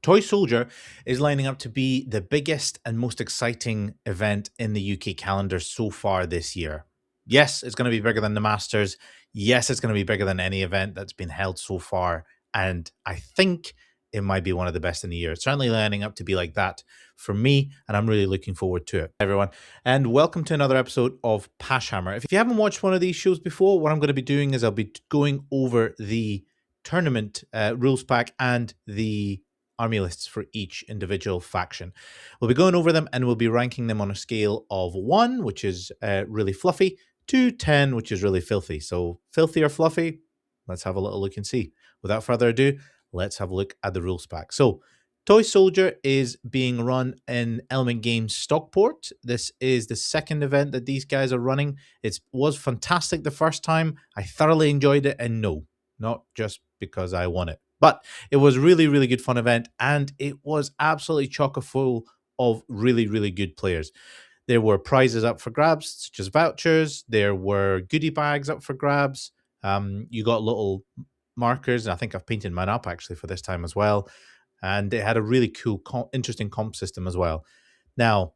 Toy Soldier is lining up to be the biggest and most exciting event in the UK calendar so far this year. Yes, it's going to be bigger than the Masters. Yes, it's going to be bigger than any event that's been held so far. And I think it might be one of the best in the year. It's certainly lining up to be like that for me, and I'm really looking forward to it. Hi everyone, and welcome to another episode of Pashhammer. If you haven't watched one of these shows before, what I'm going to be doing is I'll be going over the tournament rules pack and the army lists for each individual faction. We'll be going over them and we'll be ranking them on a scale of 1, which is really fluffy, to 10, which is really filthy. So filthy or fluffy? Let's have a little look and see. Without further ado, let's have a look at the rules pack. So Toy Soldier is being run in Element Games Stockport. This is the second event that these guys are running. It was fantastic the first time. I thoroughly enjoyed it, and no, not just because I won it. But it was a really, really good fun event, and it was absolutely chock full of really, really good players. There were prizes up for grabs, such as vouchers. There were goodie bags up for grabs. You got little markers. I think I've painted mine up, actually, for this time as well. And it had a really cool, interesting comp system as well. Now,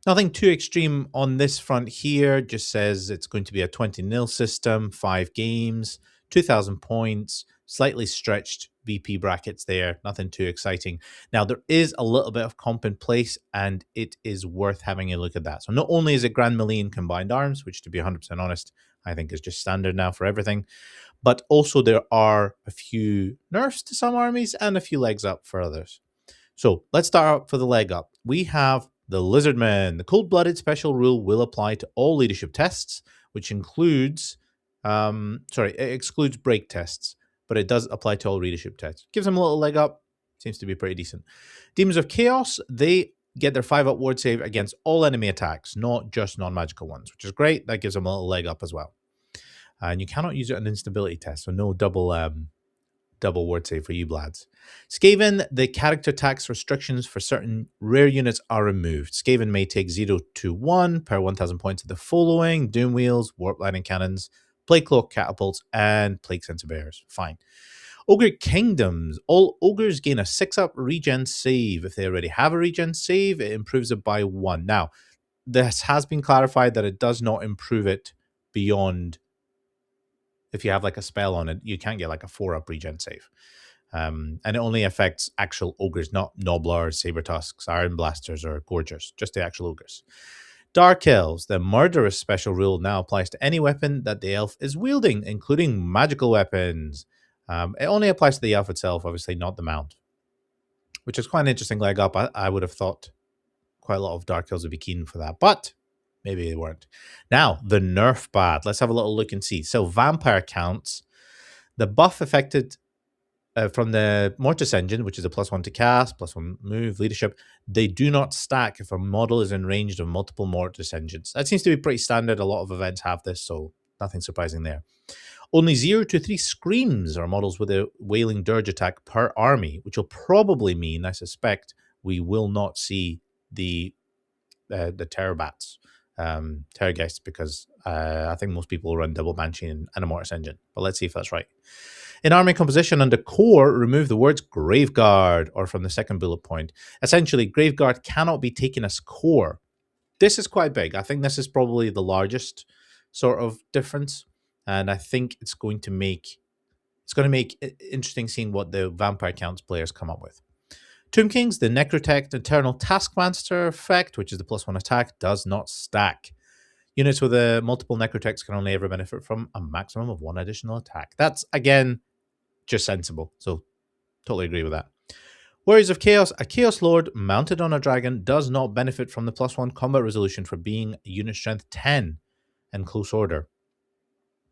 nothing too extreme on this front here. Just says it's going to be a 20-0 system, 5 games, 2,000 points, slightly stretched VP brackets there. Nothing too exciting. Now, there is a little bit of comp in place, and it is worth having a look at that. So not only is it Grand Melee and Combined Arms, which to be 100% honest, I think is just standard now for everything, but also there are a few nerfs to some armies and a few legs up for others. So let's start out for the leg up. We have the Lizardmen. The cold-blooded special rule will apply to all leadership tests, which includes, it excludes break tests, but it does apply to all leadership tests. Gives them a little leg up. Seems to be pretty decent. Demons of Chaos, they get their 5-up ward save against all enemy attacks, not just non-magical ones, which is great. That gives them a little leg up as well. And you cannot use it on instability tests, so no double ward save for you blads. Skaven, the character tax restrictions for certain rare units are removed. Skaven may take 0 to 1 per 1,000 points of the following: Doom Wheels, Warp Lightning Cannons, Plague Cloak Catapults, and Plague Sensor Bears. Fine. Ogre Kingdoms. All Ogres gain a 6-up regen save. If they already have a regen save, it improves it by 1. Now, this has been clarified that it does not improve it beyond. If you have like a spell on it, you can't get like a 4-up regen save. And it only affects actual ogres, not Nobblers, Sabertusks, Iron Blasters, or Gorgers, just the actual ogres. Dark Elves. The murderous special rule now applies to any weapon that the elf is wielding, including magical weapons. It only applies to the elf itself, obviously, not the mount, which is quite an interesting leg up. I would have thought quite a lot of Dark Elves would be keen for that, but maybe they weren't. Now, the nerf pad. Let's have a little look and see. So, vampire counts. The buff affected from the Mortis engine, which is a +1 to cast, +1 move, leadership, they do not stack if a model is in range of multiple Mortis engines. That seems to be pretty standard. A lot of events have this, so nothing surprising there. Only 0 to 3 screams are models with a Wailing Dirge attack per army, which will probably mean, I suspect, we will not see the Terror Bats. Terrorgeists, because I think most people will run double Banshee and a Mortis engine, but let's see if that's right. In army composition under core, remove the words Graveguard, or from the second bullet point. Essentially, Graveguard cannot be taken as core. This is quite big. I think this is probably the largest sort of difference, and I think it's going to make it interesting seeing what the vampire counts players come up with. Tomb Kings, the Necrotect Eternal Taskmaster effect, which is the +1 attack, does not stack. Units with a multiple Necrotects can only ever benefit from a maximum of 1 additional attack. That's, again, just sensible. So, totally agree with that. Warriors of Chaos, a Chaos Lord mounted on a dragon does not benefit from the +1 combat resolution for being unit strength 10 in close order.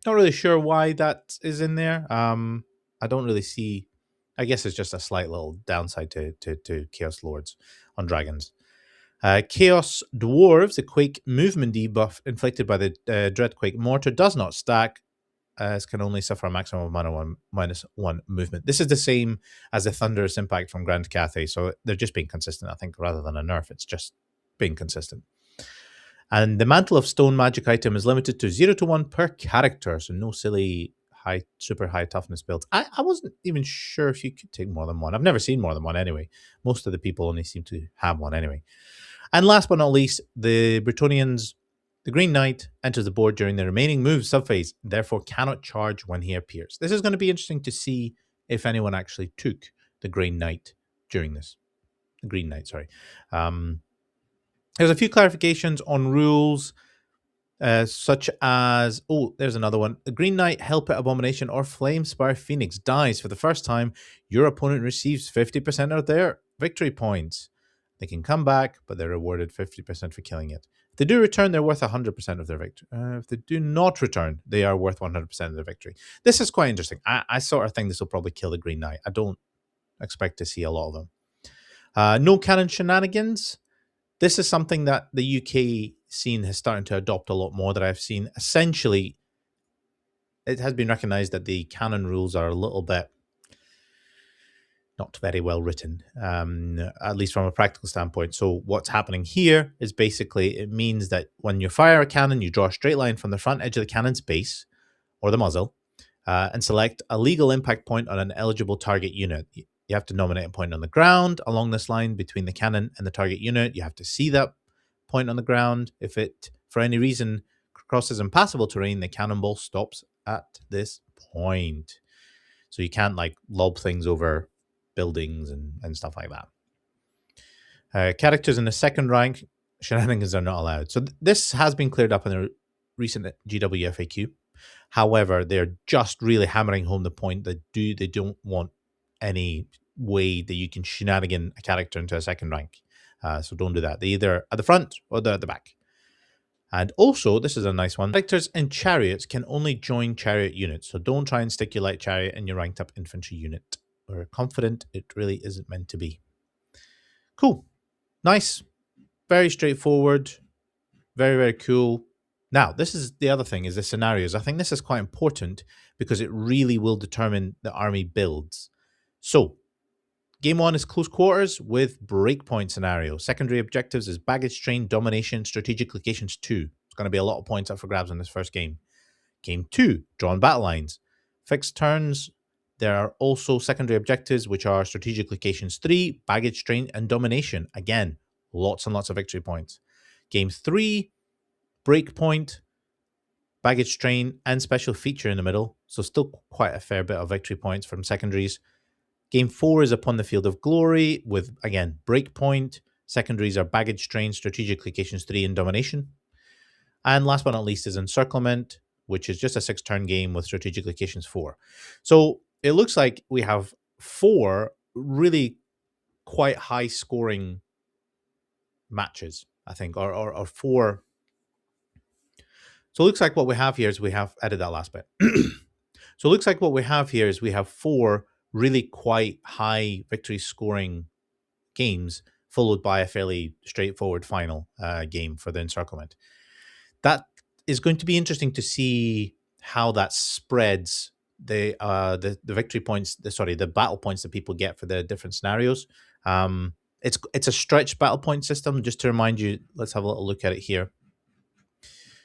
Not really sure why that is in there. I don't really see. I guess it's just a slight little downside to Chaos Lords on dragons. Chaos Dwarves, a Quake movement debuff inflicted by the Dreadquake Mortar, does not stack, as can only suffer a maximum of -1 movement. This is the same as the Thunderous Impact from Grand Cathay, so they're just being consistent, I think, rather than a nerf. It's just being consistent. And the Mantle of Stone magic item is limited to 0 to 1 per character, so no silly super high toughness builds. I wasn't even sure if you could take more than one. I've never seen more than one anyway. Most of the people only seem to have one anyway. And last but not least, the Bretonnians, the Green Knight enters the board during the remaining move subphase, therefore cannot charge when he appears. This is going to be interesting to see if anyone actually took the Green Knight during this. The Green Knight, sorry. There's a few clarifications on rules, such as, there's another one. The Green Knight, Hellpit Abomination, or Flamespire Phoenix dies for the first time. Your opponent receives 50% of their victory points. They can come back, but they're rewarded 50% for killing it. If they do return, they're worth 100% of their victory. If they do not return, they are worth 100% of their victory. This is quite interesting. I sort of think this will probably kill the Green Knight. I don't expect to see a lot of them. No cannon shenanigans. This is something that the UK scene has started to adopt a lot more that I've seen. Essentially, it has been recognized that the canon rules are a little bit not very well written, at least from a practical standpoint. So what's happening here is basically it means that when you fire a cannon, you draw a straight line from the front edge of the cannon's base or the muzzle and select a legal impact point on an eligible target unit. You have to nominate a point on the ground along this line between the cannon and the target unit. You have to see that point on the ground. If it, for any reason, crosses impassable terrain, the cannonball stops at this point. So you can't like lob things over buildings and stuff like that. Characters in the second rank, shenanigans are not allowed. So this has been cleared up in a recent GW FAQ. However, they're just really hammering home the point that they don't want any way that you can shenanigan a character into a second rank. So don't do that. They're either at the front or they're at the back. And also, this is a nice one. Characters in chariots can only join chariot units. So don't try and stick your light chariot in your ranked up infantry unit. We're confident it really isn't meant to be. Cool. Nice. Very straightforward. Very, very cool. Now, this is the other thing, is the scenarios. I think this is quite important because it really will determine the army builds. So, game one is close quarters with breakpoint scenario. Secondary objectives is baggage train, domination, strategic locations 2. It's going to be a lot of points up for grabs in this first game. Game 2, drawn battle lines. Fixed turns. There are also secondary objectives, which are strategic locations 3, baggage train, and domination. Again, lots and lots of victory points. Game 3, breakpoint, baggage train, and special feature in the middle. So still quite a fair bit of victory points from secondaries. Game 4 is upon the field of glory with, again, breakpoint. Secondaries are baggage train, strategic locations 3, and domination. And last but not least is encirclement, which is just a 6-turn game with strategic locations 4. So it looks like we have 4 really quite high scoring matches, I think, or 4. So it looks like what we have here is we have, edit that last bit. So it looks like what we have here is we have 4 really quite high victory scoring games, followed by a fairly straightforward final game for the encirclement. That is going to be interesting to see how that spreads the victory points, the battle points that people get for the different scenarios. It's a stretched battle point system. Just to remind you, let's have a little look at it here.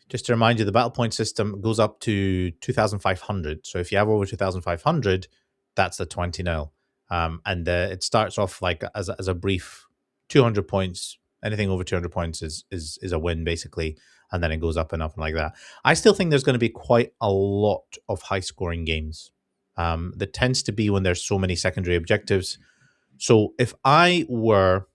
Just to remind you, the battle point system goes up to 2,500. So if you have over 2,500, that's the 20 0. And it starts off like as a brief 200 points. Anything over 200 points is a win, basically. And then it goes up and up and like that. I still think there's going to be quite a lot of high-scoring games. There tends to be when there's so many secondary objectives. So if I were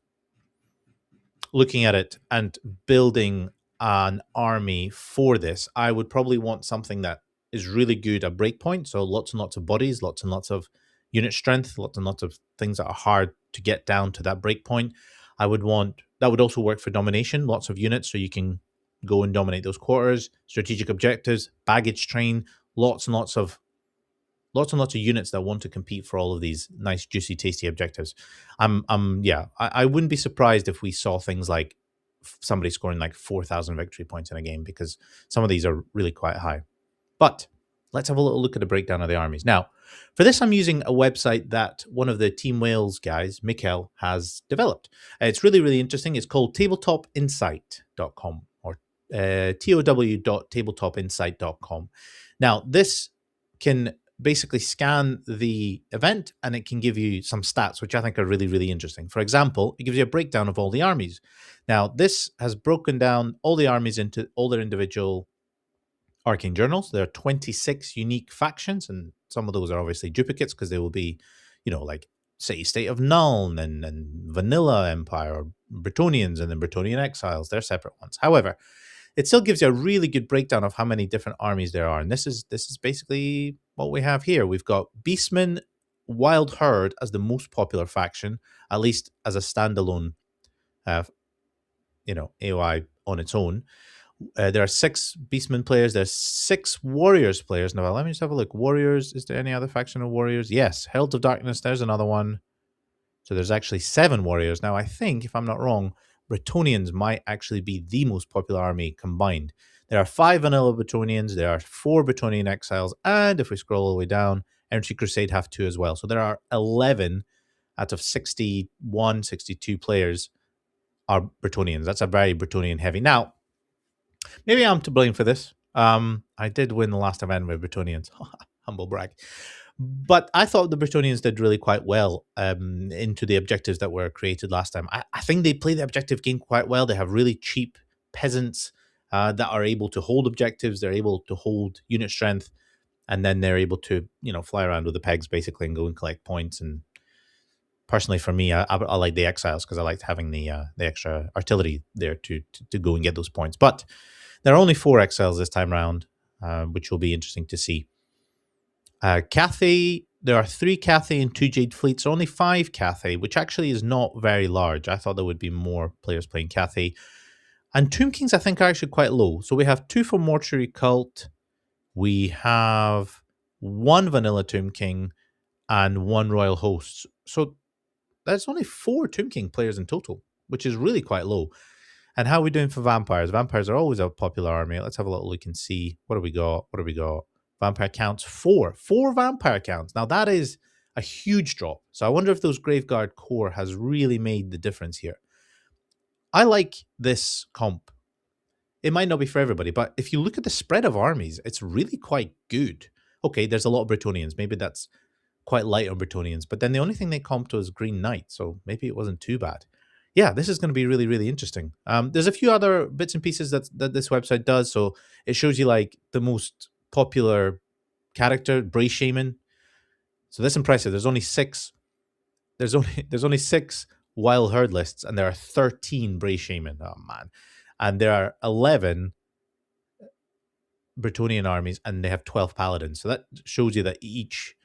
looking at it and building an army for this, I would probably want something that is really good at breakpoint. So lots and lots of bodies, lots and lots of unit strength, lots and lots of things that are hard to get down to that breakpoint. I would want, that would also work for domination, lots of units so you can go and dominate those quarters, strategic objectives, baggage train, lots and lots of units that want to compete for all of these nice, juicy, tasty objectives. I wouldn't be surprised if we saw things like somebody scoring like 4,000 victory points in a game, because some of these are really quite high. But let's have a little look at the breakdown of the armies. Now, for this, I'm using a website that one of the Team Wales guys, Mikkel, has developed. It's really, really interesting. It's called tabletopinsight.com or tow.tabletopinsight.com. Now, this can basically scan the event and it can give you some stats, which I think are really, really interesting. For example, it gives you a breakdown of all the armies. Now, this has broken down all the armies into all their individual arcane journals. There are 26 unique factions, and some of those are obviously duplicates because they will be, like City State of Nuln and Vanilla Empire, or Bretonnians and then Bretonnian Exiles. They're separate ones. However, it still gives you a really good breakdown of how many different armies there are. And this is basically what we have here. We've got Beastmen Wild Herd as the most popular faction, at least as a standalone, AOI on its own. There are 6 Beastmen players. There's 6 Warriors players. Now, let me just have a look. Warriors, is there any other faction of Warriors? Yes. Heralds of Darkness, there's another one. So there's actually 7 Warriors. Now, I think, if I'm not wrong, Bretonnians might actually be the most popular army combined. There are 5 vanilla Bretonnians, there are 4 Bretonnian Exiles, and if we scroll all the way down, Energy Crusade have 2 as well. So there are 11 out of 61, 62 players are Bretonnians. That's a very Bretonnian heavy. Now, maybe I'm to blame for this. I did win the last event with Bretonnians. Humble brag. But I thought the Bretonnians did really quite well into the objectives that were created last time. I think they play the objective game quite well. They have really cheap peasants that are able to hold objectives. They're able to hold unit strength, and then they're able to, fly around with the pegs basically and go and collect points. And personally, for me, I like the Exiles because I liked having the extra artillery there to go and get those points. But there are only 4 Exiles this time around, which will be interesting to see. Cathay, there are 3 Cathay and 2 Jade fleets, so only 5 Cathay, which actually is not very large. I thought there would be more players playing Cathay. And Tomb Kings, I think, are actually quite low. So we have 2 for Mortuary Cult. We have 1 Vanilla Tomb King and 1 Royal Host. So that's only 4 Tomb King players in total, which is really quite low. And how are we doing for Vampires? Vampires are always a popular army. Let's have a little look and see. What do we got? Vampire counts 4. 4 vampire counts. Now, that is a huge drop. So I wonder if those Graveguard core has really made the difference here. I like this comp. It might not be for everybody, but if you look at the spread of armies, it's really quite good. Okay, there's a lot of Bretonnians. Maybe that's quite light on Bretonnians. But then the only thing they comp to is Green Knight. So maybe it wasn't too bad. Yeah, this is going to be really, really interesting. There's a few other bits and pieces that this website does. So it shows you like the most popular character, Bray Shaman. So that's impressive. There's only 6. There's only 6 Wild Herd lists, and there are 13 Bray Shaman. Oh man, and there are 11 Bretonnian armies, and they have 12 paladins. So that shows you that each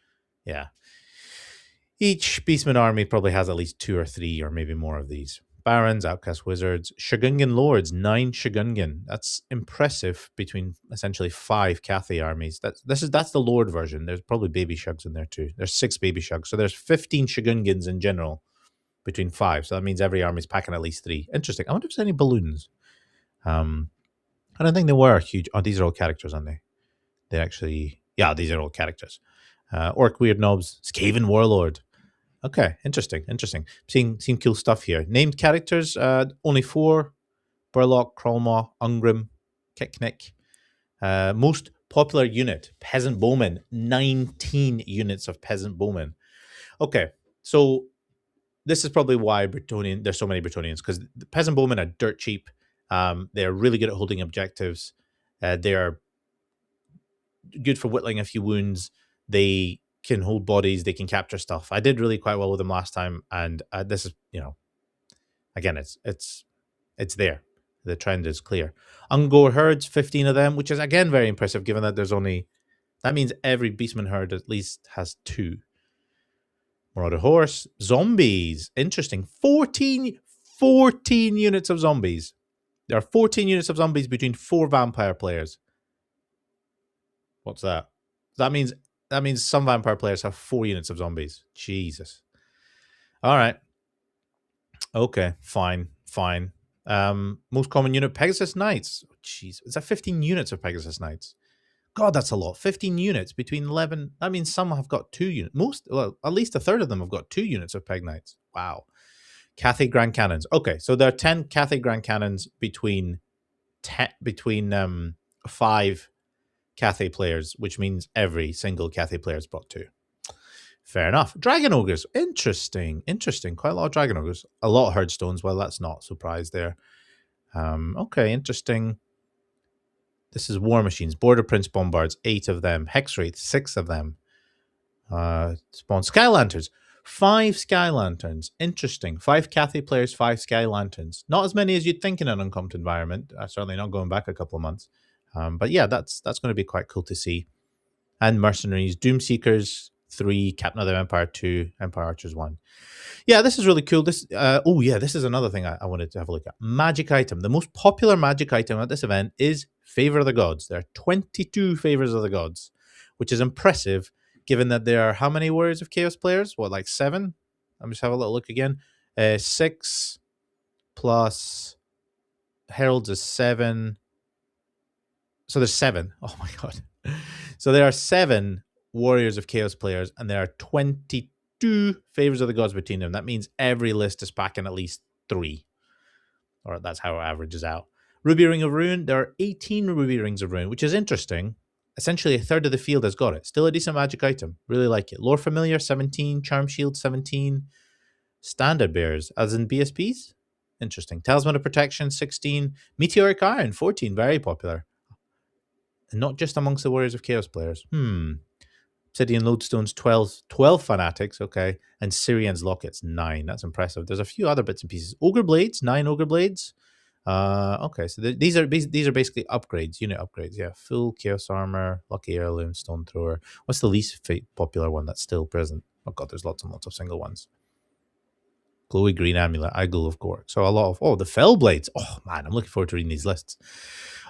Beastman army probably has at least 2 or 3 or maybe more of these. Barons, Outcast Wizards, Shogungan Lords, 9 Shogungan. That's impressive between essentially 5 Cathay armies. That's the Lord version. There's probably baby Shugs in there too. There's 6 baby Shugs. So there's 15 Shogungans in general between 5. So that means every army's packing at least 3. Interesting. I wonder if there's any balloons. I don't think they were huge. Oh, these are all characters, aren't they? They actually, yeah, these are all characters. Orc Weird Knobs, Skaven Warlord. Okay, interesting. Seeing cool stuff here. Named characters, only 4. Burlock, Krolmaw, Ungrim, Kiknik. Most popular unit, Peasant Bowmen. 19 units of Peasant Bowmen. Okay, so this is probably why there's so many Bretonnians, because the Peasant Bowmen are dirt cheap. They're really good at holding objectives. They are good for whittling a few wounds. They can hold bodies. They can capture stuff. I did really quite well with them last time, and this is, again, it's there. The trend is clear. Ungor herds, 15 of them, which is again very impressive, given that that means every Beastman herd at least has 2. Marauder horse, zombies, interesting. 14 units of zombies. There are 14 units of zombies between 4 vampire players. What's that? That means some vampire players have 4 units of zombies. Jesus. All right. Okay, fine. Most common unit, Pegasus Knights. Jeez, is that 15 units of Pegasus Knights? God, that's a lot. 15 units between 11. That means some have got 2 units. At least a third of them have got 2 units of Peg Knights. Wow. Cathay Grand Cannons. Okay, so there are 10 Cathay Grand Cannons between 5 Cathay players, which means every single Cathay player has brought 2. Fair enough. Dragon Ogres. Interesting. Interesting. Quite a lot of Dragon Ogres. A lot of Herdstones. Well, that's not a surprise there. Okay, interesting. This is War Machines. Border Prince Bombards. 8 of them. Hex Wraith. 6 of them. Spawn Sky Lanterns. 5 Sky Lanterns. Interesting. 5 Cathay players, 5 Sky Lanterns. Not as many as you'd think in an uncommon environment. Certainly not going back a couple of months. But yeah, that's going to be quite cool to see. And Mercenaries. Doomseekers. 3. Captain of the Empire 2. Empire Archers 1. Yeah, this is really cool. This this is another thing I wanted to have a look at. Magic item. The most popular magic item at this event is Favor of the Gods. There are 22 Favors of the Gods, which is impressive given that there are how many Warriors of Chaos players? What, like 7? Let me just have a little look again. 6 plus Heralds is 7. So there's 7. Oh my god. So there are 7 Warriors of Chaos players, and there are 22 Favors of the Gods between them. That means every list is packing at least 3. Or that's how it averages out. Ruby Ring of Ruin. There are 18 Ruby Rings of Ruin, which is interesting. Essentially, a third of the field has got it. Still a decent magic item. Really like it. Lore Familiar, 17. Charm Shield, 17. Standard Bearers, as in BSPs. Interesting. Talisman of Protection, 16. Meteoric Iron, 14. Very popular. And not just amongst the Warriors of Chaos players. Obsidian Lodestones, 12 Fanatics, okay. And Syrian's Lockets, 9. That's impressive. There's a few other bits and pieces. Ogre Blades, 9 Ogre Blades. Okay, so these are basically upgrades, unit upgrades. Yeah, full Chaos Armor, Lucky Heirloom, Stone Thrower. What's the least popular one that's still present? Oh god, there's lots and lots of single ones. Glowy Green Amulet, Igul of Gork. So a lot of... the Fell Blades. Oh man, I'm looking forward to reading these lists.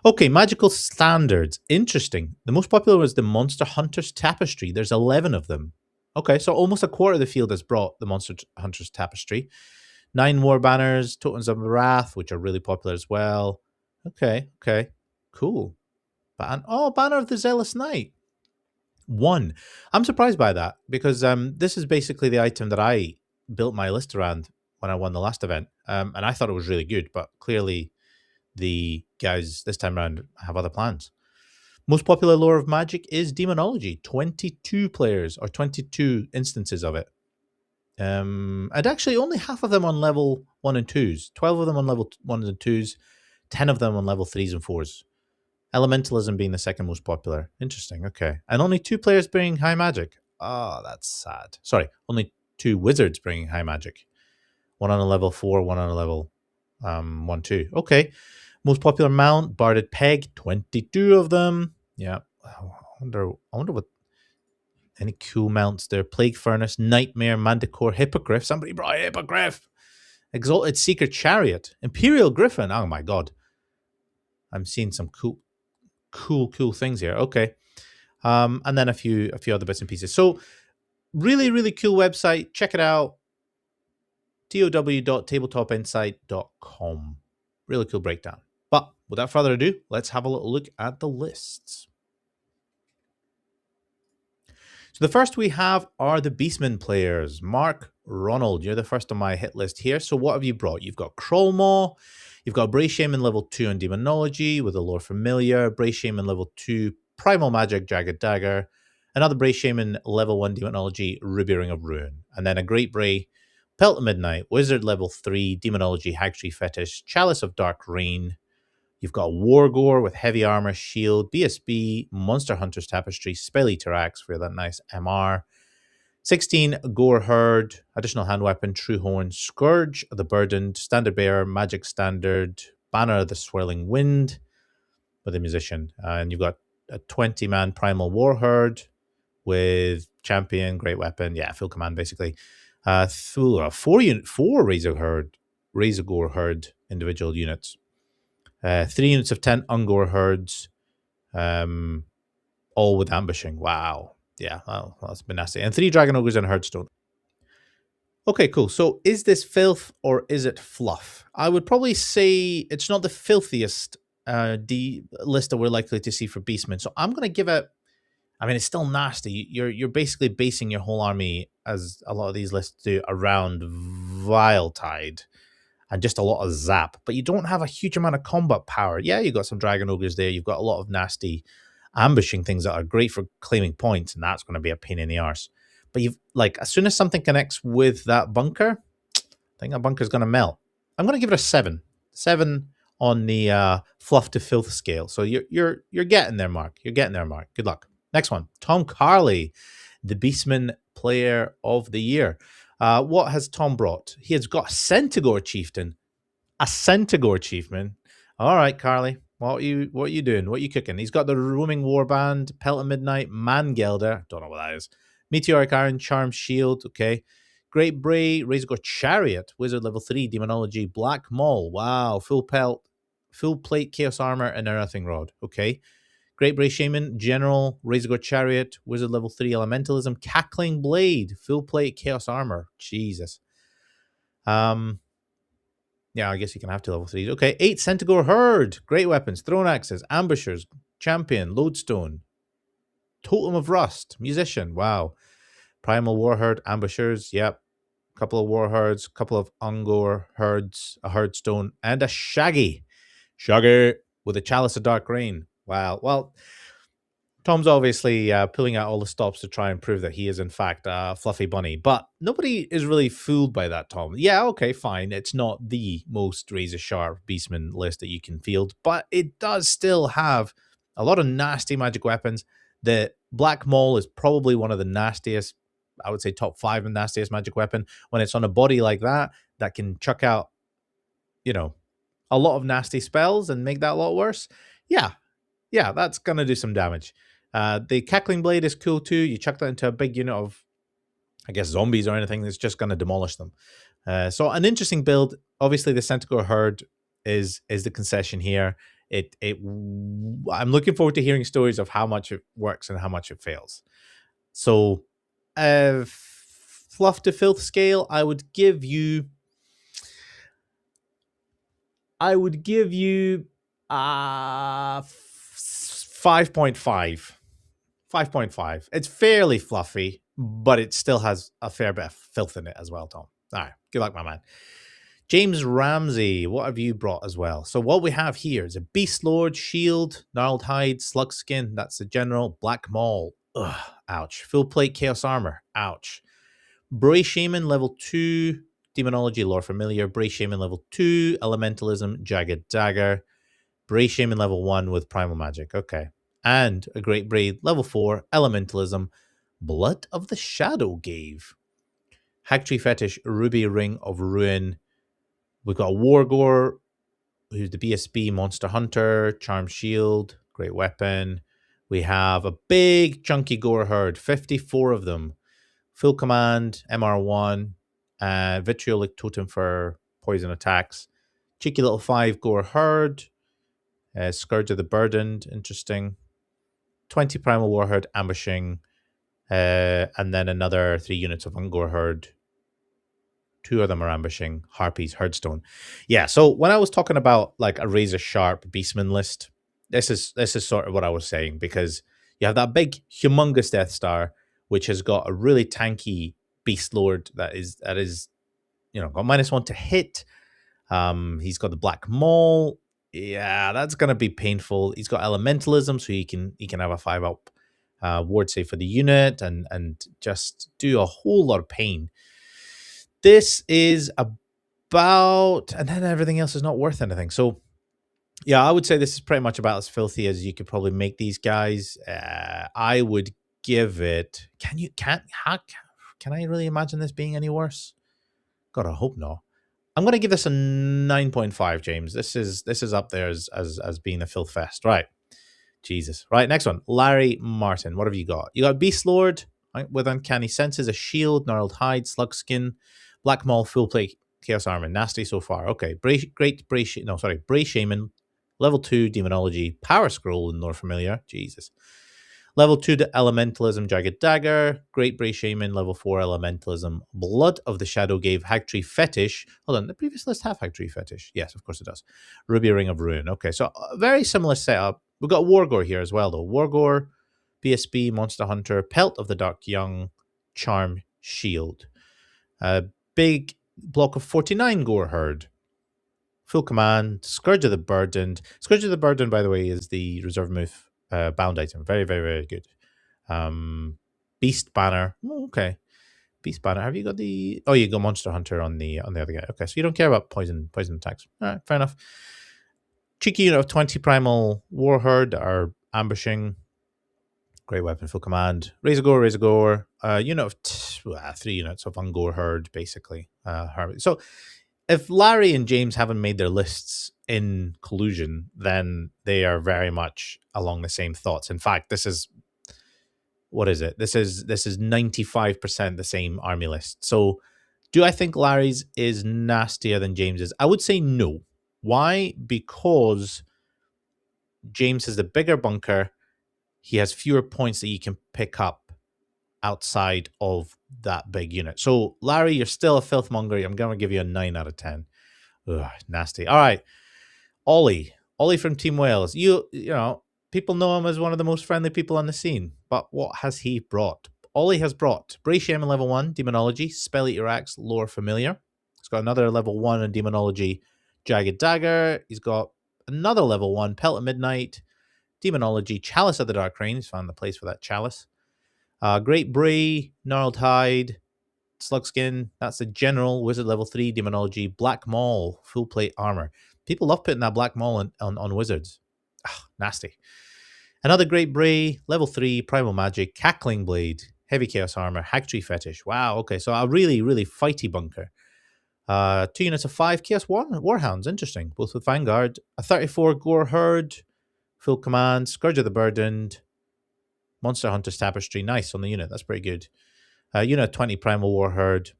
Okay, magical standards. Interesting. The most popular was the Monster Hunter's Tapestry. There's 11 of them. Okay, so almost a quarter of the field has brought the Monster Hunter's Tapestry. 9 War Banners, Tokens of Wrath, which are really popular as well. Okay, cool. Banner of the Zealous Knight. 1. I'm surprised by that because this is basically the item that I built my list around when I won the last event. And I thought it was really good, but clearly the guys this time around have other plans. Most popular lore of Magic is Demonology. 22 players or 22 instances of it. And actually only half of them on level 1 and 2s. 12 of them on level 1s and 2s. 10 of them on level 3s and 4s. Elementalism being the second most popular. Interesting, okay. And only 2 players bringing high magic. Oh, that's sad. Sorry, only 2 wizards bringing high magic. 1 on a level 4, 1 on a level 1, 2. Okay. Most popular mount, Barded Peg, 22 of them. Yeah. I wonder what any cool mounts there. Plague Furnace, Nightmare, Manticore, Hippogriff. Somebody brought a Hippogriff. Exalted Seeker Chariot, Imperial Griffin. Oh my god. I'm seeing some cool things here. Okay. And then a few other bits and pieces. So really, really cool website. Check it out. tow.tabletopinsight.com. Really cool breakdown. But without further ado, let's have a little look at the lists. So the first we have are the Beastmen players. Mark, Ronald, you're the first on my hit list here. So what have you brought? You've got Krollmaw. You've got Bray Shaman level 2 on Demonology with a Lore Familiar. Bray Shaman level 2, Primal Magic, Jagged Dagger. Another Bray Shaman level 1 Demonology, Ruby Ring of Ruin. And then a Great Bray, Pelt of Midnight, Wizard level 3, Demonology, Hagtree Fetish, Chalice of Dark Rain. You've got Wargore with Heavy Armor, Shield, BSB, Monster Hunter's Tapestry, Spell Eater Axe for that nice MR. 16, Gore Herd, Additional Hand Weapon, True Horn, Scourge of the Burdened, Standard Bearer, Magic Standard, Banner of the Swirling Wind with a Musician. And you've got a 20-man Primal War Herd with Champion, Great Weapon, yeah, full command basically. 4 Razor Gore Herd individual units. 3 units of 10 Ungor Herds, all with ambushing. Wow. Yeah, well, that's been nasty. And 3 Dragon Ogres and Herdstone. Okay, cool. So is this filth or is it fluff? I would probably say it's not the filthiest list that we're likely to see for Beastmen. So I'm going to give it, I mean, it's still nasty. You're basically basing your whole army, as a lot of these lists do, around Viletide and just a lot of zap. But you don't have a huge amount of combat power. Yeah, you've got some Dragon Ogres there. You've got a lot of nasty ambushing things that are great for claiming points, and that's going to be a pain in the arse. But you've like as soon as something connects with that bunker, I think that bunker's going to melt. I'm going to give it a 7. 7 on the fluff to filth scale. So you're getting there, Mark. You're getting there, Mark. Good luck. Next one, Tom Carley, the Beastman Player of the Year. What has Tom brought? He has got a Centaur Chieftain. A Centaur Chieftain. All right, Carly. What are you doing? What are you cooking? He's got the Roaming Warband, Pelt of Midnight, Mangelder. Don't know what that is. Meteoric Iron, Charm Shield. Okay. Great Bray, Razorgore Chariot, Wizard level 3, Demonology, Black Maul. Wow. Full pelt, full plate, Chaos Armor, and Earthing Rod. Okay. Great Bray Shaman, General, Razorgore Chariot, Wizard level 3, Elementalism, Cackling Blade, full plate, Chaos Armor. Jesus. Yeah, I guess you can have 2 level 3s. Okay, 8 Centaur Herd, Great Weapons, Throne Axes, Ambushers, Champion, Lodestone, Totem of Rust, Musician. Wow. Primal Warherd, Ambushers. Yep. Couple of Warherds, couple of Ungor Herds, a Herdstone, and a Shaggy with a Chalice of Dark Rain. Wow. Well, Tom's obviously pulling out all the stops to try and prove that he is, in fact, a fluffy bunny. But nobody is really fooled by that, Tom. Yeah, okay, fine. It's not the most razor-sharp Beastman list that you can field, but it does still have a lot of nasty magic weapons. The Black Maul is probably one of the nastiest, I would say top 5 and nastiest magic weapon. When it's on a body like that can chuck out, a lot of nasty spells and make that a lot worse. Yeah, that's going to do some damage. The Cackling Blade is cool too. You chuck that into a big unit of, I guess, zombies or anything that's just going to demolish them. So an interesting build. Obviously, the Centaur Herd is the concession here. I'm looking forward to hearing stories of how much it works and how much it fails. So, fluff to filth scale, I would give you 5.5. 5.5. It's fairly fluffy, but it still has a fair bit of filth in it as well, Tom. All right. Good luck, my man. James Ramsey, what have you brought as well? So what we have here is a Beast Lord, Shield, Gnarled Hide, Slug Skin. That's the General. Black Maul. Ugh, ouch. Full Plate Chaos Armor. Ouch. Bray Shaman, level 2. Demonology, Lore Familiar. Bray Shaman, level 2. Elementalism, Jagged Dagger. Bray Shaman, level 1 with Primal Magic. Okay. And a Great Bray, level 4, Elementalism, Blood of the Shadow Gave. Hacktree Fetish, Ruby Ring of Ruin. We've got a Wargore, who's the BSB Monster Hunter, Charm Shield, Great Weapon. We have a big chunky Gore Herd, 54 of them. Full Command, MR1, Vitriolic Totem for poison attacks. Cheeky little 5 Gore Herd. Scourge of the Burdened, interesting. 20 Primal Warherd ambushing, and then another 3 units of Ungor Herd. 2 of them are ambushing. Harpies, Herdstone. Yeah, so when I was talking about like a razor sharp Beastman list, this is sort of what I was saying, because you have that big, humongous Death Star, which has got a really tanky Beast Lord that is got -1 to hit. He's got the Black Maul. Yeah, that's gonna be painful. He's got Elementalism, so he can have a 5-up ward save for the unit and just do a whole lot of pain. This is about, and then everything else is not worth anything. So yeah, I would say this is pretty much about as filthy as you could probably make these guys. I would give it. Can I really imagine this being any worse? God, I hope not. I'm going to give this a 9.5, James. This is up there as being a filth fest. Right. Jesus. Right, next one. Larry Martin. What have you got? You got Beast Lord, right, with Uncanny Senses, a Shield, Gnarled Hide, Slug Skin, Black Maul, Full Plate, Chaos Armor. Nasty so far. Okay. Bray Shaman, level 2, Demonology, Power Scroll in Lore Familiar. Jesus. Level 2 to Elementalism, Jagged Dagger. Great Bray Shaman, level 4 Elementalism. Blood of the Shadow Gave, Hacktree Fetish. Hold on, the previous list have Hacktree Fetish? Yes, of course it does. Ruby Ring of Ruin. Okay, so a very similar setup. We've got Wargore here as well, though. Wargore, BSB, Monster Hunter, Pelt of the Dark Young, Charm Shield. A big block of 49 Gore Herd. Full Command, Scourge of the Burdened. Scourge of the Burdened, by the way, is the reserve move bound item. Very, very, very good. Beast banner. Oh, okay. Beast banner. Have you got the? Oh, you got Monster Hunter on the other guy. Okay, so you don't care about poison attacks. All right, fair enough. Cheeky unit of 20 primal warherd are ambushing. Great weapon, full command. Razor Gore. Unit of 3 units of Ungor herd, basically. So if Larry and James haven't made their lists in collusion, then they are very much along the same thoughts. In fact, this is what is it? This is 95% the same army list. So do I think Larry's is nastier than James's? I would say no. Why? Because James has the bigger bunker. He has fewer points that you can pick up outside of that big unit. So Larry, you're still a filthmonger. I'm going to give you a 9 out of 10. Ugh, nasty. All right. Ollie from Team Wales. You know, people know him as one of the most friendly people on the scene. But what has he brought? Ollie has brought Bray Shaman level 1, Demonology, Spell Eater Axe, Lore Familiar. He's got another level 1 in Demonology, Jagged Dagger. He's got another level 1, Pelt at Midnight, Demonology, Chalice of the Dark Rain. He's found the place for that chalice. Great Bray, Gnarled Hide, Slugskin. That's the general Wizard level 3 Demonology, Black Maul, full plate armor. People love putting that Black Maul on wizards. Ugh, nasty. Another Great Bray, level 3 Primal Magic, Cackling Blade, Heavy Chaos Armor, Hagtree Fetish. Wow, okay, so a really, really fighty bunker. 2 units of 5 Chaos Warhounds, interesting, both with Vanguard. A 34 Gore Herd, full command, Scourge of the Burdened, Monster Hunter's Tapestry. Nice on the unit, that's pretty good. Unit 20 Primal War Herd.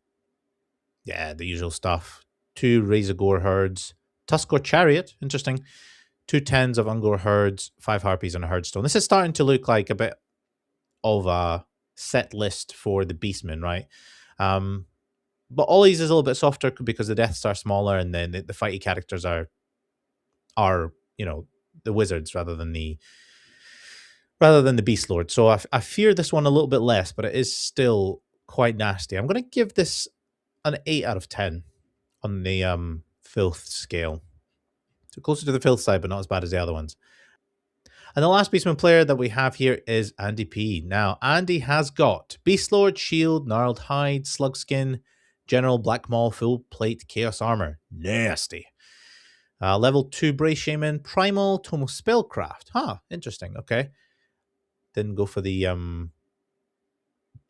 Yeah, the usual stuff. 2 Razor Gore Herds. Tuskor Chariot, interesting. 2 tens of Ungor Herds, 5 Harpies, and a Herdstone. This is starting to look like a bit of a set list for the Beastmen, right? But Ollie's is a little bit softer because the deaths are smaller, and then the fighty characters are the wizards rather than the Beast Lord. So I fear this one a little bit less, but it is still quite nasty. I'm going to give this an 8 out of 10 on the filth scale. So closer to the filth side, but not as bad as the other ones. And the last Beastman player that we have here is Andy P. Now, Andy has got Beast Lord, Shield, Gnarled Hide, Slugskin, General, Black Maul, Full Plate, Chaos Armor. Nasty. Level 2 Bray Shaman, Primal, Tome of Spellcraft. Huh, interesting. Okay. Didn't go for the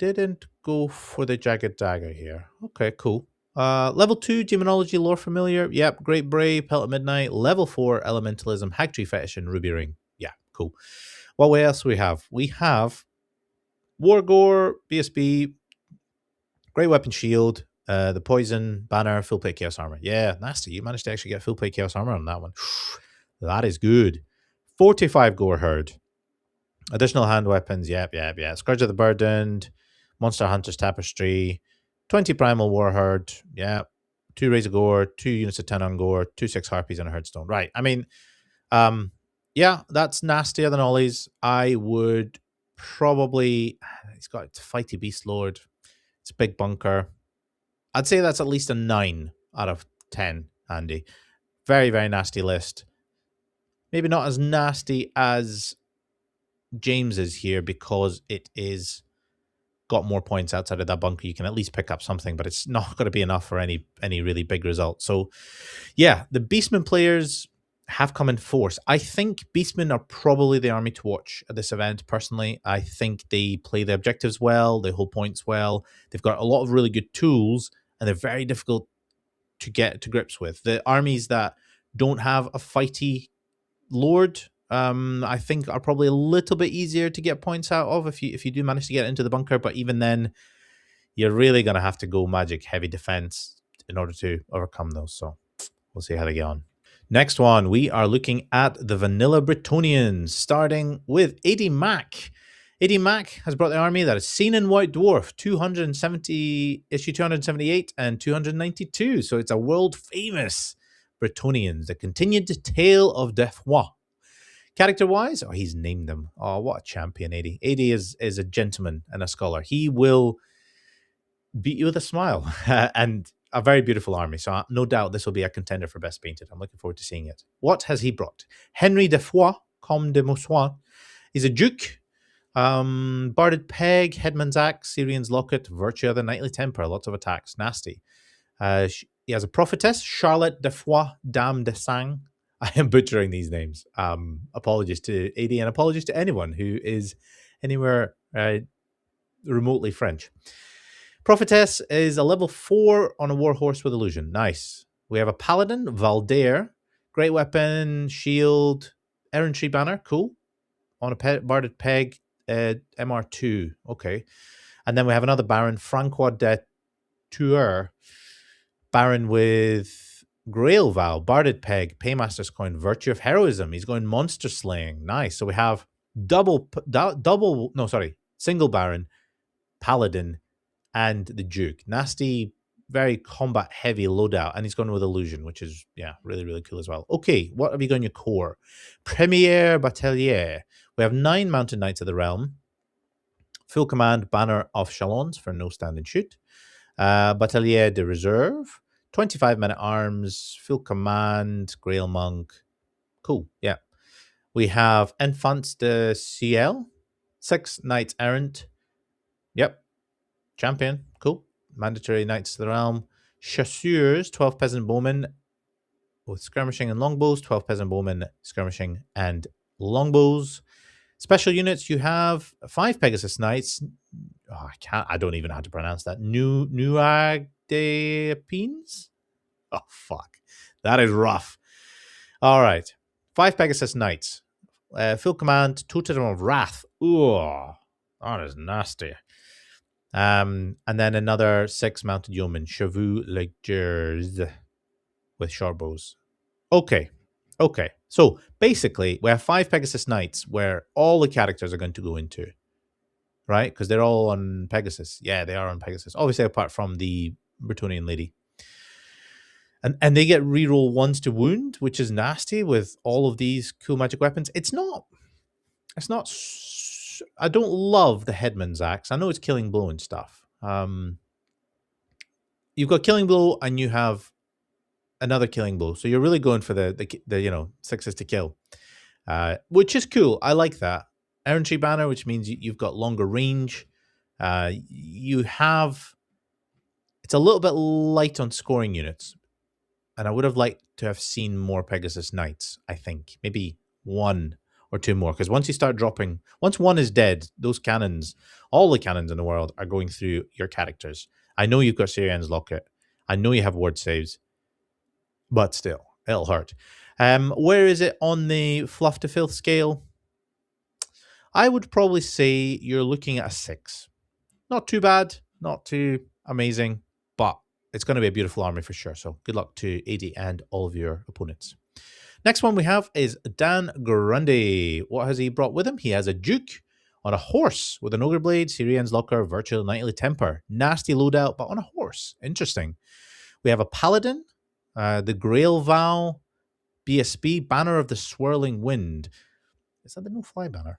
Jagged Dagger here. Okay, cool. Level 2 Demonology, Lore Familiar. Yep, Great Bray, Pelt at Midnight. Level 4 Elementalism, Hagtree Fetish, and Ruby Ring. Yeah, cool. What else we have? We have Wargore, BSB, Great Weapon Shield, the Poison Banner, Full Plate Chaos Armor. Yeah, nasty. You managed to actually get Full Plate Chaos Armor on that one. That is good. 45 Gore Herd. Additional hand weapons. Yep. Scourge of the Burdened, Monster Hunter's Tapestry, 20 Primal Warherd. Yep. 2 Razor Gore, 2 units of 10 on Gore, 2 6 Harpies, and a Herdstone. Right. I mean, yeah, that's nastier than Ollie's. I would probably... He's got Fighty Beast Lord. It's a big bunker. I'd say that's at least a 9 out of 10, Andy. Very, very nasty list. Maybe not as nasty as James is here because it is got more points outside of that bunker. You can at least pick up something, but it's not going to be enough for any really big result. So, yeah, the Beastmen players have come in force. I think Beastmen are probably the army to watch at this event, personally. I think they play the objectives well, they hold points well. They've got a lot of really good tools, and they're very difficult to get to grips with. The armies that don't have a fighty lord, I think are probably a little bit easier to get points out of if you do manage to get into the bunker. But even then, you're really going to have to go magic heavy defense in order to overcome those. So we'll see how they get on. Next one, we are looking at the Vanilla Bretonnians, starting with AD Mac. AD Mac has brought the army that is seen in White Dwarf, issue 278 and 292. So it's a world famous Bretonnians, the continued tale of the foi. Character-wise, he's named them. Oh, what a champion, AD. AD is a gentleman and a scholar. He will beat you with a smile. And a very beautiful army. So no doubt this will be a contender for Best Painted. I'm looking forward to seeing it. What has he brought? Henry de Foix, Comte de Moussois. He's a Duke. Barded Peg, Headman's Axe, Syrian's Locket, Virtue of the Knightly Temper. Lots of attacks. Nasty. He has a Prophetess, Charlotte de Foix, Dame de Sang. I am butchering these names. Apologies to AD and apologies to anyone who is anywhere remotely French. Prophetess is a level 4 on a war horse with illusion. Nice. We have a Paladin, Valdair. Great weapon, shield, errantry banner. Cool. On a barded peg, MR2. Okay. And then we have another Baron, Francois de Tour. Baron with Grail Vow, Barded Peg, Paymaster's Coin, Virtue of Heroism. He's going Monster Slaying. Nice. So we have single Baron, Paladin, and the Duke. Nasty, very combat heavy loadout. And he's going with Illusion, which is, yeah, really, really cool as well. Okay, what have you got in your core? Premier Batelier. We have 9 Mounted Knights of the Realm. Full command, Banner of Chalons for no stand and shoot. Batelier de Reserve. 25 men-at-arms, full command, Grail Monk. Cool, yeah. We have Enfants de Ciel, 6 Knights Errant. Yep. Champion, cool. Mandatory Knights of the Realm. Chasseurs, 12 Peasant Bowmen with skirmishing and longbows. 12 Peasant Bowmen, skirmishing and longbows. Special units, you have 5 Pegasus Knights. Oh, I don't even know how to pronounce that. Nuag de Pines? Oh, fuck. That is rough. All right. 5 Pegasus Knights. Full command, Totem of Wrath. Ooh, that is nasty. And then another 6 Mounted Yeomen, Chevaux Legers with short bows. Okay. So basically, we have 5 Pegasus Knights where all the characters are going to go into. Right? Because they're all on Pegasus. Yeah, they are on Pegasus. Obviously, apart from the Bretonnian lady. And they get reroll 1s to wound, which is nasty with all of these cool magic weapons. It's not. I don't love the Headman's Axe. I know it's Killing Blow and stuff. You've got Killing Blow and you have another Killing Blow. So you're really going for the 6s to kill, which is cool. I like that. Errantry Banner, which means you've got longer range. It's a little bit light on scoring units. And I would have liked to have seen more Pegasus Knights, I think. Maybe 1 or 2 more. Because once you start dropping, once 1 is dead, those cannons, all the cannons in the world are going through your characters. I know you've got Syrian's Locket. I know you have word saves. But still, it'll hurt. Where is it on the fluff to filth scale? I would probably say you're looking at a 6. Not too bad, not too amazing, but it's going to be a beautiful army for sure. So good luck to AD and all of your opponents. Next one we have is Dan Grundy. What has he brought with him? He has a Duke on a horse with an Ogre Blade, Syrian's Locker, Virtual Knightly Temper. Nasty loadout, but on a horse. Interesting. We have a Paladin, the Grail Vow, BSB, Banner of the Swirling Wind. Is that the no-fly banner?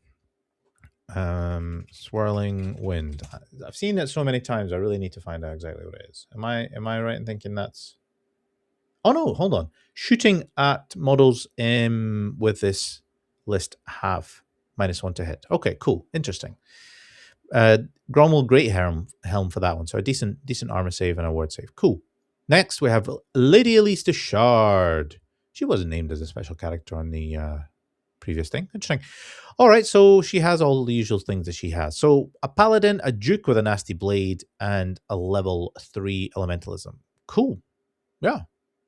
Swirling Wind. I've seen it so many times. I really need to find out exactly what it is. Am I right in thinking that's... Oh no, hold on. Shooting at models with this list have -1 to hit. Okay, cool. Interesting. Gromwell Great Helm for that one. So a decent armor save and a word save. Cool. Next we have Lady Elise de Shard. She wasn't named as a special character on the previous thing. Interesting. All right, so she has all the usual things that she has. So a Paladin, a Duke with a nasty blade, and a level 3 Elementalism. Cool. Yeah.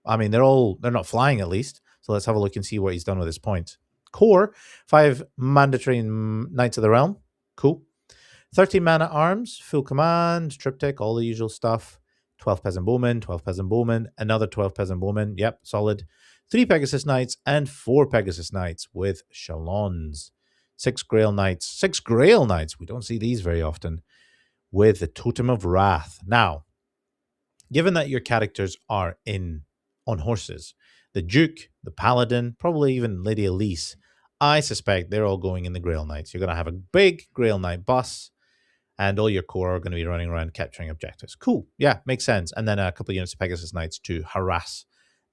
I mean, they're not flying at least. So let's have a look and see what he's done with his points. Core, 5 mandatory Knights of the Realm. Cool. 30 man-at-arms, full command, triptych, all the usual stuff. 12 Peasant Bowmen, 12 Peasant Bowmen, another 12 Peasant Bowmen. Yep, solid. 3 Pegasus Knights and 4 Pegasus Knights with Chalons. 6 Grail Knights. 6 Grail Knights. We don't see these very often. With the Totem of Wrath. Now, given that your characters are on horses, the Duke, the Paladin, probably even Lady Elise, I suspect they're all going in the Grail Knights. You're going to have a big Grail Knight bus, and all your core are going to be running around capturing objectives. Cool. Yeah, makes sense. And then a couple of units of Pegasus Knights to harass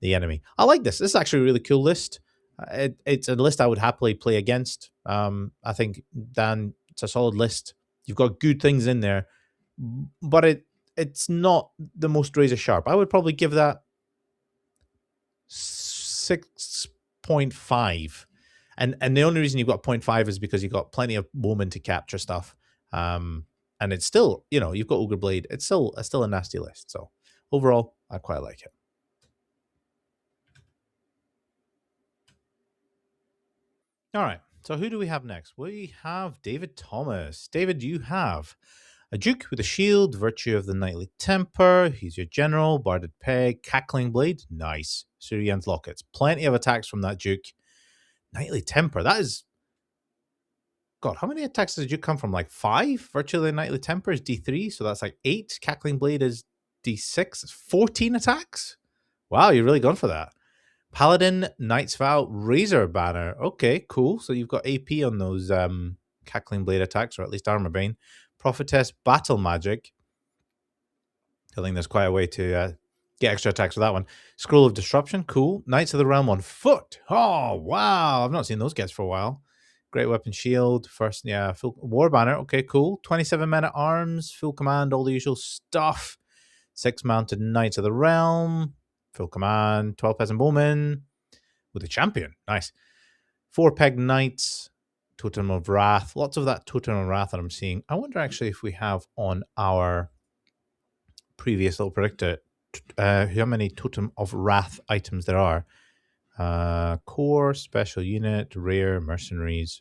the enemy. I like this. This is actually a really cool list. It's a list I would happily play against. I think, Dan, it's a solid list. You've got good things in there, but it's not the most razor sharp. I would probably give that 6.5. And the only reason you've got 0.5 is because you've got plenty of bowmen to capture stuff. And it's still, you've got Ogre Blade. It's still a nasty list. So overall, I quite like it. All right. So who do we have next? We have David Thomas. David, you have a Duke with a shield, Virtue of the Knightly Temper. He's your general, Barded Peg, Cackling Blade. Nice. Syrian's Lockets. Plenty of attacks from that Duke. Knightly Temper. That is... God, how many attacks does the Duke come from? Like 5? Virtue of the Knightly Temper is D3, so that's like 8. Cackling Blade is D6. It's 14 attacks? Wow, you're really gone for that. Paladin, Knight's Vow, Razor Banner. Okay, cool. So you've got AP on those Cackling Blade attacks, or at least Armor Bane. Prophetess, Battle Magic. I think there's quite a way to get extra attacks with that one. Scroll of Disruption, cool. Knights of the Realm on foot. Oh, wow. I've not seen those guys for a while. Great Weapon Shield. First, yeah, full War Banner. Okay, cool. 27 men at arms, full command, all the usual stuff. 6 mounted Knights of the Realm. Full command, 12 peasant bowmen with a champion. Nice. 4 peg knights, Totem of Wrath. Lots of that Totem of Wrath that I'm seeing. I wonder actually if we have on our previous little predictor how many Totem of Wrath items there are. Core, Special Unit, Rare, Mercenaries.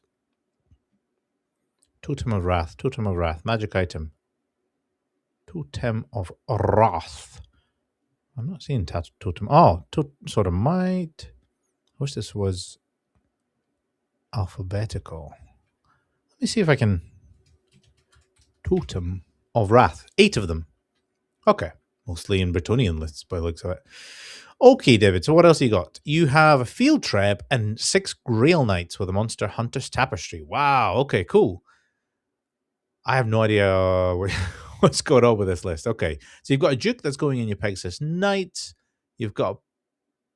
Totem of Wrath, magic item. Totem of Wrath. I'm not seeing Totem. Oh, Sword of Might. I wish this was alphabetical. Let me see if I can... Totem of Wrath. 8 of them. Okay. Mostly in Bretonnian lists by the looks of it. Okay, David. So what else you got? You have a Field Treb and 6 Grail Knights with a Monster Hunter's Tapestry. Wow. Okay, cool. I have no idea what's going on with this list. Okay. So you've got a Duke that's going in your Pegasus Knight. You've got a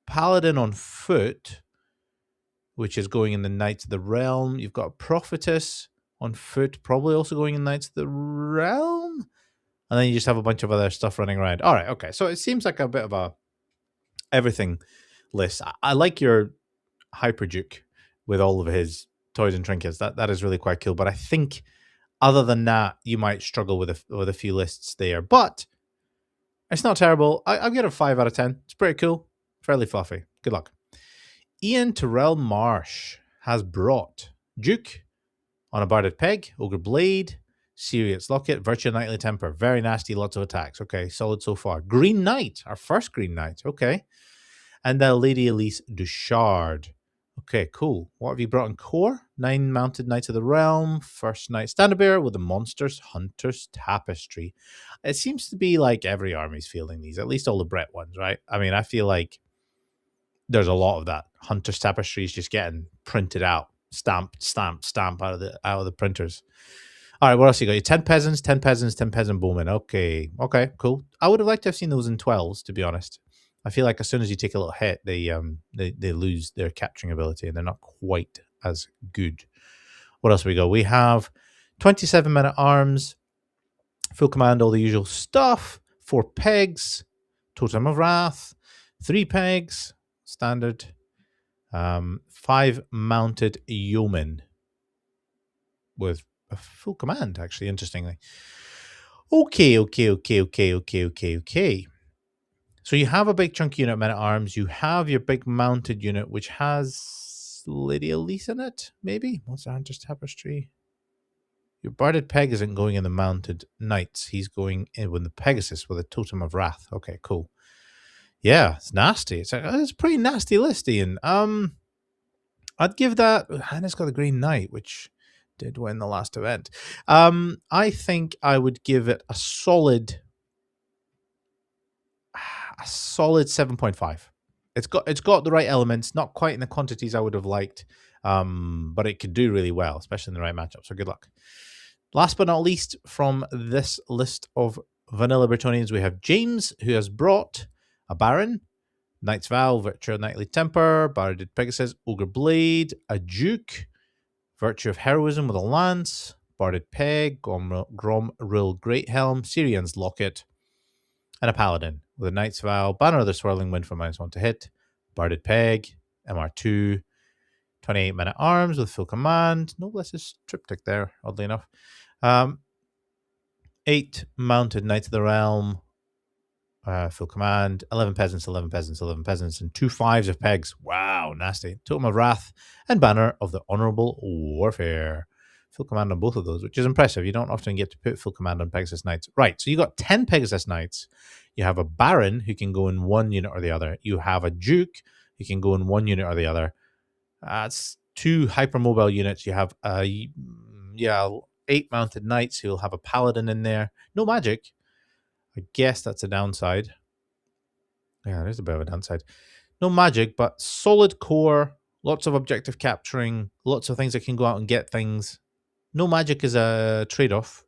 Paladin on foot, which is going in the Knights of the Realm. You've got a Prophetess on foot, probably also going in Knights of the Realm. And then you just have a bunch of other stuff running around. All right, okay. So it seems like a bit of a everything list. I like your Hyper Duke with all of his toys and trinkets. That is really quite cool. But I think other than that, you might struggle with a few lists there. But it's not terrible. I'll give it a 5 out of 10. It's pretty cool. Fairly fluffy. Good luck. Ian Terrell Marsh has brought Duke on a Barded Peg, Ogre Blade, Sirius Locket, Virtue Knightly Temper. Very nasty, lots of attacks. Okay, solid so far. Green Knight, our first Green Knight. Okay. And Lady Elise Duchard. Okay, cool. What have you brought in core? 9 mounted Knights of the Realm, first Knight Standard Bearer with the Monsters Hunter's Tapestry. It seems to be like every army's fielding these, at least all the Brett ones, right? I mean, I feel like there's a lot of that. Hunter's Tapestry is just getting printed out, stamp out of the printers. All right, what else you got? You 10 peasants, 10 peasants, 10 peasant bowmen. Okay, cool. I would have liked to have seen those in 12s, to be honest. I feel like as soon as you take a little hit, they lose their capturing ability and they're not quite as good. What else we got? We have 27 men at arms, full command, all the usual stuff. 4 pegs, Totem of Wrath, 3 pegs, standard. 5 mounted yeomen with a full command, actually, interestingly. Okay. So you have a big chunky unit of men at arms. You have your big mounted unit, which has Lady Elise in it, maybe? Monster Hunter's Tapestry. Your Barded Peg isn't going in the mounted knights. He's going in with the Pegasus with a Totem of Wrath. Okay, cool. Yeah, it's nasty. It's a pretty nasty list, Ian. I'd give that... And it's got the Green Knight, which did win the last event. I think I would give it a solid 7.5. It's got the right elements, not quite in the quantities I would have liked, but it could do really well, especially in the right matchup. So good luck. Last but not least, from this list of vanilla Bretonnians, we have James, who has brought a Baron, Knight's Vow, Virtue of Knightly Temper, Barded Pegasus, Ogre Blade, a Duke, Virtue of Heroism with a Lance, Barded Peg, Gromril Greathelm, Syrian's Locket, and a Paladin with a Knight's Vow, Banner of the Swirling Wind for -1 to hit, Barded Peg, MR2, 28 Men at Arms with full command. Noblesse triptych there, oddly enough. 8 Mounted Knights of the Realm, full command. 11 Peasants, 11 Peasants, 11 Peasants, and 2 5s of Pegs. Wow, nasty. Totem of Wrath and Banner of the Honourable Warfare. Full command on both of those, which is impressive. You don't often get to put full command on Pegasus Knights. Right, so you got 10 Pegasus Knights. You have a Baron who can go in one unit or the other. You have a Duke who can go in one unit or the other. That's 2 hypermobile units. You have 8 Mounted Knights who'll have a Paladin in there. No magic. I guess that's a downside. Yeah, there's a bit of a downside. No magic, but solid core, lots of objective capturing, lots of things that can go out and get things. No magic is a trade-off.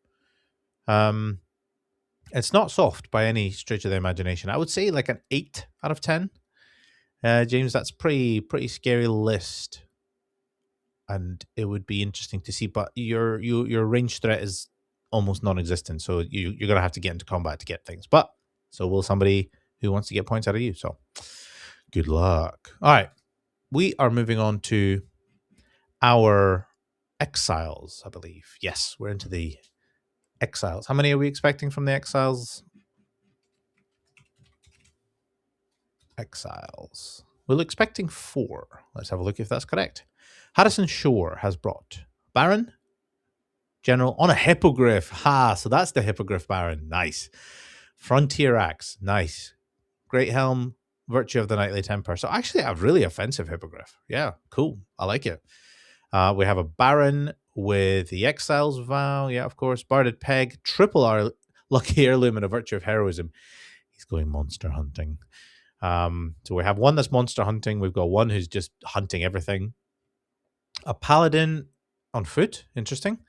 It's not soft by any stretch of the imagination. I would say like an 8 out of 10. James, that's pretty scary list. And it would be interesting to see, but your range threat is almost non-existent, so you're going to have to get into combat to get things. But so will somebody who wants to get points out of you. So good luck. All right. We are moving on to our exiles, I believe. Yes, we're into the exiles. How many are we expecting from the exiles? Exiles. We're expecting 4. Let's have a look if that's correct. Harrison Shore has brought Baron, General on a Hippogriff. Ha, so that's the Hippogriff Baron. Nice. Frontier Axe. Nice. Greathelm, Virtue of the Knightly Temper. So actually a really offensive Hippogriff. Yeah, cool. I like it. We have a Baron with the Exiles Vow. Yeah, of course. Barded Peg, Triple R, Lucky Heirloom, and a Virtue of Heroism. He's going monster hunting. So we have one that's monster hunting. We've got one who's just hunting everything. A Paladin on foot. Interesting.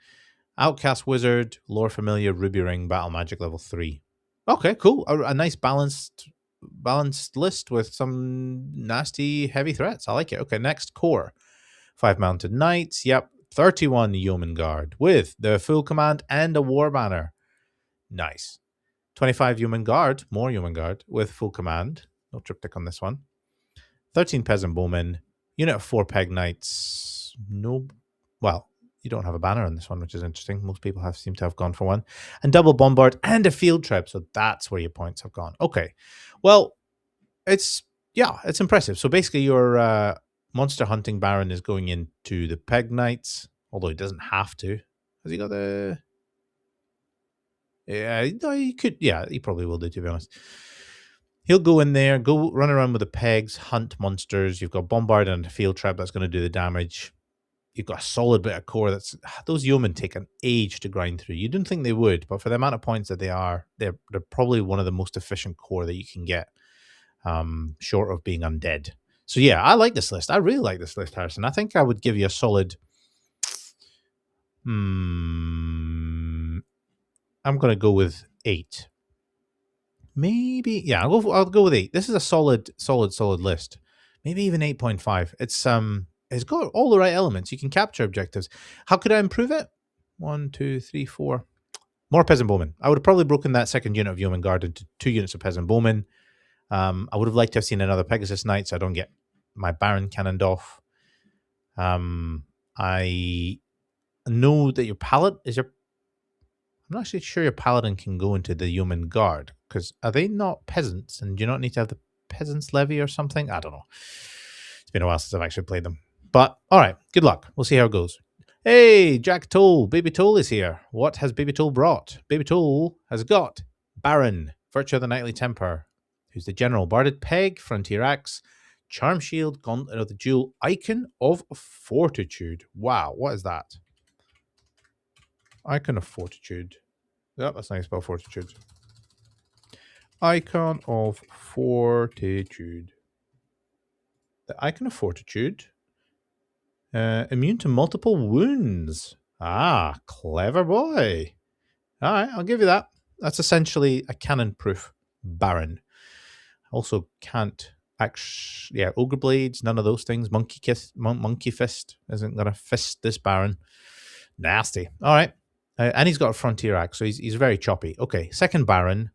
Outcast Wizard, Lore Familiar, Ruby Ring, Battle Magic level 3. Okay, cool. A nice balanced list with some nasty heavy threats. I like it. Okay, next core. 5 Mounted Knights. Yep. 31 Yeoman Guard with the full command and a War Banner. Nice. 25 Yeoman Guard, more Yeoman Guard with full command. No triptych on this one. 13 Peasant Bowmen. Unit of 4 Peg Knights. No. Well, you don't have a banner on this one, which is interesting. Most people seem to have gone for one. And double bombard and a field trip. So that's where your points have gone. Okay. Well, it's impressive. So basically your monster hunting Baron is going into the Peg Knights, although he doesn't have to. Has he got the... Yeah, no, he could. Yeah, he probably will do, to be honest. He'll go in there, go run around with the pegs, hunt monsters. You've got bombard and a field trap that's going to do the damage. You've got a solid bit of core. Those yeomen take an age to grind through. You didn't think they would, but for the amount of points that they are, they're probably one of the most efficient core that you can get, short of being undead. So yeah, I like this list. I really like this list, Harrison. I think I would give you a solid... I'm going to go with 8. Maybe, yeah, I'll go with 8. This is a solid list. Maybe even 8.5. It's got all the right elements. You can capture objectives. How could I improve it? 1, 2, 3, 4. More Peasant Bowmen. I would have probably broken that second unit of Yeoman Guard into 2 units of Peasant Bowmen. I would have liked to have seen another Pegasus Knight so I don't get my Baron cannoned off. I know that your palette is your... I'm not actually sure your Paladin can go into the Yeoman Guard, because are they not peasants, and do you not need to have the Peasants Levy or something? I don't know. It's been a while since I've actually played them. But, alright, good luck. We'll see how it goes. Hey, Jack Toll. Baby Toll is here. What has Baby Toll brought? Baby Toll has got Baron, Virtue of the Knightly Temper, who's the General, Barded Peg, Frontier Axe, Charm Shield, Gauntlet of the Jewel, Icon of Fortitude. Wow, what is that? Icon of Fortitude. Yep, that's nice about Fortitude. Icon of Fortitude. The Icon of Fortitude. Immune to multiple wounds. Ah, clever boy. All right, I'll give you that. That's essentially a cannon-proof Baron. Also can't Yeah, Ogre Blades, none of those things. Monkey Fist isn't going to fist this Baron. Nasty. All right. And he's got a Frontier Axe, so he's very choppy. Okay, second Baron.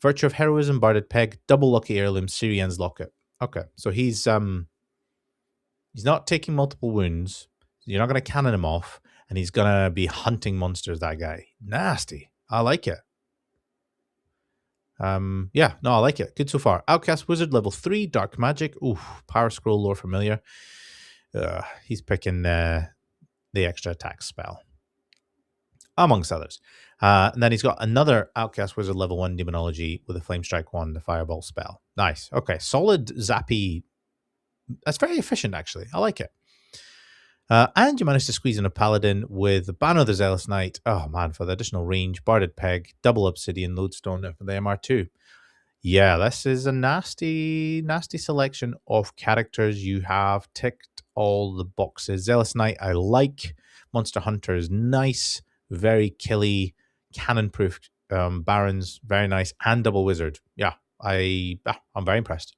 Virtue of Heroism, Barded Peg, Double Lucky Heirloom, Syrian's Locket. Okay, so he's not taking multiple wounds. You're not going to cannon him off, and he's going to be hunting monsters, that guy. Nasty. I like it. Yeah, no, I like it. Good so far. Outcast Wizard, level 3, Dark Magic. Ooh, Power Scroll, Lore Familiar. He's picking the extra attack spell, amongst others. And then he's got another Outcast Wizard, level 1, Demonology, with a Flame Strike 1, the Fireball spell. Nice. Okay, solid, zappy. That's very efficient, actually. I like it. And you managed to squeeze in a Paladin with the Banner of the Zealous Knight. Oh, man, for the additional range, Barded Peg, double Obsidian, Lodestone for the MR2. Yeah, this is a nasty, nasty selection of characters. You have ticked all the boxes. Zealous Knight, I like. Monster Hunter is nice. Very killy, cannon-proof Barons, very nice. And double Wizard. Yeah, I'm very impressed.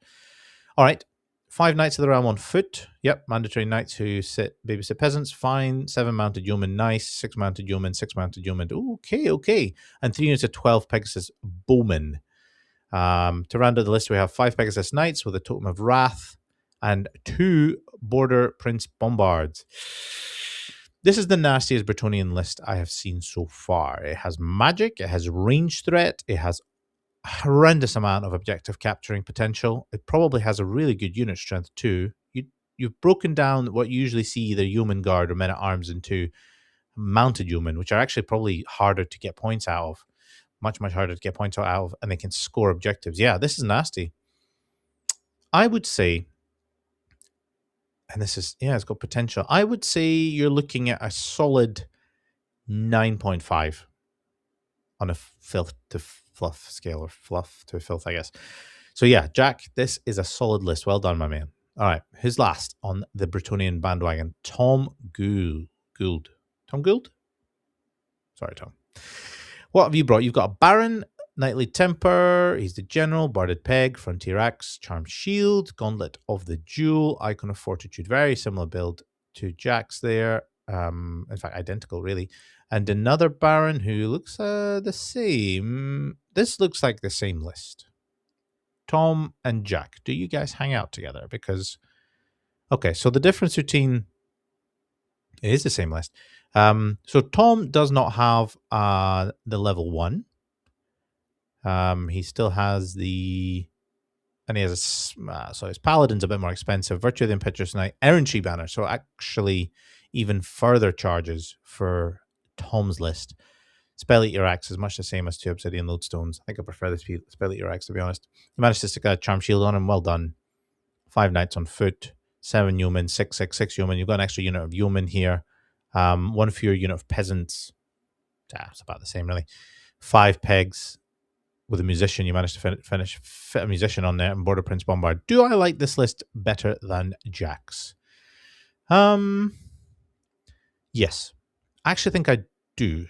All right. 5 Knights of the Realm on foot. Yep, mandatory knights who babysit peasants. Fine. 7 mounted yeomen. Nice. 6 mounted yeomen. 6 mounted yeomen. Okay. And 3 units of 12 Pegasus bowmen. To round out the list, we have 5 Pegasus Knights with a Totem of Wrath and 2 Border Prince Bombards. This is the nastiest Bretonnian list I have seen so far. It has magic. It has range threat. It has horrendous amount of objective capturing potential. It probably has a really good unit strength too. You've broken down what you usually see either yeoman guard or men at arms into mounted yeomen, which are actually probably harder to get points out of. Much harder to get points out of, and they can score objectives. Yeah, this is nasty. I would say, and this is, yeah, it's got potential. I would say you're looking at a solid 9.5 on a filth to fluff scale, or fluff to filth, I guess. So yeah, Jack, this is a solid list. Well done, my man. All right, who's last on the Bretonnian bandwagon? Tom Gould. Tom Gould? Sorry, Tom. What have you brought? You've got a Baron, Knightly Temper. He's the General, Barded Peg, Frontier Axe, Charmed Shield, Gauntlet of the Jewel, Icon of Fortitude. Very similar build to Jack's there. In fact, identical, really. And another Baron who looks the same. This looks like the same list. Tom and Jack, do you guys hang out together? Because, okay, so the difference between, it is the same list. So Tom does not have the level 1. He still has the, and he has so his Paladin's a bit more expensive. Virtue of the Impetuous Knight, Errantry Banner. So actually, even further charges for Tom's list. Spell Eater Axe is much the same as 2 Obsidian Lodestones. I think I prefer the Spell Eater Axe, to be honest. He managed to stick a Charm Shield on him. Well done. 5 Knights on foot. 7 Yeomen. 6 Yeomen. You've got an extra unit of Yeomen here. 1 fewer unit of Peasants. It's about the same, really. 5 Pegs. With a Musician, you managed to fit a Musician on there, and Border Prince Bombard. Do I like this list better than Jack's? Yes. I actually think I do.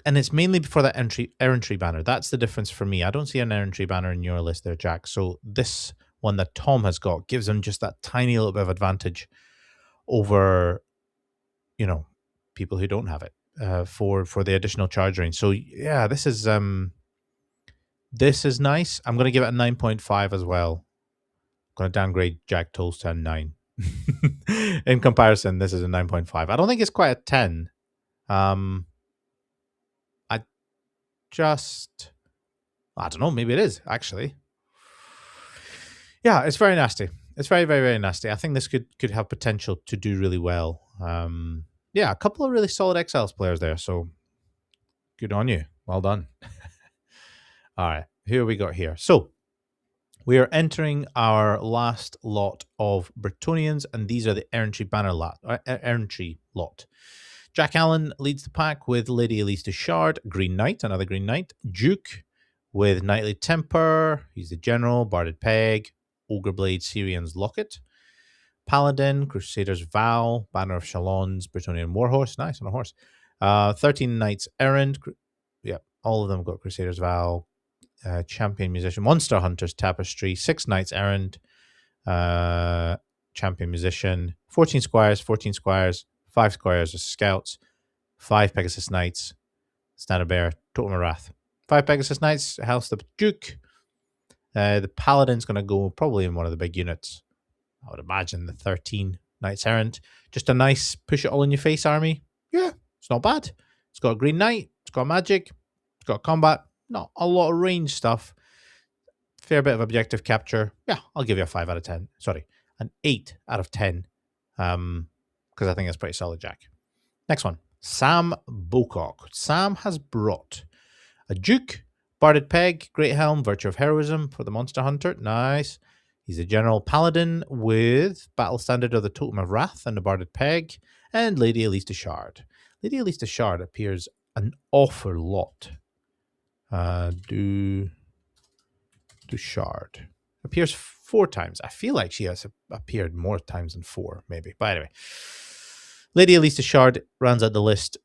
And it's mainly for that errantry banner. That's the difference for me. I don't see an errantry banner in your list there, Jack. So this one that Tom has got gives him just that tiny little bit of advantage over, people who don't have it for the additional charge range. So yeah, this is nice. I'm going to give it a 9.5 as well. I'm going to downgrade Jack Tolls to a 9. In comparison, this is a 9.5. I don't think it's quite a 10. I don't know, maybe it is, actually. Yeah, it's very nasty. It's very, very, very nasty. I think this could have potential to do really well. Yeah, a couple of really solid Exiles players there, so good on you. Well done. All right, here we got here. So we are entering our last lot of Bretonnians, and these are the Errantry Banner Errantry lot. Jack Allen leads the pack with Lady Elise de Shard, Green Knight, another Green Knight. Duke with Knightly Temper, he's the General, Barded Peg, Ogre Blade, Syrian's Locket. Paladin, Crusader's Vow, Banner of Shalons, Bretonnian Warhorse, nice on a horse. 13 Knights Errant, yeah, all of them got Crusader's Vow. champion musician, monster hunters tapestry, 6 knights errant, champion musician, 14 squires, 5 squires as scouts, 5 Pegasus knights, standard bearer, totem of wrath. 5 Pegasus knights, house the duke. The paladin's going to go probably in one of the big units. I would imagine the 13 knights errant. Just a nice push it all in your face army. Yeah, it's not bad. It's got a green knight. It's got magic. It's got combat. Not a lot of range stuff. Fair bit of objective capture. Yeah, I'll give you a 5 out of 10. Sorry, an 8 out of 10. Because I think it's pretty solid, Jack. Next one. Sam Bocock. Sam has brought a Duke, Barded Peg, Great Helm, Virtue of Heroism for the Monster Hunter. Nice. He's a General Paladin with Battle Standard of the Totem of Wrath and the Barded Peg, and Lady Elise de Shard. Lady Elise de Shard appears an awful lot. Do Shard. Appears 4 times. I feel like she has appeared more times than 4, maybe. But anyway. Lady Elise de Shard rounds out the list,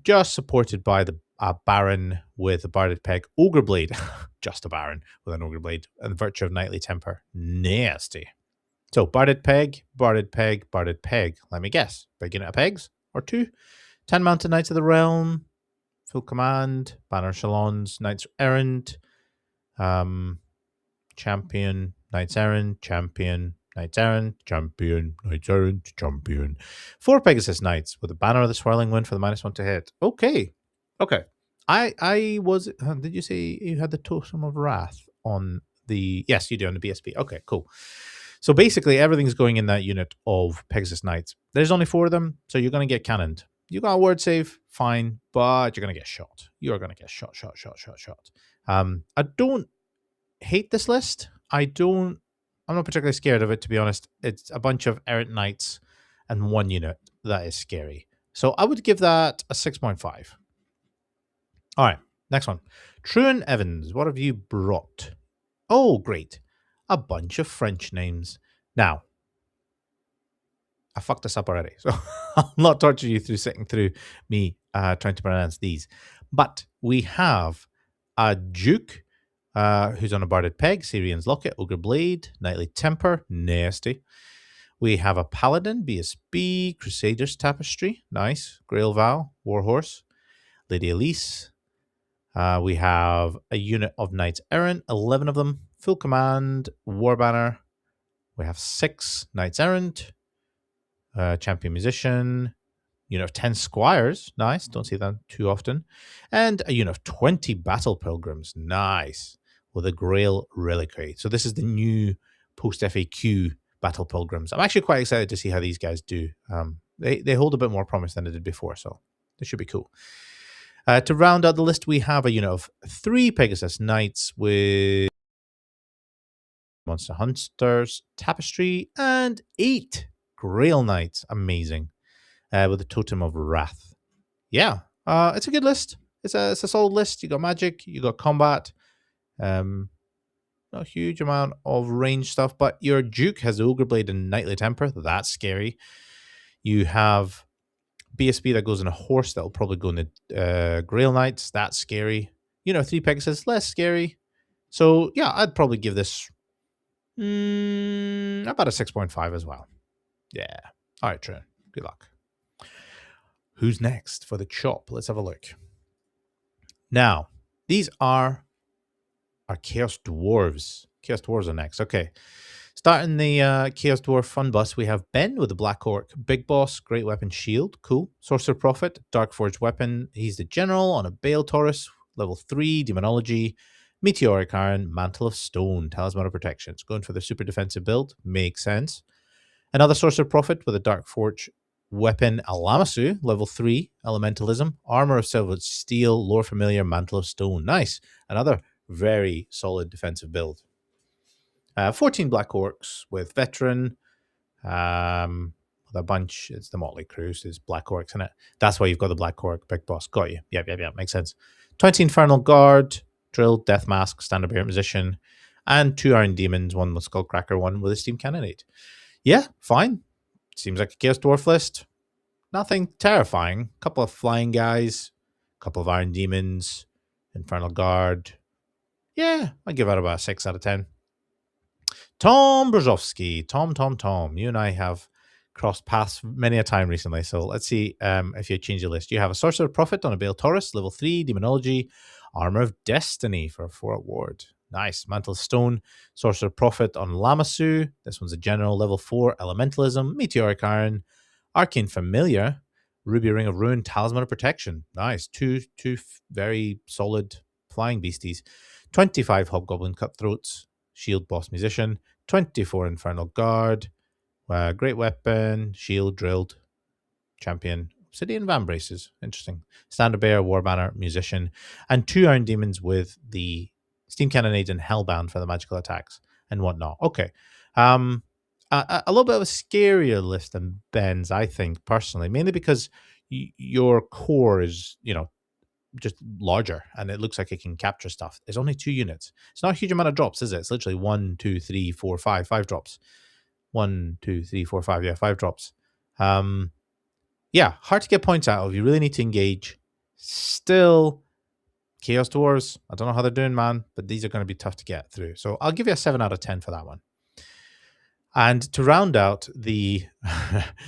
just supported by the Baron with a Barded Peg, Ogre Blade, just a Baron with an Ogre Blade, and Virtue of Knightly Temper. Nasty. So, Barded Peg, Barded Peg, Barded Peg. Let me guess. Big unit of pegs? Or 2? 10 Mounted Knights of the Realm, Full Command, Banner Echelons, Knights Errant, Champion, Knights Errant, Champion, Knights Errant, Champion, Knights Errant, Champion. 4 Pegasus Knights with a Banner of the Swirling Wind for the -1 to hit. Okay. I was... did you say you had the Totem of Wrath on the... Yes, you do, on the BSP. Okay, cool. So basically, everything's going in that unit of Pegasus Knights. There's only 4 of them, so you're going to get cannoned. You got a word save, fine, but you're going to get shot. You're going to get shot. I don't hate this list. I'm not particularly scared of it, to be honest. It's a bunch of errant knights and 1 unit that is scary. So I would give that a 6.5. All right, next one. Truan Evans, what have you brought? Oh, great. A bunch of French names. Now, I fucked this up already, so I'll not torture you through sitting through me trying to pronounce these. But we have a Duke, who's on a Barded Peg, Syrian's Locket, Ogre Blade, Knightly Temper, nasty. We have a Paladin, BSB, Crusaders Tapestry, nice. Grail Vow, Warhorse, Lady Elise. We have a unit of Knights Errant, 11 of them, Full Command, War Banner. We have 6 Knights Errant, Champion Musician, unit of 10 Squires, nice, don't see that too often, and a unit of 20 Battle Pilgrims, nice, with a Grail Reliquary. So this is the new post-FAQ Battle Pilgrims. I'm actually quite excited to see how these guys do. They hold a bit more promise than they did before, so this should be cool. To round out the list, we have a unit of 3 Pegasus Knights with Monster Hunters Tapestry and 8 Grail Knights. Amazing. With a Totem of Wrath. Yeah, it's a good list. It's a solid list. You got magic, you got combat. Not a huge amount of range stuff, but your Duke has Ogre Blade and Knightly Temper. That's scary. You have BSB that goes in a horse. That'll probably go in the Grail Knights. That's scary. 3 Pegasus, less scary. So, yeah, I'd probably give this about a 6.5 as well. Yeah. All right, True. Good luck. Who's next for the chop? Let's have a look. Now, these are our Chaos Dwarves. Chaos Dwarves are next. Okay. Starting the Chaos Dwarf Fun Bus, we have Ben with the Black Orc, Big Boss, Great Weapon Shield. Cool. Sorcerer Prophet, Dark Forged Weapon. He's the General on a Bale Taurus, level 3, Demonology. Meteoric Iron, Mantle of Stone, Talisman of Protection. It's going for the super defensive build. Makes sense. Another Sorcerer Prophet with a Dark Forge Weapon, Alamasu, level 3, Elementalism. Armor of Silver Steel, Lore Familiar, Mantle of Stone. Nice. Another very solid defensive build. 14 Black Orcs with Veteran. With a bunch. It's the Motley Crew, so there's Black Orcs in it. That's why you've got the Black Orc Big Boss. Got you. Yeah. Makes sense. 20 Infernal Guard. Drill, Death Mask, Standard Bearer Musician, and 2 Iron Demons, 1 with Skullcracker, 1 with a Steam Cannonade. Yeah, fine. Seems like a Chaos Dwarf list. Nothing terrifying. Couple of flying guys, couple of Iron Demons, Infernal Guard, Yeah, I'd give that about a 6 out of 10. Tom Brzozowski. Tom. You and I have crossed paths many a time recently, so let's see if you change your list. You have a Sorcerer Prophet on a Bale Taurus, level 3, Demonology, Armor of Destiny for a 4 award. Nice. Mantle of Stone, Sorcerer Prophet on Lamassu. This one's a general, level 4, Elementalism, Meteoric Iron, Arcane Familiar, Ruby Ring of Ruin, Talisman of Protection. Nice. Two very solid flying beasties. 25 Hobgoblin Cutthroats, Shield Boss Musician, 24 Infernal Guard, Great Weapon, Shield Drilled, Champion, Obsidian Van Braces. Interesting. Standard Bearer, War Banner, Musician, and 2 Iron Demons with the Steam Cannonades and Hellbound for the magical attacks and whatnot. Okay. A little bit of a scarier list than Ben's, I think, personally, mainly because your core is, just larger and it looks like it can capture stuff. It's only 2 units. It's not a huge amount of drops, is it? It's literally 1, 2, 3, 4, 5, 5 drops. 1, 2, 3, 4, 5. Yeah, 5 drops. Yeah, hard to get points out of. You really need to engage. Still, Chaos Dwarves, I don't know how they're doing, man, but these are going to be tough to get through. So I'll give you a 7 out of 10 for that one. And to round out the,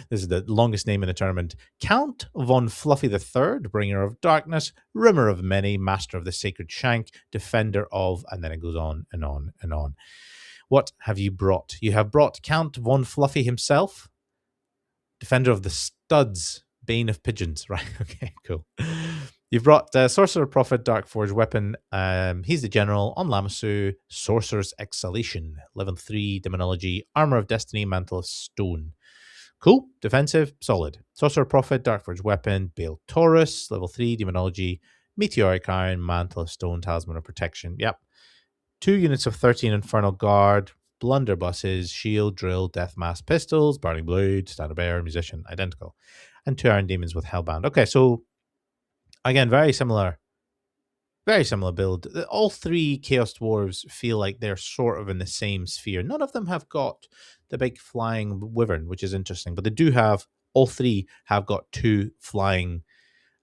this is the longest name in the tournament, Count von Fluffy III, Bringer of Darkness, Rimmer of Many, Master of the Sacred Shank, Defender of, and then it goes on and on and on. What have you brought? You have brought Count von Fluffy himself, Defender of the Studs, Bane of Pigeons. Right, okay, cool. You've brought Sorcerer Prophet, Dark Forge Weapon. He's the General on Lamassu, Sorcerer's Exhalation, level 3, Demonology, Armor of Destiny, Mantle of Stone. Cool, defensive, solid. Sorcerer Prophet, Dark Forge Weapon, Bale Taurus, level 3, Demonology, Meteoric Iron, Mantle of Stone, Talisman of Protection. Yep. 2 units of 13 Infernal Guard, Blunderbusses, Shield, Drill, Death Mass Pistols, Burning Blade, Standard Bearer, Musician, identical. And 2 Iron Demons with Hellbound. Okay, so again, very similar build. All 3 Chaos Dwarves feel like they're sort of in the same sphere. None of them have got the big flying wyvern, which is interesting, but they do have, all 3 have got 2 flying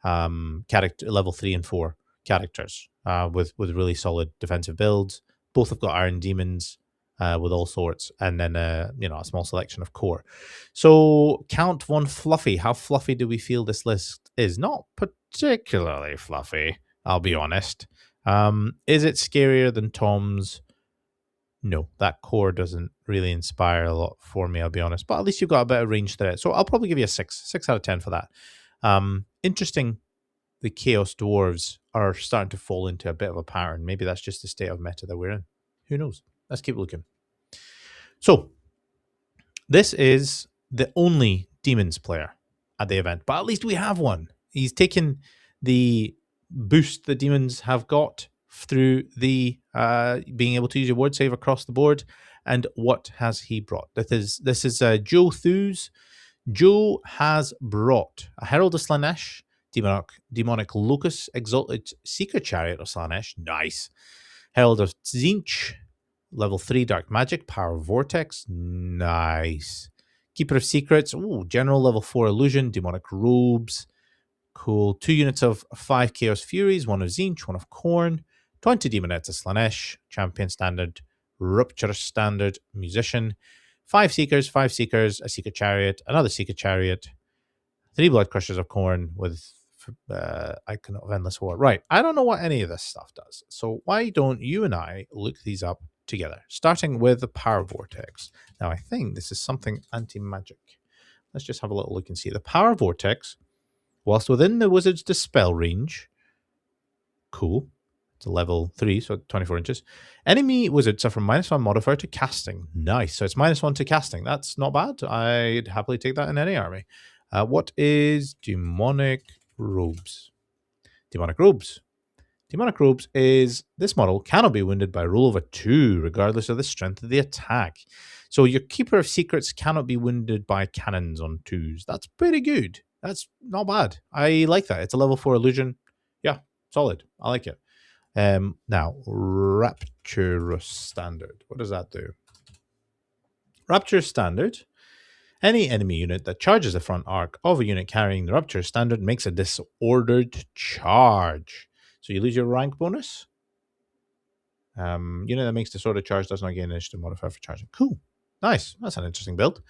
character level 3 and 4 characters with really solid defensive builds. Both have got Iron Demons with all sorts, and then a small selection of core. So Count von Fluffy, how fluffy do we feel this list is? Not particularly fluffy, I'll be honest. Is it scarier than Tom's? No, that core doesn't really inspire a lot for me, I'll be honest. But at least you've got a bit of range to it. So I'll probably give you a 6 out of 10 for that. Interesting. The Chaos Dwarves are starting to fall into a bit of a pattern. Maybe that's just the state of meta that we're in. Who knows? Let's keep looking. So, this is the only Demons player at the event, but at least we have one. He's taken the boost the Demons have got through the being able to use your word save across the board. And what has he brought? This is Joe Thews. Joe has brought a Herald of Slanesh, Demonic Locus, Exalted Seeker Chariot of Slanesh, nice. Herald of Tzeentch, level 3 Dark Magic, Power Vortex, nice. Keeper of Secrets, General level 4 Illusion, Demonic Robes, cool. 2 units of 5 Chaos Furies, 1 of Tzeentch, 1 of Khorne, 20 Demonettes of Slanesh, Champion Standard, Rupture Standard, Musician, 5 Seekers, a Seeker Chariot, another Seeker Chariot, 3 Blood Crushers of Khorne with Icon of Endless War. Right, I don't know what any of this stuff does. So why don't you and I look these up together, starting with the Power Vortex. Now, I think this is something anti-magic. Let's just have a little look and see. The Power Vortex, whilst within the Wizard's Dispel range, cool. It's a level 3, so 24 inches. Enemy wizards suffer -1 modifier to casting. Nice. So it's -1 to casting. That's not bad. I'd happily take that in any army. What is Demonic Robes? Demonic Robes. Demonic Robes is this model cannot be wounded by a roll of a 2, regardless of the strength of the attack. So your Keeper of Secrets cannot be wounded by cannons on 2s. That's pretty good. That's not bad. I like that. It's a level 4 illusion. Yeah, solid. I like it. Now, Rapturous Standard. What does that do? Rapturous Standard. Any enemy unit that charges the front arc of a unit carrying the Rapturous Standard makes a disordered charge. So you lose your rank bonus. Unit that makes the sword a charge does not gain initiative modifier for charging. Cool. Nice. That's an interesting build.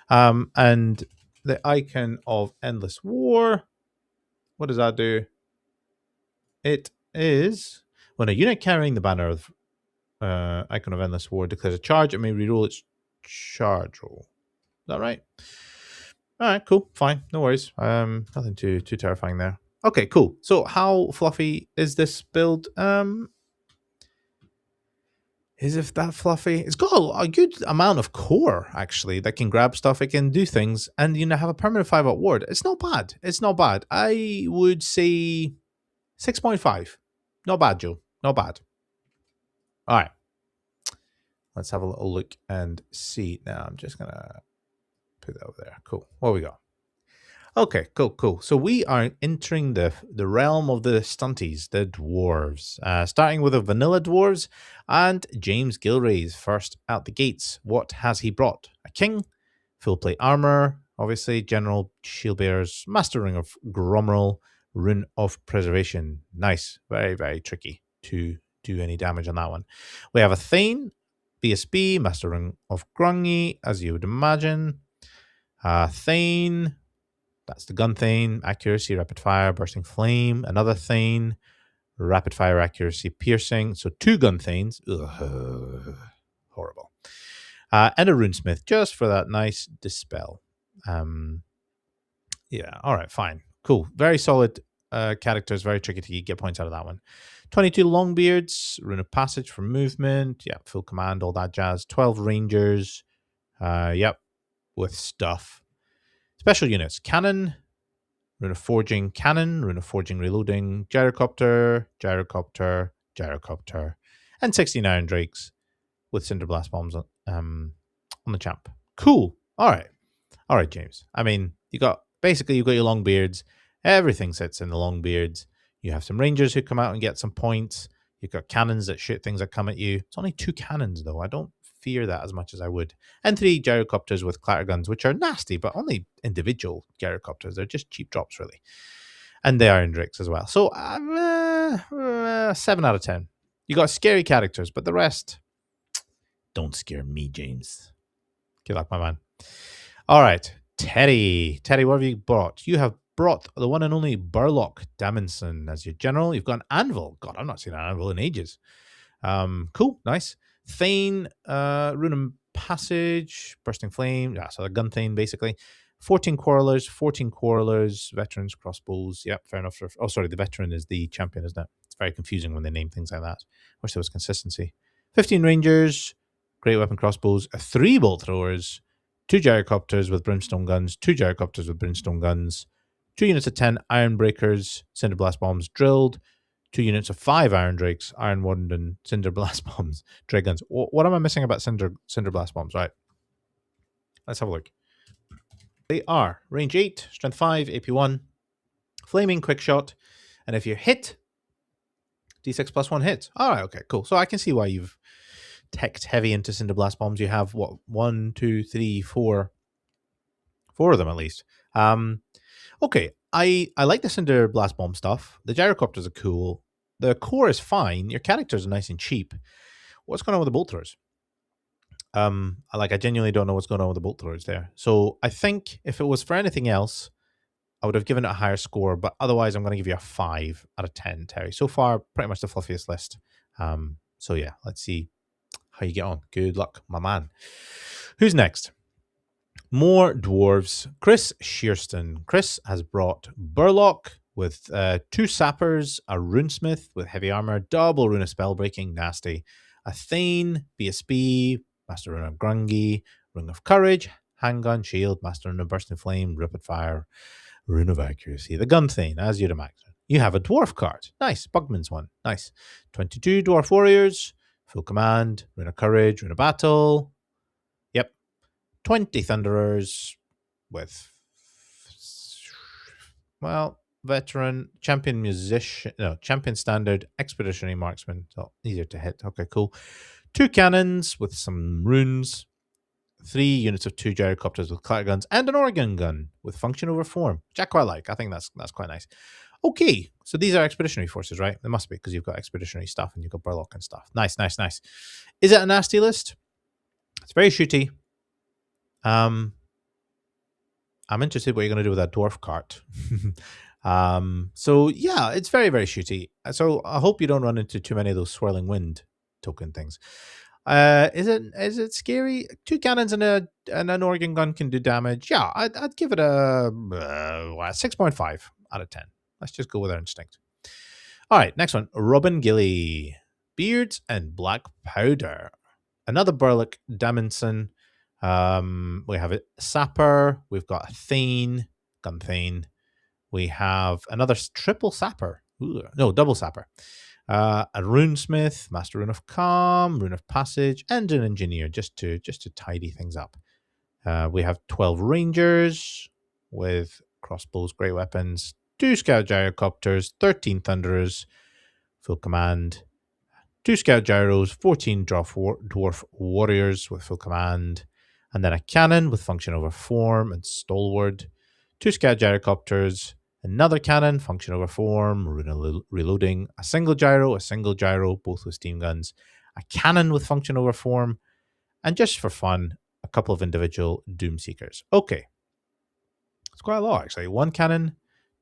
And the icon of Endless War. What does that do? It is when a unit carrying the banner of icon of Endless War declares a charge, it may reroll its charge roll. Is that right? All right, cool, fine, no worries. Nothing too terrifying there. Okay, cool. So how fluffy is this build? Is it that fluffy? It's got a good amount of core, actually, that can grab stuff, it can do things, and have a permanent 5-up ward. It's not bad. It's not bad. I would say 6.5. Not bad, Joe. Not bad. All right. Let's have a little look and see. Now, I'm just going to put that over there. Cool. What we got? Okay, cool. So we are entering the realm of the stunties, the dwarves. Starting with the vanilla dwarves, and James Gilray's first out the gates. What has he brought? A king, full plate armor, obviously, general shield bearers, master ring of Gromrel, rune of preservation. Nice, very, very tricky to do any damage on that one. We have a Thane, BSB, master ring of Grungy, as you would imagine. Thane. That's the gun Thane, accuracy, rapid fire, bursting flame. Another Thane, rapid fire, accuracy, piercing. So 2 gun Thanes. Ugh, horrible. And a runesmith just for that nice dispel. Yeah, all right, fine. Cool. Very solid characters. Very tricky to get points out of that one. 22 Longbeards, rune of passage for movement. Yeah, full command, all that jazz. 12 Rangers. Yep, with stuff. Special units, cannon, rune of forging cannon, rune of forging reloading, gyrocopter, and 16 iron drakes with cinder blast bombs on the champ. Cool. All right, James. I mean, you've got your long beards. Everything sits in the long beards. You have some rangers who come out and get some points. You've got cannons that shoot things that come at you. It's only 2 cannons, though. I don't fear that as much as I would. And 3 gyrocopters with clatter guns, which are nasty, but only individual gyrocopters. They're just cheap drops, really. And the iron drakes as well. So 7 out of 10. You got scary characters, but the rest don't scare me, James. Good luck, my man. All right, Teddy, what have you brought? You have brought the one and only Burlock Damonson as your general. You've got an anvil. God, I've not seen an anvil in ages. Cool, nice. Thane, rune of passage, bursting flame. Yeah, so a gun Thane, basically. 14 quarrelers, veterans, crossbows. Yep, fair enough. Oh, sorry, the veteran is the champion, isn't it? It's very confusing when they name things like that. Wish there was consistency. 15 rangers, great weapon crossbows, 3 bolt throwers, 2 gyrocopters with brimstone guns, 2 gyrocopters with brimstone guns, 2 units of 10 iron breakers, cinder blast bombs drilled, 2 units of 5 iron drakes, iron wand, and cinder blast bombs, drag guns. What am I missing about cinder blast bombs? Right. Let's have a look. They are range 8, strength 5, AP 1, flaming quick shot, and if you hit, D6 plus 1 hit. All right, okay, cool. So I can see why you've teched heavy into cinder blast bombs. You have what, 1, 2, 3, 4 of them at least. Okay, I like the cinder blast bomb stuff. The gyrocopters are cool. The core is fine. Your characters are nice and cheap. What's going on with the bolt throwers? I genuinely don't know what's going on with the bolt throwers there. So I think if it was for anything else, I would have given it a higher score, but otherwise I'm going to give you a 5 out of 10, Terry. So far, pretty much the fluffiest list. So yeah, let's see how you get on. Good luck, my man. Who's next? More dwarves. Chris Shearston. Chris has brought Burlock with 2 sappers, a runesmith with heavy armor, double rune of spell breaking, nasty, a Thane, BSB, master rune of Grungy, rune of courage, handgun, shield, master rune of bursting flame, rapid fire, rune of accuracy. The gun Thane, as you'd imagine. You have a dwarf card. Nice. Bugman's one. Nice. 22 dwarf warriors, full command, rune of courage, rune of battle. Yep. 20 thunderers with, well, veteran, champion musician, no, champion standard, expeditionary marksman. So easier to hit. Okay, cool. 2 cannons with some runes. 3 units of 2 gyrocopters with clatter guns and an organ gun with function over form, which I quite like. I think that's quite nice. Okay, so these are expeditionary forces, right? They must be, because you've got expeditionary stuff and you've got Burlock and stuff. Nice, nice, nice. Is it a nasty list? It's very shooty. I'm interested what you're going to do with that dwarf cart. So yeah, it's very, very shooty. So I hope you don't run into too many of those swirling wind token things. Is it scary? 2 cannons and an organ gun can do damage. Yeah, I'd give it a 6.5 out of 10. Let's just go with our instinct. All right, next one. Robin Gilly. Beards and black powder. Another Burlock Damonson. We have a Sapper. We've got a Thane. Gun Thane. We have another triple Sapper. Ooh, no, double Sapper. A Runesmith, Master Rune of Calm, Rune of Passage, and an Engineer, just to tidy things up. We have 12 Rangers with crossbows, great weapons, 2 Scout Gyrocopters, 13 Thunderers, full command, 2 Scout Gyros, 14 Dwarf Warriors with full command, and then a cannon with function over form and stalwart, 2 Scout Gyrocopters, another cannon, function over form, reloading, a single gyro, both with steam guns, a cannon with function over form, and just for fun, a couple of individual Doomseekers. Okay. It's quite a lot, actually. 1 cannon,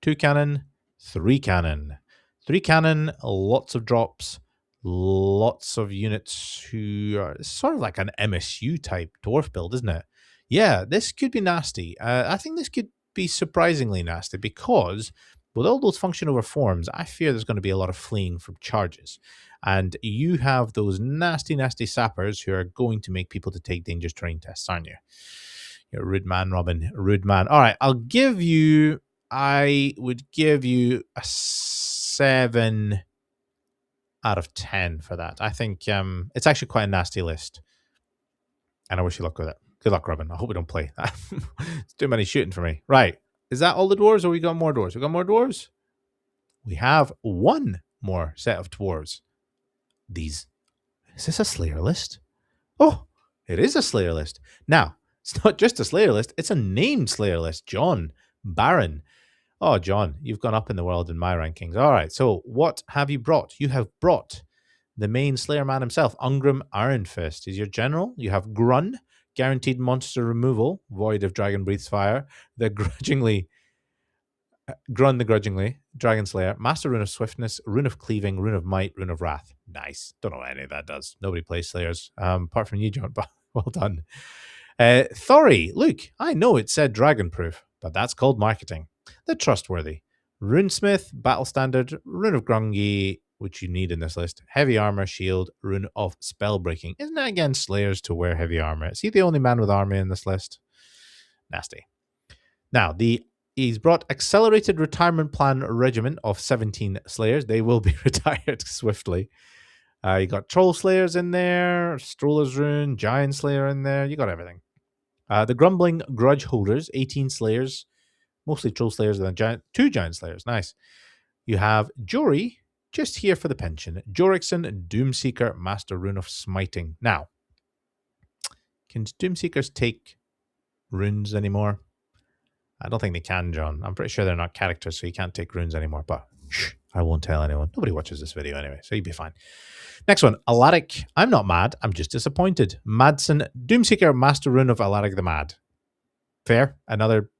2 cannon, 3 cannon. 3 cannon, lots of drops, lots of units who are sort of like an MSU type dwarf build, isn't it? Yeah, this could be nasty. I think this could be surprisingly nasty because with all those function over forms, I fear there's going to be a lot of fleeing from charges. And you have those nasty, nasty sappers who are going to make people to take dangerous terrain tests, aren't you? You're a rude man, Robin. Rude man. All right, I would give you a 7 out of 10 for that. I think it's actually quite a nasty list. And I wish you luck with it. Good luck, Robin. I hope we don't play. It's too many shooting for me. Right. Is that all the dwarves, or we got more dwarves? We got more dwarves? We have 1 more set of dwarves. Is this a Slayer list? Oh, it is a Slayer list. Now, it's not just a Slayer list. It's a named Slayer list. John Baron. Oh, John, you've gone up in the world in my rankings. All right. So what have you brought? You have brought the main Slayer man himself, Ungrim Ironfist, is your general. You have Grun, guaranteed monster removal, void if dragon breathes fire. Grun the grudgingly, Dragon Slayer, Master Rune of Swiftness, Rune of Cleaving, Rune of Might, Rune of Wrath. Nice. Don't know what any of that does. Nobody plays Slayers, apart from you, John, but well done. Thori, look, I know it said dragon proof, but that's called marketing. They're trustworthy. Runesmith, Battle Standard, Rune of Grungy, which you need in this list, Heavy Armor, Shield, Rune of Spellbreaking. Isn't it against Slayers to wear Heavy Armor? Is he the only man with armor in this list? Nasty. Now, he's brought Accelerated Retirement Plan Regiment of 17 Slayers. They will be retired swiftly. You got Troll Slayers in there, Stroller's Rune, Giant Slayer in there. You got everything. The Grumbling Grudge Holders, 18 Slayers, mostly Troll Slayers and then 2 Giant Slayers. Nice. You have Jory, just here for the pension. Jorikson, Doomseeker, Master Rune of Smiting. Now, can Doomseekers take runes anymore? I don't think they can, John. I'm pretty sure they're not characters, so you can't take runes anymore. But shh, I won't tell anyone. Nobody watches this video anyway, so you'll be fine. Next one, Alaric. I'm not mad. I'm just disappointed. Madsen, Doomseeker, Master Rune of Alaric the Mad. Fair. Another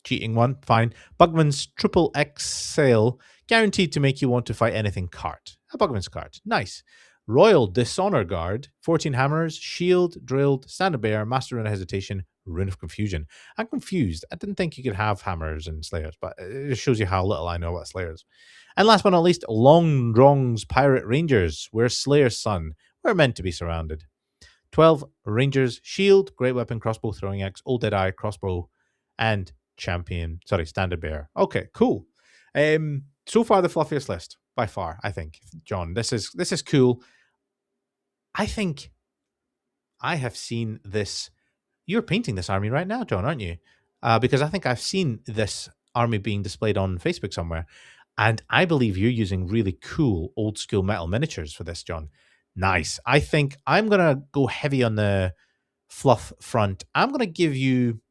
cheating one. Fine. Bugman's Triple X Sale. Guaranteed to make you want to fight anything cart. A Bugman's cart. Nice. Royal Dishonor Guard. 14 Hammers. Shield. Drilled. Standard Bearer. Master Rune of Hesitation. Rune of Confusion. I'm confused. I didn't think you could have hammers and slayers, but it just shows you how little I know about slayers. And last but not least, Long Drong's Pirate Rangers. We're Slayer's son. We're meant to be surrounded. 12 Rangers, Shield, Great Weapon, Crossbow, Throwing Axe, Old Deadeye, Crossbow, and Standard Bearer. Okay, cool. So far the fluffiest list, by far, I think. John, this is cool. I think I have seen this. You're painting this army right now, John, aren't you? Because I think I've seen this army being displayed on Facebook somewhere. And I believe you're using really cool old school metal miniatures for this, John. Nice. I think I'm going to go heavy on the fluff front, I'm going to give you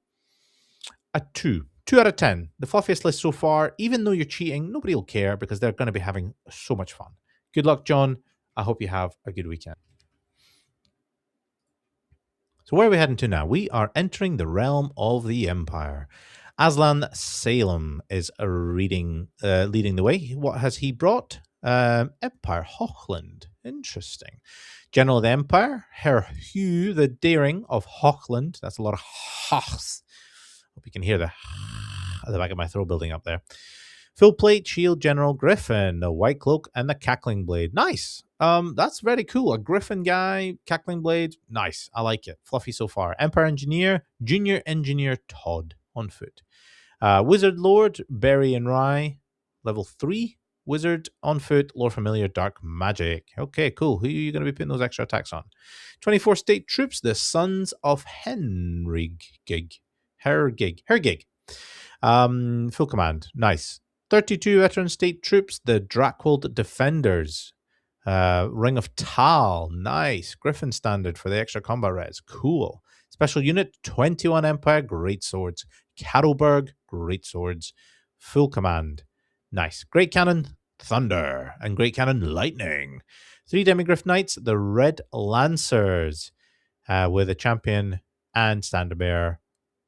a 2. 2 out of 10. The fluffiest list so far. Even though you're cheating, nobody will care because they're going to be having so much fun. Good luck, John. I hope you have a good weekend. So where are we heading to now? We are entering the realm of the Empire. Aslan Salem is leading the way. What has he brought? Empire Hochland. Interesting. General of the Empire, Herr Hugh the Daring of Hochland. That's a lot of hochs. Hope you can hear the at the back of my throat building up there. Full plate, shield, general, griffin, the white cloak, and the cackling blade. Nice. That's very cool. A griffin guy, cackling blade. Nice. I like it. Fluffy so far. Empire engineer, junior engineer Todd on foot. Wizard lord, Berry and Rye, level 3. Wizard on foot, lore familiar, dark magic. Okay, cool. Who are you going to be putting those extra attacks on? 24 state troops, the sons of Hergig. Full command. Nice. 32 veteran state troops, the Drakwald Defenders. Ring of Tal. Nice. Griffin standard for the extra combat res. Cool. Special unit, 21 Empire, great swords. Carroburg, great swords. Full command. Nice. Great cannon, thunder. And great cannon, lightning. 3 Demigriff Knights, the Red Lancers. With a champion and standard bearer.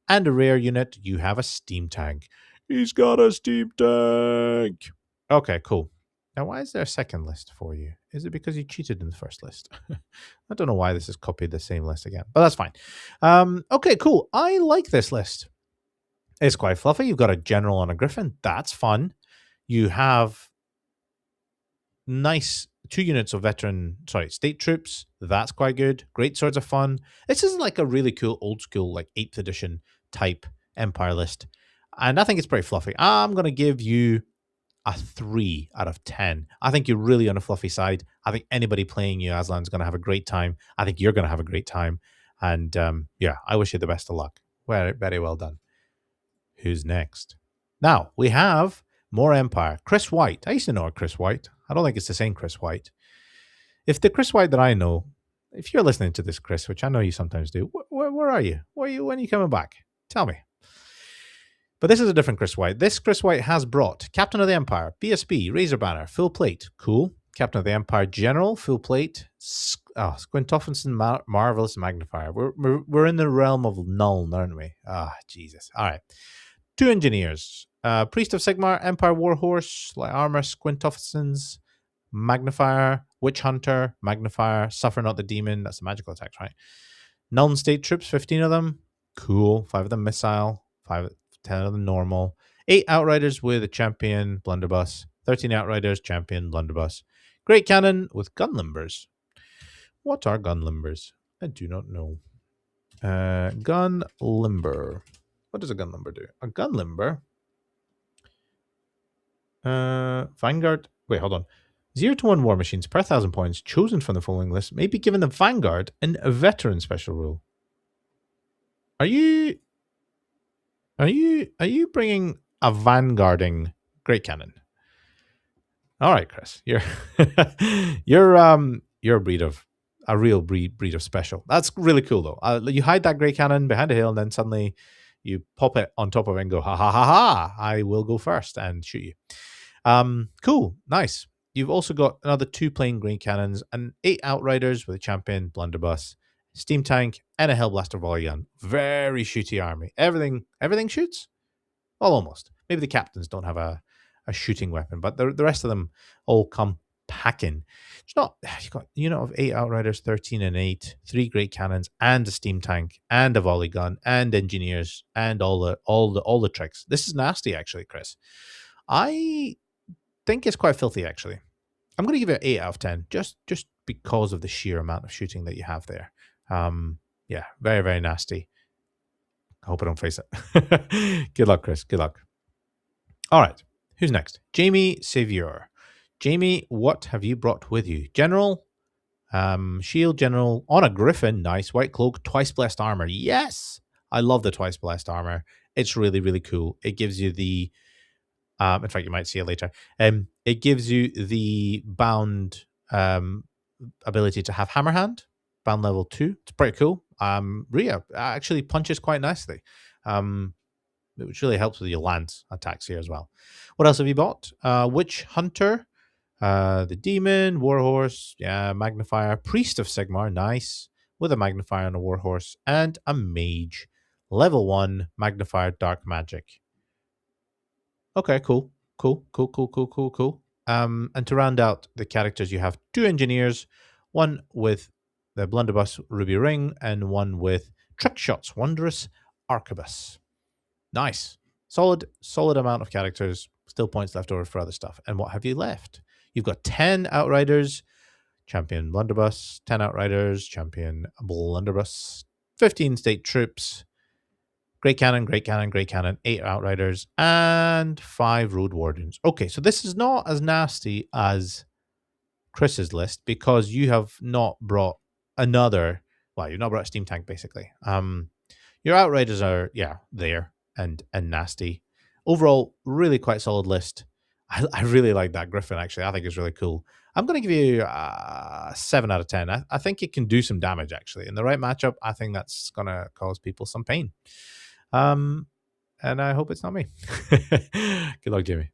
And a rare unit, you have a steam tank. He's got a steam tank. Okay, cool. Now, why is there a second list for you? Is it because you cheated in the first list? I don't know why this is copied the same list again, but that's fine. Okay, cool. I like this list. It's quite fluffy. You've got a general on a griffin. That's fun. You have nice 2 units of state troops. That's quite good. Great swords are fun. This is like a really cool old school, like 8th edition type Empire list. And I think it's pretty fluffy. I'm going to give you a 3 out of 10. I think you're really on the fluffy side. I think anybody playing you, Aslan, is going to have a great time. I think you're going to have a great time. And yeah, I wish you the best of luck. Very, very well done. Who's next? Now, we have more Empire. Chris White. I used to know a Chris White. I don't think it's the same Chris White. If the Chris White that I know, if you're listening to this, Chris, which I know you sometimes do, where are you? When are you coming back? Tell me. But this is a different Chris White. This Chris White has brought Captain of the Empire, BSB, Razor Banner, full plate. Cool. Captain of the Empire General, full plate. Squintoffinson, Marvelous Magnifier. We're in the realm of Null, aren't we? Jesus. All right. 2 engineers. Priest of Sigmar, Empire Warhorse, Light Armor, Squintoffinson's Magnifier, Witch Hunter, Magnifier, Suffer Not the Demon. That's the magical attacks, right? Nuln State Troops, 15 of them. Cool. 5 of them missile. 10 of them normal. 8 Outriders with a champion, Blunderbuss. 13 Outriders, champion, Blunderbuss. Great Cannon with Gunlimbers. What are Gunlimbers? I do not know. Gunlimber. What does a Gunlimber do? A Gunlimber? Vanguard. Wait, hold on. 0 to 1 war machines per 1,000 points chosen from the following list may be given the Vanguard in a veteran special rule. Are you bringing a vanguarding great cannon? All right, Chris, you're a real breed of special. That's really cool though. You hide that great cannon behind a hill, and then suddenly you pop it on top of it and go, ha ha ha ha! I will go first and shoot you. Cool, nice. You've also got another 2 plain great cannons and 8 Outriders with a champion, Blunderbuss, steam tank, and a Hellblaster volley gun. Very shooty army. Everything shoots? Well, almost. Maybe the captains don't have a shooting weapon, but the rest of them all come packing. It's not. You've got a unit of 8 Outriders, 13 and 8, 3 great cannons, and a steam tank, and a volley gun, and engineers, and all the tricks. This is nasty, actually, Chris. I think it's quite filthy, actually. I'm going to give it an 8 out of 10, just because of the sheer amount of shooting that you have there. Yeah, very, very nasty. I hope I don't face it. Good luck, Chris. Good luck. All right. Who's next? Jamie Savior. Jamie, what have you brought with you? General, shield general on a griffin. Nice. White cloak, twice blessed armor. Yes. I love the twice blessed armor. It's really, really cool. It gives you the, in fact, you might see it later. It gives you the bound ability to have hammer hand, bound level 2. It's pretty cool. Rhea actually punches quite nicely. Which really helps with your lance attacks here as well. What else have you bought? Witch Hunter, the Demon, Warhorse, yeah, Magnifier, Priest of Sigmar, nice, with a Magnifier and a Warhorse, and a Mage, level 1, Magnifier, Dark Magic. Okay, cool. And to round out the characters, you have 2 Engineers, one with the Blunderbuss Ruby Ring, and one with Trickshot's Wondrous Arquebus. Nice. Solid amount of characters. Still points left over for other stuff. And what have you left? You've got 10 Outriders, Champion Blunderbuss, 10 Outriders, Champion Blunderbuss, 15 State Troops, Great Cannon, 8 Outriders, and 5 Road Wardens. Okay, so this is not as nasty as Chris's list because you have not brought another... Well, you've not brought a steam tank, basically. Your Outriders are, yeah, there and nasty. Overall, really quite solid list. I really like that Griffin, actually. I think it's really cool. I'm going to give you 7 out of 10. I think it can do some damage, actually. In the right matchup, I think that's going to cause people some pain. And I hope it's not me. Good luck, Jimmy.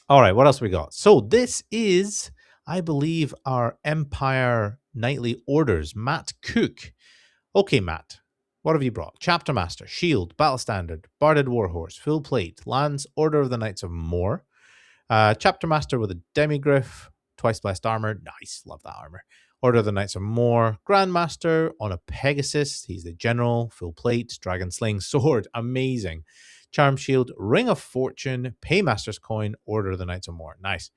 All right, what else we got? So this is, I believe, our Empire Nightly Orders. Matt Cook. Okay, Matt. What have you brought? Chapter Master, Shield, Battle Standard, Barded Warhorse, Full Plate, Lance, Order of the Knights of Moor. Chapter Master with a Demigryph, Twice Blessed Armor. Nice, love that armor. Order of the Knights of Moor. Grandmaster on a Pegasus. He's the General, Full Plate, Dragon Slaying Sword. Amazing. Charm Shield, Ring of Fortune, Paymaster's Coin, Order of the Knights of Moor. Nice.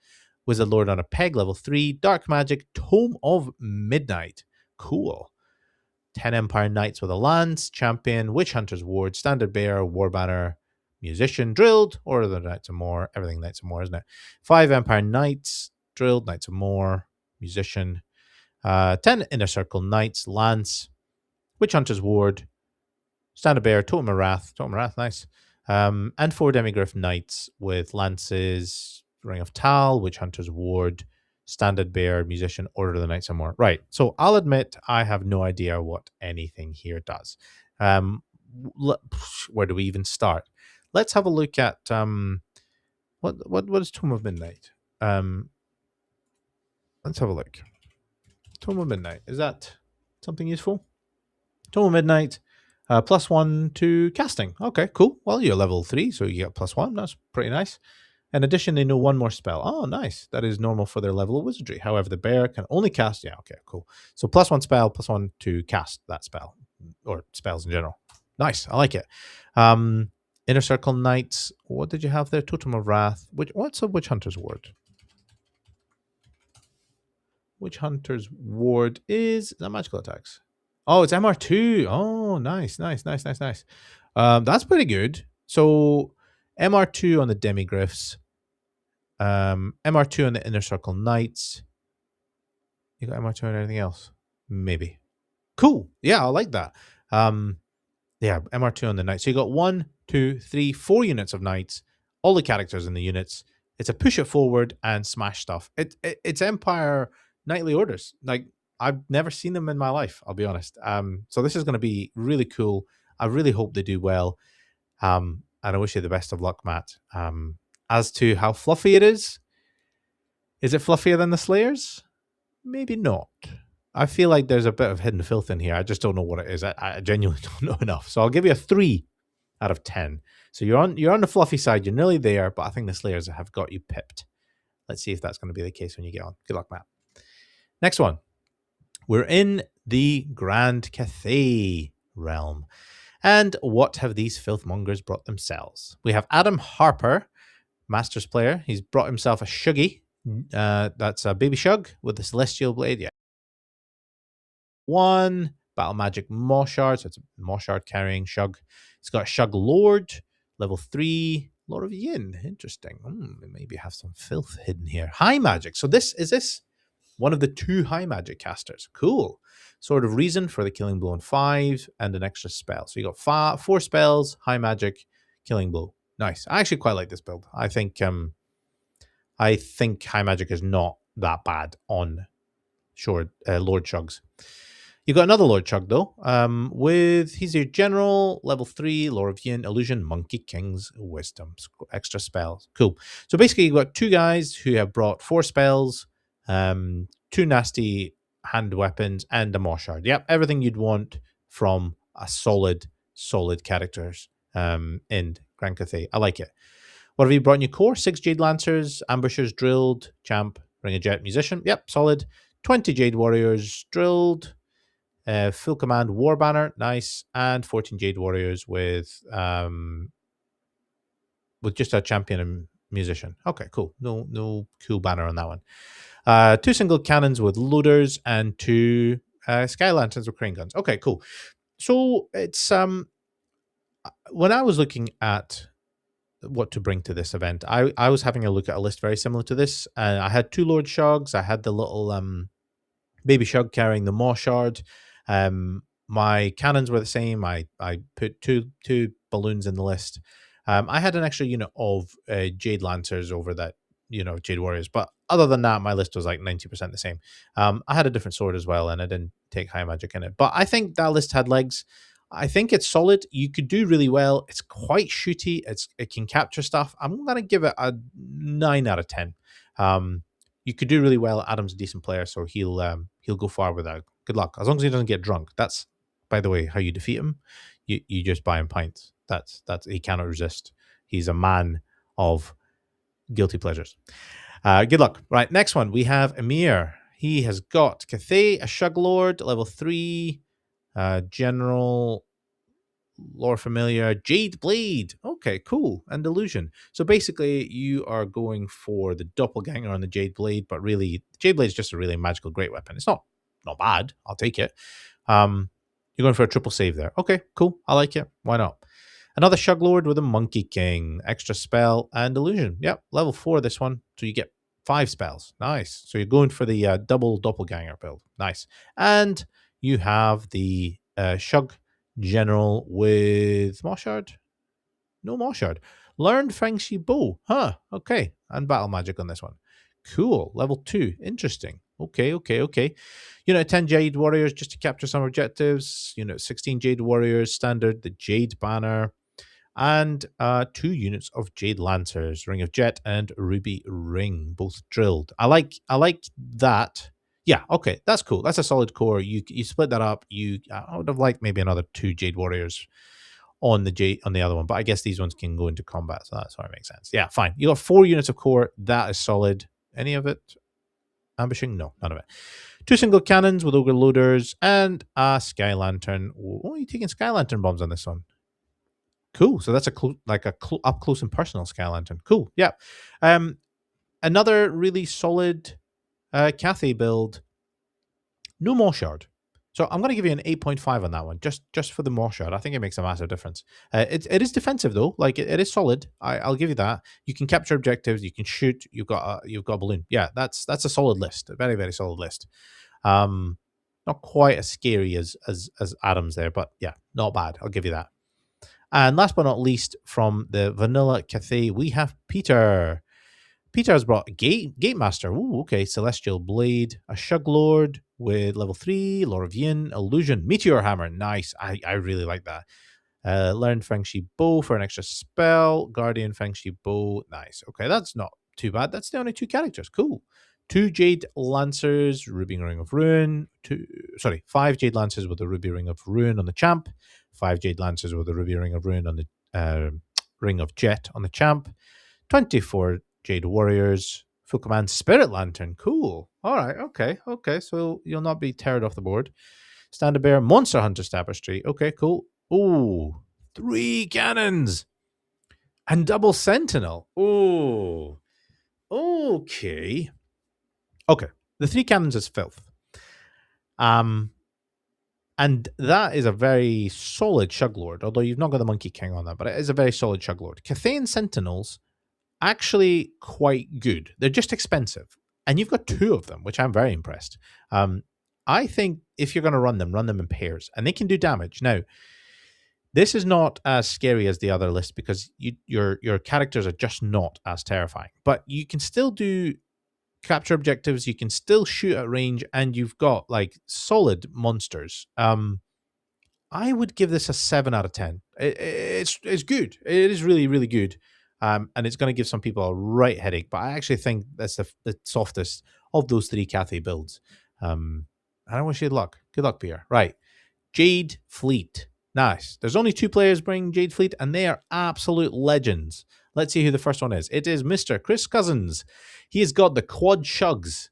Wizard Lord on a Peg, level 3. Dark Magic, Tome of Midnight. Cool. 10 Empire Knights with a Lance, Champion, Witch Hunter's Ward, Standard Bearer, War Banner, Musician, Drilled, Order of the Knights of Moor, everything Knights of Moor, isn't it? 5 Empire Knights, Drilled, Knights of Moor, Musician, 10 Inner Circle Knights, Lance, Witch Hunter's Ward, Standard Bearer, Totem of Wrath, nice, and 4 Demigryph Knights with Lances, Ring of Tal, Witch Hunter's Ward, Standard Bearer, Musician, Order of the Knights of Moor. Right. So I'll admit I have no idea what anything here does. Where do we even start? Let's have a look at what is Tome of Midnight? Let's have a look. Tome of Midnight. Is that something useful? Tome of Midnight, +1 to casting. Okay, cool. Well, you're level 3, so you get +1. That's pretty nice. In addition, they know 1 more spell. Oh, nice. That is normal for their level of wizardry. However, the bear can only cast... Yeah, okay, cool. So +1 spell, +1 to cast that spell. Or spells in general. Nice, I like it. Inner Circle Knights. What did you have there? Totem of Wrath. What's a Witch Hunter's Ward? Witch Hunter's Ward is that magical attacks? Oh, it's MR2. Oh, nice. That's pretty good. So MR2 on the Demigryphs. MR2 on the Inner Circle Knights. You got MR2 on anything else? Maybe. Cool. Yeah, I like that. Yeah, MR2 on the Knights. So you got 1, 2, 3, 4 units of Knights. All the characters in the units. It's a push it forward and smash stuff. It's Empire Nightly Orders. Like, I've never seen them in my life, I'll be honest. So this is going to be really cool. I really hope they do well. And I wish you the best of luck, Matt. As to how fluffy it is it fluffier than the Slayers? Maybe not. I feel like there's a bit of hidden filth in here. I just don't know what it is. I genuinely don't know enough. So I'll give you a 3 out of 10. So you're on the fluffy side. You're nearly there, but I think the Slayers have got you pipped. Let's see if that's going to be the case when you get on. Good luck, Matt. Next one. We're in the Grand Cathay realm. And what have these filthmongers brought themselves? We have Adam Harper, Masters player. He's brought himself a Shuggy. That's a baby Shug with the Celestial Blade. Yeah. 1 Battle Magic Moshard. So it's a Moshard carrying Shug. He's got a Shug Lord, level 3, Lord of Yin. Interesting. Maybe have some filth hidden here. High Magic. So is this one of the 2 high magic casters? Cool. Sword of Reason for the Killing Blow on 5 and an extra spell. So you got 4 spells, high magic, Killing Blow. Nice. I actually quite like this build. I think high magic is not that bad on Lord Shugs. You got another Lord Chug though, with he's your general, level 3, Lore of Yin, Illusion, Monkey King's Wisdom, extra spells. Cool. So basically, you've got two guys who have brought 4 spells, two nasty hand weapons, and a Maw Shard. Yep, everything you'd want from a solid characters in Grand Cathay. I like it. What have you brought in your core? 6 Jade Lancers, Ambushers, Drilled, Champ, Ring of Jet, Musician. Yep, solid. 20 Jade Warriors, Drilled. Full command war banner, nice, and 14 Jade Warriors with just a champion and musician. Okay, cool. No cool banner on that one. 2 single cannons with loaders and 2 sky lanterns with crane guns. Okay, cool. So it's when I was looking at what to bring to this event, I was having a look at a list very similar to this. I had 2 Lord Shogs. I had the little Baby Shug carrying the Maw Shard. My cannons were the same. I put two balloons in the list. I had an extra unit of Jade Lancers over that, Jade Warriors. But other than that, my list was like 90% the same. I had a different sword as well, and I didn't take high magic in it. But I think that list had legs. I think it's solid. You could do really well. It's quite shooty. It can capture stuff. I'm gonna give it a 9 out of 10. You could do really well. Adam's a decent player, so he'll go far with that. Good luck. As long as he doesn't get drunk. That's, by the way, how you defeat him. You just buy him pints. That's he cannot resist. He's a man of guilty pleasures. Good luck. Right, next one. We have Emir. He has got Cathay, a Shug Lord, level 3, General, Lore Familiar, Jade Blade. Okay, cool. And Illusion. So basically, you are going for the doppelganger on the Jade Blade, but really, the Jade Blade is just a really magical great weapon. It's not bad. I'll take it. You're going for a triple save there. Okay, cool. I like it. Why not? Another Shug Lord with a Monkey King, extra spell, and Illusion. Yep, level 4 this one. So you get 5 spells. Nice. So you're going for the double doppelganger build. Nice. And you have the Shug General with Maw Shard. No Maw Shard. Learned Feng Shi Bo. Huh. Okay. And battle magic on this one. Cool. Level 2. Interesting. Okay. Unit 10 Jade Warriors just to capture some objectives. Unit 16 Jade Warriors standard. The Jade Banner. And 2 units of Jade Lancers. Ring of Jet and Ruby Ring. Both drilled. I like that. Yeah, okay, that's cool. That's a solid core. You split that up. I would have liked maybe another 2 Jade Warriors on the other one, but I guess these ones can go into combat, so that's why it makes sense. Yeah, fine. You got 4 units of core. That is solid. Any of it ambushing? No, none of it. 2 single cannons with Ogre loaders and a Sky Lantern. Oh, you're taking Sky Lantern bombs on this one. Cool. So that's up close and personal Sky Lantern. Cool. Yeah. Another really solid Cathay build, no Maw Shard. So I'm going to give you an 8.5 on that one, just for the Maw Shard. I think it makes a massive difference. It is defensive though, like it is solid. I'll give you that. You can capture objectives, you can shoot. You've got a balloon. Yeah, that's a solid list, a very solid list. Not quite as scary as Adam's there, but yeah, not bad. I'll give you that. And last but not least, from the Vanilla Cathay, we have Peter. Peter has brought a Gate Master. Ooh, okay. Celestial Blade, a Shug Lord with level 3, Lore of Yin, Illusion, Meteor Hammer. Nice. I really like that. Learn Feng Shi Bo for an extra spell. Guardian Feng Shi Bo. Nice. Okay, that's not too bad. That's the only 2 characters. Cool. 2 Jade Lancers, Ruby Ring of Ruin. 5 Jade Lancers with the Ruby Ring of Ruin on the Champ. 5 Jade Lancers with the Ruby Ring of Ruin on the Ring of Jet on the Champ. 24 Jade Warriors, full command Spirit Lantern. Cool. All right. Okay. So you'll not be teared off the board. Stand a Bear, Monster Hunter Tapestry. Okay, cool. Ooh, 3 cannons and double Sentinel. Ooh. Okay. The 3 cannons is filth. And that is a very solid Shug Lord, although you've not got the Monkey King on that, but it is a very solid Shug Lord. Cathayan Sentinels, actually quite good. They're just expensive. And you've got 2 of them, which I'm very impressed. I think if you're going to run them in pairs, and they can do damage. Now, this is not as scary as the other list because your characters are just not as terrifying. But you can still do capture objectives, you can still shoot at range, and you've got like solid monsters. I would give this a 7 out of 10. It's good. It is really, really good. And it's going to give some people a right headache, but I actually think that's the softest of those 3 Cathay builds. I wish you luck. Good luck, Pierre. Right. Jade Fleet. Nice. There's only 2 players bringing Jade Fleet, and they are absolute legends. Let's see who the first one is. It is Mr. Chris Cousins. He has got the quad shugs.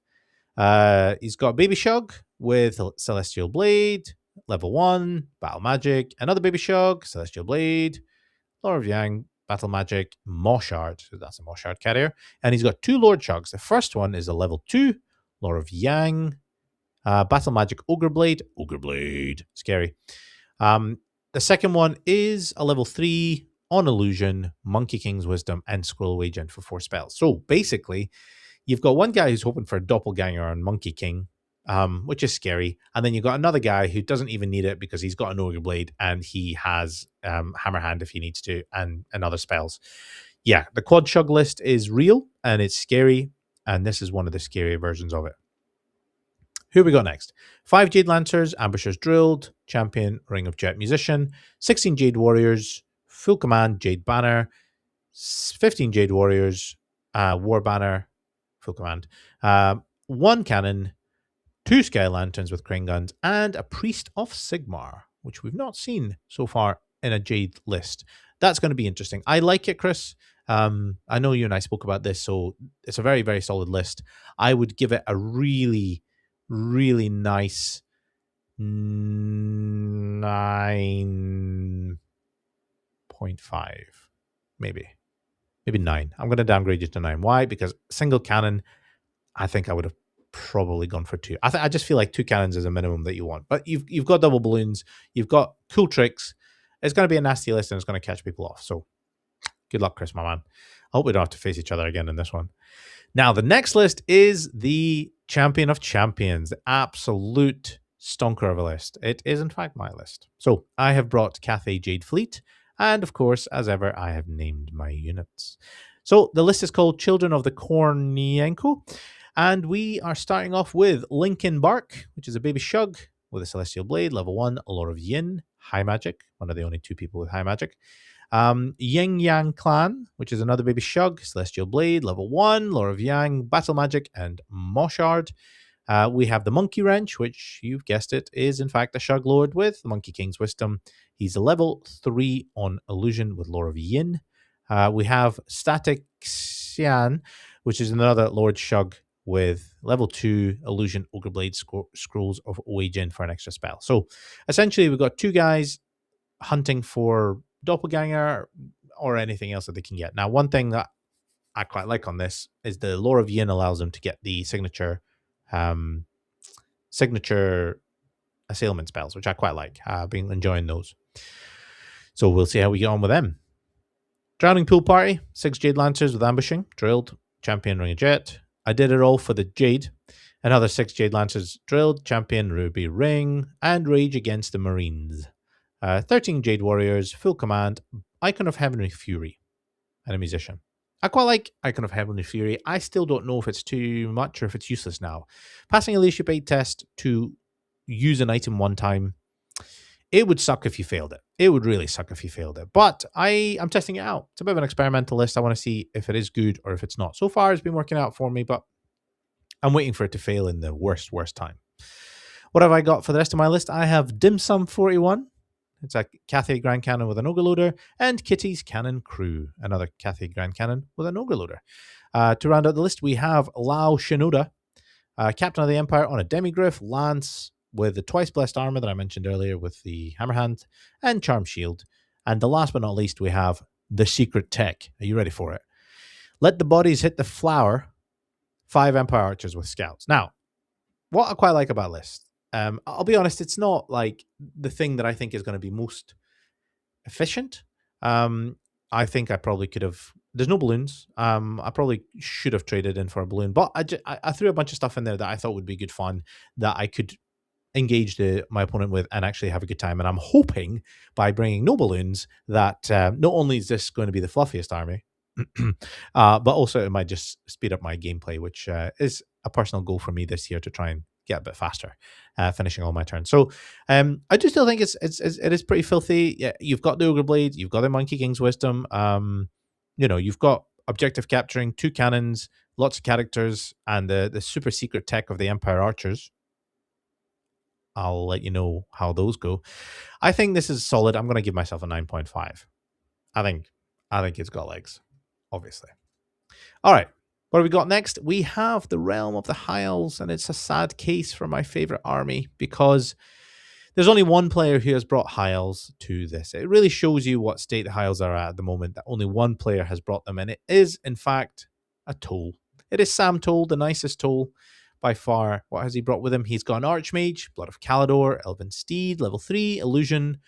He's got Baby Shug with Celestial Blade, level 1, Battle Magic, another Baby Shug, Celestial Blade, Lord of Yang, Battle Magic, Moshard. So that's a Moshard carrier. And he's got 2 Lord Shugs. The first one is a level 2, Lord of Yang, Battle Magic Ogre Blade, scary. The second one is a level 3 on Illusion, Monkey King's Wisdom, and Squirrel Agent for 4 spells. So basically, you've got one guy who's hoping for a doppelganger on Monkey King, which is scary. And then you've got another guy who doesn't even need it because he's got an Ogre Blade and he has Hammer Hand if he needs to, and other spells. Yeah, the quad shug list is real and it's scary, and this is one of the scarier versions of it. Who we got next? 5 Jade Lancers, Ambushers Drilled, Champion, Ring of Jet Musician, 16 Jade Warriors, Full Command, Jade Banner, 15 Jade Warriors, War Banner, Full Command, 1 Cannon, 2 Sky Lanterns with Crane Guns, and a Priest of Sigmar, which we've not seen so far in a Jade list. That's going to be interesting. I like it, Chris. I know you and I spoke about this, so it's a very, very solid list. I would give it a really, really nice 9.5, maybe 9. I'm going to downgrade you to 9. Why? Because single cannon, I think I would have probably gone for 2. I just feel like 2 cannons is a minimum that you want. But you've got double balloons, you've got cool tricks. It's going to be a nasty list and it's going to catch people off. So good luck, Chris, my man. I hope we don't have to face each other again in this one. Now, the next list is the Champion of Champions, the absolute stonker of a list. It is, in fact, my list. So I have brought Cathay Jade Fleet, and of course, as ever, I have named my units. So the list is called Children of the Kornienko, and we are starting off with Lincoln Bark, which is a baby shug with a Celestial Blade, level 1, a Lord of Yin, high magic, one of the only 2 people with high magic. Yin Yang Clan, which is another baby shug, Celestial Blade, level 1, Lord of Yang, Battle Magic, and Moshard. We have the Monkey Wrench, which, you've guessed it, is in fact a shug lord with the Monkey King's Wisdom. He's a level 3 on Illusion with Lord of Yin. We have Static Xian, which is another Lord Shug with level 2 Illusion Ogre Blade Scrolls of Oajin for an extra spell. So essentially, we've got 2 guys hunting for doppelganger or anything else that they can get. Now, one thing that I quite like on this is the Lore of Yin allows them to get the signature assailant spells, which I quite like. I've been enjoying those. So we'll see how we get on with them. Drowning Pool Party, 6 Jade Lancers with Ambushing, Drilled, Champion Ring of Jet. I did it all for the Jade. Another 6 Jade Lancers Drilled, Champion Ruby Ring, and Rage Against the Marines. 13 Jade Warriors, Full Command, Icon of Heavenly Fury, and a Musician. I quite like Icon of Heavenly Fury. I still don't know if it's too much or if it's useless now. Passing a Leadership 8 test to use an item one time, it would suck if you failed it. It would really suck if you failed it. But I'm testing it out. It's a bit of an experimental list. I want to see if it is good or if it's not. So far, it's been working out for me, but I'm waiting for it to fail in the worst time. What have I got for the rest of my list? I have Dim Sum 41. It's a Cathay Grand Cannon with an Ogre Loader, and Kitty's Cannon Crew, another Cathay Grand Cannon with an Ogre Loader. To round out the list, we have Lao Shinoda, Captain of the Empire on a Demigryph, Lance with the Twice Blessed Armor that I mentioned earlier with the Hammer Hand, and Charm Shield. And the last but not least, we have the Secret Tech. Are you ready for it? Let the Bodies Hit the Flower, 5 Empire Archers with Scouts. Now, what I quite like about this, I'll be honest, it's not like the thing that I think is going to be most efficient. I think I probably could have... There's no balloons. I probably should have traded in for a balloon, but I threw a bunch of stuff in there that I thought would be good fun, that I could engage my opponent with and actually have a good time. And I'm hoping by bringing no balloons that not only is this going to be the fluffiest army, But also it might just speed up my gameplay, which is a personal goal for me this year to try and get a bit faster, finishing all my turns. So I do still think it is pretty filthy. Yeah, you've got the Ogre Blade, you've got the Monkey King's Wisdom. You've got objective capturing, 2 cannons, lots of characters, and the super secret tech of the Empire Archers. I'll let you know how those go. I think this is solid. I'm going to give myself a 9.5. I think it's got legs, obviously. All right. What have we got next? We have the Realm of the High Elves, and it's a sad case for my favorite army because there's only one player who has brought High Elves to this. It really shows you what state the High Elves are at the moment, that only one player has brought them, and it is, in fact, a Toll. It is Sam Toll, the nicest Toll by far. What has he brought with him? He's got an Archmage, Blood of Calidor, Elven Steed, level 3, Illusion,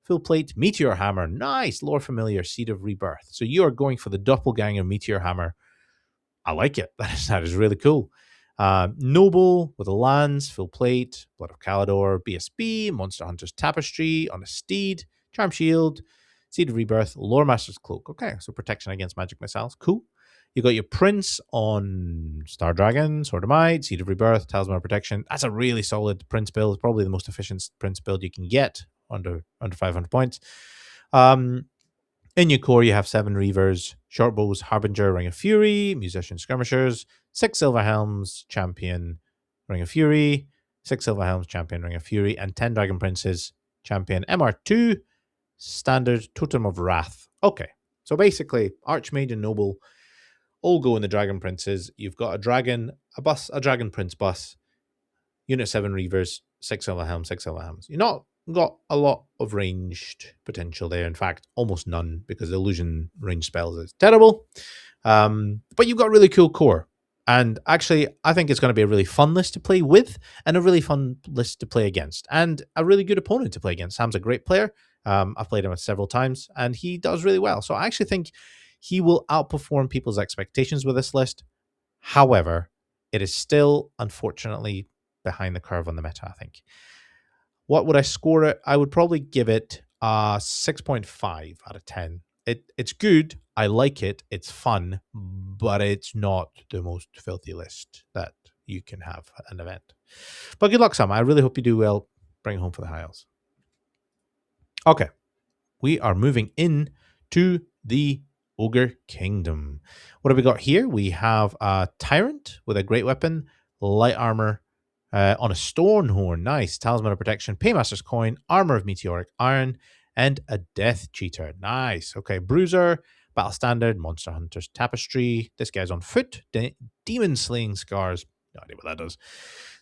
Full Plate, Meteor Hammer. Nice. Lore Familiar, Seed of Rebirth. So you are going for the Doppelganger Meteor Hammer. I like it. That is really cool. Noble with a lance, Full Plate, Blood of Calidor, BSB, Monster Hunter's Tapestry on a Steed, Charm Shield, Seed of Rebirth, Lore Master's Cloak. Okay, so protection against magic missiles. Cool. You got your Prince on Star Dragon, Sword of Might, Seed of Rebirth, Talisman of Protection. That's a really solid Prince build. Probably the most efficient Prince build you can get under 500 points. In your core, you have 7 Reavers, Shortbows, Harbinger, Ring of Fury, Musician, Skirmishers, 6 Silver Helms, Champion, Ring of Fury, 6 Silver Helms, Champion, Ring of Fury, and 10 Dragon Princes, Champion, MR2, Standard, Totem of Wrath. Okay, so basically, Archmage and Noble all go in the Dragon Princes. You've got a Dragon Prince bus, Unit 7 Reavers, 6 Silver Helms, 6 Silver Helms. You're not got a lot of ranged potential there. In fact, almost none, because the illusion range spells is terrible. But you've got a really cool core. And actually, I think it's going to be a really fun list to play with and a really fun list to play against and a really good opponent to play against. Sam's a great player. I've played him several times and he does really well. So I actually think he will outperform people's expectations with this list. However, it is still, unfortunately, behind the curve on the meta, I think. What would I score it? I would probably give it a 6.5 out of 10. It's good. I like it. It's fun, but it's not the most filthy list that you can have at an event. But good luck, Sam. I really hope you do well. Bring it home for the High Elves. Okay. We are moving in to the Ogre Kingdom. What have we got here? We have a Tyrant with a great weapon, light armor, on a Stormhorn. Nice. Talisman of Protection, Paymaster's Coin, Armor of Meteoric Iron, and a Death Cheater. Nice. Okay. Bruiser, Battle Standard, Monster Hunter's Tapestry. This guy's on foot. Demon Slaying Scars. No idea what that does.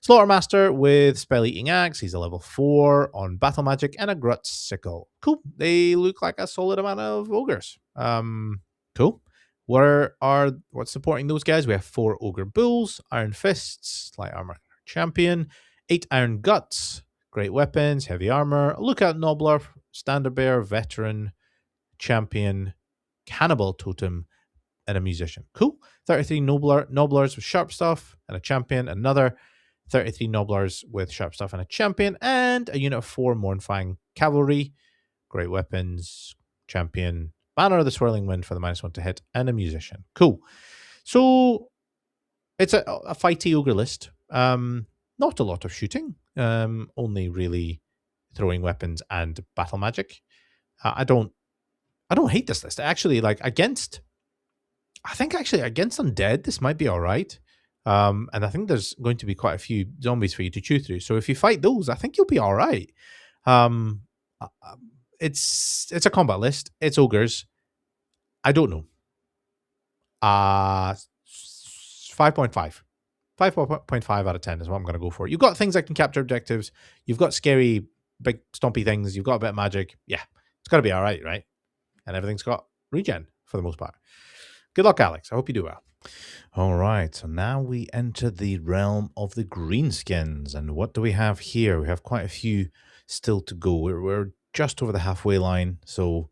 Slaughtermaster with Spell Eating Axe. He's a level 4 on Battle Magic and a Grut Sickle. Cool. They look like a solid amount of ogres. Cool. What's supporting those guys? We have 4 Ogre Bulls, Iron Fists, Light Armor Champion, 8 Iron Guts, great weapons, heavy armor, Lookout Nobbler, Standard Bearer, Veteran, Champion, Cannibal Totem, and a Musician. Cool. 33 Nobblers with Sharp Stuff and a Champion, another 33 Nobblers with Sharp Stuff and a Champion, and a unit of 4 Mournfang Cavalry, great weapons, Champion, Banner of the Swirling Wind for the -1 to hit, and a Musician. Cool. So it's a fighty ogre list. Not a lot of shooting. Only really throwing weapons and battle magic. I don't hate this list. Actually, against undead, this might be all right. And I think there's going to be quite a few zombies for you to chew through. So if you fight those, I think you'll be all right. It's a combat list. It's ogres. I don't know. 5.5. 5.5 out of 10 is what I'm going to go for. You've got things that can capture objectives. You've got scary, big, stompy things. You've got a bit of magic. Yeah, it's got to be all right, right? And everything's got regen for the most part. Good luck, Alex. I hope you do well. All right, so now we enter the realm of the greenskins. And what do we have here? We have quite a few still to go. We're just over the halfway line, so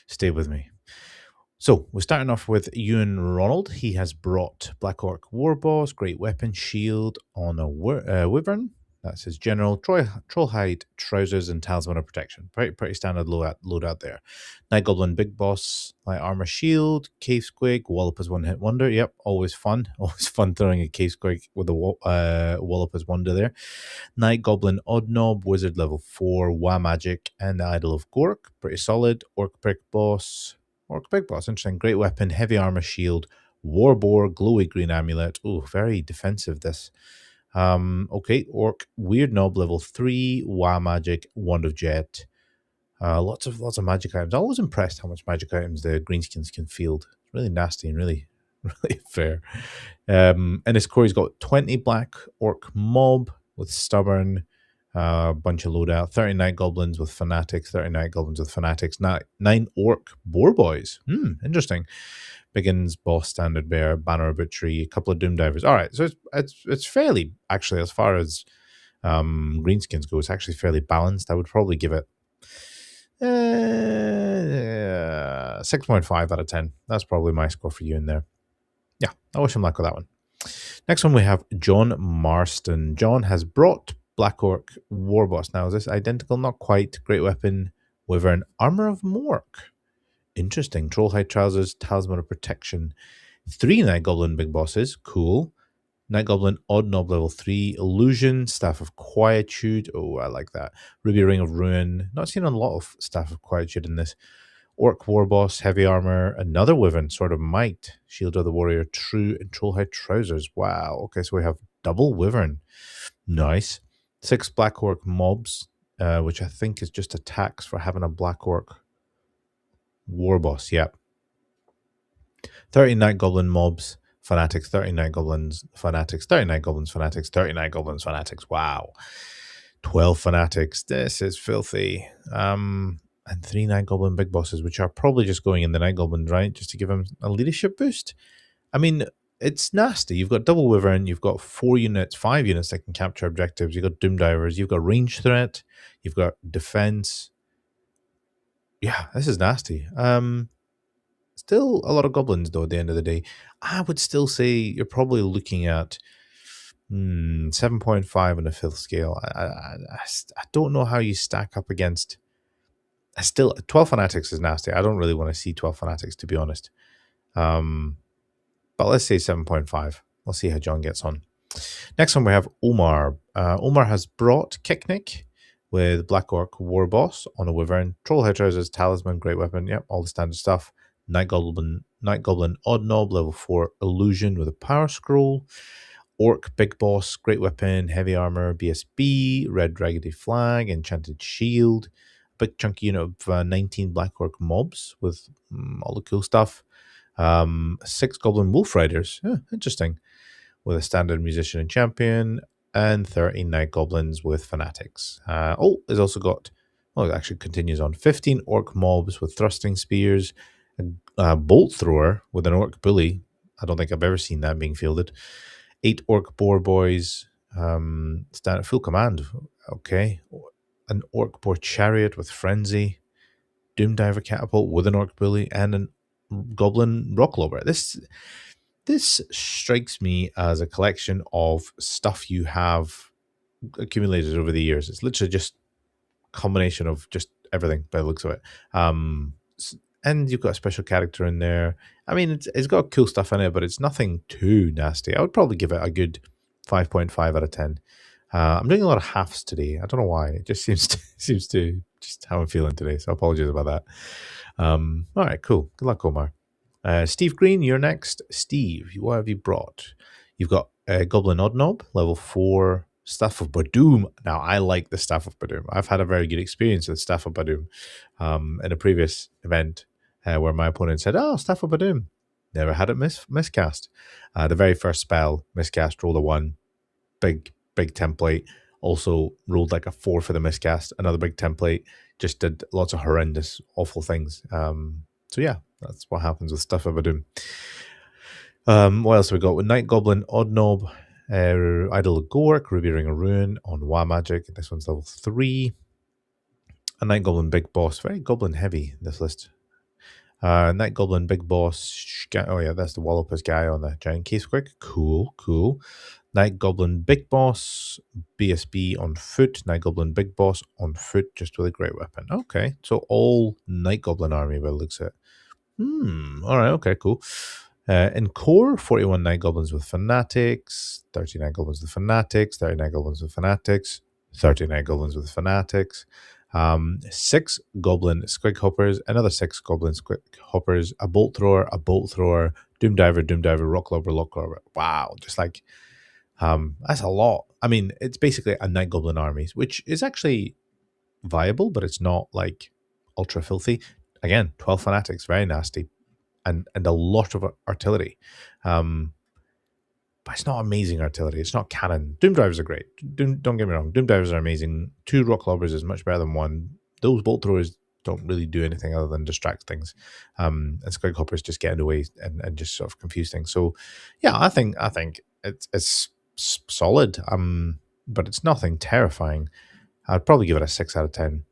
stay with me. So we're starting off with Ewan Ronald. He has brought Black Orc Warboss, great weapon, shield on a wyvern. That's his general. Troll hide, trousers, and talisman of protection. Pretty standard loadout there. Night Goblin, big boss, light armor, shield, cave squig, wallop as one hit wonder. Yep, always fun. Always fun throwing a cave squig with a wallop as wonder there. Night Goblin, odd knob, wizard level 4, Wa magic, and the Idol of Gork. Pretty solid. Orc big boss. Interesting. Great weapon, heavy armor, shield, warboar, glowy green amulet. Ooh, very defensive this. Okay, Orc, Weird Knob level 3, Wa Magic, Wand of Jet. Lots of magic items. I'm always impressed how much magic items the greenskins can field. It's really nasty and really, really fair. And his core, he's got 20 Black Orc Mob with Stubborn, bunch of loadout, 30 Night Goblins with Fanatics, 30 Night Goblins with Fanatics, 9 Orc Boar Boys. Interesting. Biggins, Boss, Standard Bear, Banner of Butchery, a couple of Doom Divers. All right, so it's fairly, actually, as far as greenskins go, it's actually fairly balanced. I would probably give it 6.5 out of 10. That's probably my score for you in there. Yeah, I wish him luck with that one. Next one we have John Marston. John has brought Black Orc Warboss. Now, is this identical? Not quite. Great weapon, Wyvern, Armor of Mork. Interesting. Trollhide trousers, talisman of protection. 3 Night Goblin big bosses. Cool. Night Goblin odd knob level 3. Illusion, Staff of Quietude. Oh, I like that. Ruby Ring of Ruin. Not seen a lot of Staff of Quietude in this. Orc Warboss, heavy armor. Another Wyvern, Sword of Might. Shield of the Warrior, True, and Trollhide trousers. Wow. Okay, so we have double Wyvern. Nice. 6 Black Orc mobs, which I think is just a tax for having a Black Orc Warboss, yep. 30 Night Goblin mobs, Fanatics, 30 Night Goblins, Fanatics, 30 Night Goblins, Fanatics, 30 Night Goblins, Fanatics. Wow. 12 Fanatics. This is filthy. And 3 Night Goblin big bosses, which are probably just going in the Night Goblins, right? Just to give them a leadership boost. I mean, it's nasty. You've got double Wyvern, you've got 5 units that can capture objectives, you've got Doom Divers, you've got range threat, you've got defense. Yeah, this is nasty. Still a lot of goblins, though, at the end of the day. I would still say you're probably looking at 7.5 on a 5th scale. I don't know how you stack up against... 12 Fanatics is nasty. I don't really want to see 12 Fanatics, to be honest. But let's say 7.5. We'll see how John gets on. Next one, we have Omar. Omar has brought Kicknick with Black Orc Warboss on a Wyvern. Trollhead trousers, talisman, great weapon. Yep, all the standard stuff. Night Goblin odd knob level 4 illusion with a power scroll. Orc big boss, great weapon, heavy armor, BSB, red raggedy flag, enchanted shield. Big chunky unit of 19 Black Orc mobs with all the cool stuff. 6 Goblin Wolf Riders. Interesting. With a standard musician and champion. And 30 Night Goblins with Fanatics. It's also got... it actually continues on. 15 Orc mobs with thrusting spears. A bolt thrower with an Orc bully. I don't think I've ever seen that being fielded. 8 Orc boar boys. Standard full command. Okay. An Orc boar chariot with frenzy. Doom diver catapult with an Orc bully. And a goblin rock lobber. This strikes me as a collection of stuff you have accumulated over the years. It's literally just a combination of just everything by the looks of it. And you've got a special character in there. I mean, it's got cool stuff in it, but it's nothing too nasty. I would probably give it a good 5.5 out of 10. I'm doing a lot of halves today. I don't know why. It just seems to just how I'm feeling today. So apologies about that. All right, cool. Good luck, Omar. Steve Green, you're next. Steve, what have you brought? You've got Goblin Odd Knob, level 4, Staff of Badoom. Now, I like the Staff of Badoom. I've had a very good experience with Staff of Badoom in a previous event where my opponent said, Staff of Badoom. Never had it miscast. The very first spell, miscast, rolled a 1. Big template. Also rolled like a 4 for the miscast. Another big template. Just did lots of horrendous, awful things. So yeah, that's what happens with Stuff of Badoom. What else have we got? With Night Goblin, Odd Knob, Idol of Gork, Ruby Ring of Ruin on Wa Magic. This one's level 3. A Night Goblin Big Boss, very Goblin heavy, this list. Night Goblin Big Boss. Oh yeah, that's the Wallopus guy on the giant case quick. Cool, cool. Night Goblin Big Boss, BSB on foot. Night Goblin Big Boss on foot, just with a great weapon. Okay, so all Night Goblin army by the looks at it. All right, okay, cool. In core, 41 Night Goblins with Fanatics, 39 Goblins with Fanatics, 39 Goblins with Fanatics, 39 Goblins with Fanatics, 6 Goblin Squig Hoppers, another 6 Goblin Squig Hoppers, a Bolt Thrower, Doom Diver, Rock Clobber. Wow, just like, that's a lot. I mean, it's basically a Night Goblin armies, which is actually viable, but it's not like ultra filthy. Again, 12 Fanatics, very nasty, and a lot of artillery. But it's not amazing artillery. It's not cannon. Doom Drivers are great. Don't get me wrong. Doom Drivers are amazing. 2 Rock Clobbers is much better than 1. Those Bolt Throwers don't really do anything other than distract things. And Squig Hoppers just get in the way and just sort of confuse things. So, yeah, I think it's solid. But it's nothing terrifying. I'd probably give it a 6 out of 10.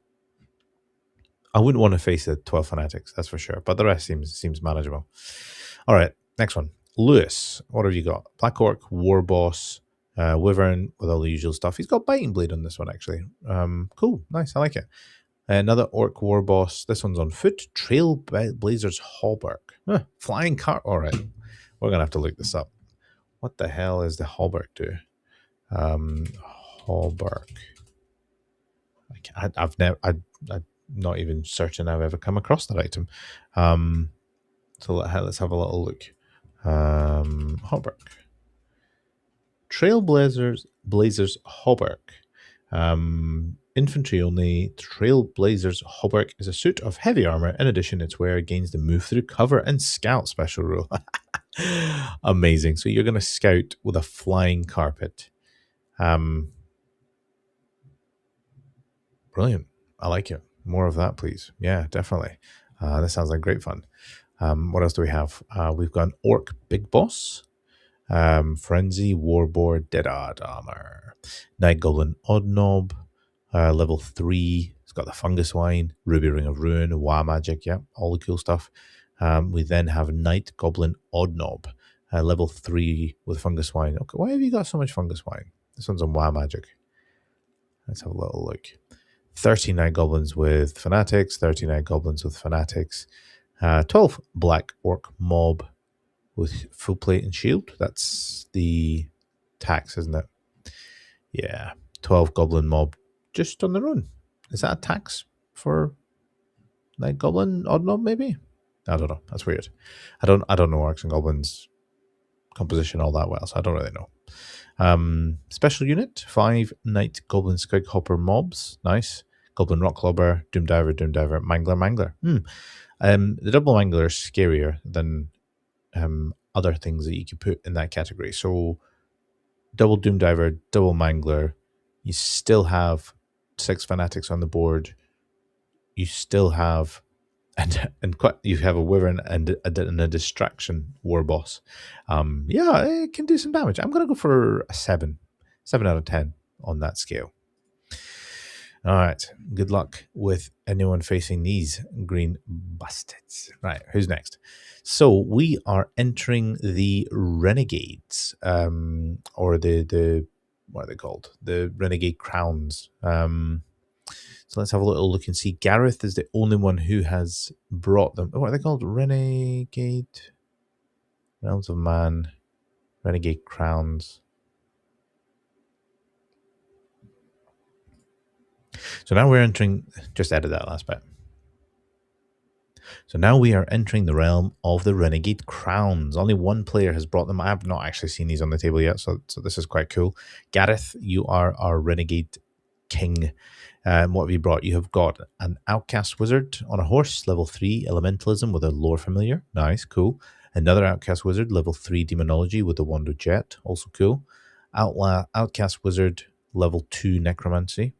I wouldn't want to face the 12 Fanatics, that's for sure. But the rest seems manageable. All right, next one. Lewis, what have you got? Black Orc, War Boss, Wyvern with all the usual stuff. He's got Biting Blade on this one, actually. Cool, nice, I like it. Another Orc War Boss. This one's on foot. Trailblazers Hauberk. Flying cart. All right, we're going to have to look this up. What the hell is the Hauberk do? Hauberk. I've not even certain I've ever come across that item. So let's have a little look. Hauberk. Trailblazers Hauberk. Infantry only. Trailblazers Hauberk is a suit of heavy armor. In addition, its wearer gains the move through cover and scout special rule. Amazing. So you're going to scout with a flying carpet. Brilliant. I like it. More of that, please. Yeah, definitely. This sounds like great fun. What else do we have? We've got an Orc Big Boss, Frenzy, Warboard, Dead-Odd Armor, Night Goblin Odd Knob, level 3. It's got the Fungus Wine, Ruby Ring of Ruin, Wa Magic, yeah, all the cool stuff. We then have Night Goblin Odd Knob, level 3 with Fungus Wine. Okay, why have you got so much Fungus Wine? This one's on Wa Magic. Let's have a little look. 39 Goblins with Fanatics, 39 Goblins with Fanatics, 12 Black Orc Mob with Full Plate and Shield. That's the tax, isn't it? Yeah, 12 Goblin Mob just on their own. Is that a tax for Night Goblin Odd Knob, maybe? I don't know. That's weird. I don't know Orcs and Goblins composition all that well, so I don't really know. Special unit, 5 Night Goblin Squig Hopper mobs. Nice. Goblin Rock Clobber, Doom Diver, Mangler. The double Mangler is scarier than other things that you could put in that category. So double Doom Diver, double Mangler. You still have 6 Fanatics on the board. You still have you have a Wyvern and a Distraction War Boss. Yeah, it can do some damage. I'm going to go for a 7 out of 10 on that scale. All right, good luck with anyone facing these green bastards. Right, who's next? So we are entering the Renegades, or the what are they called? The Renegade Crowns. So let's have a little look and see. Gareth is the only one who has brought them. What are they called? Renegade Realms of Man, Renegade Crowns. So now we're entering, just edit that last bit. So now we are entering the realm of the Renegade Crowns. Only one player has brought them. I have not actually seen these on the table yet, so this is quite cool. Gareth, you are our Renegade King. What have you brought? You have got an Outcast Wizard on a horse, level 3 Elementalism with a Lore Familiar. Nice, cool. Another Outcast Wizard, level 3 Demonology with a Wand of Jet. Also cool. Outcast Wizard, level 2 Necromancy.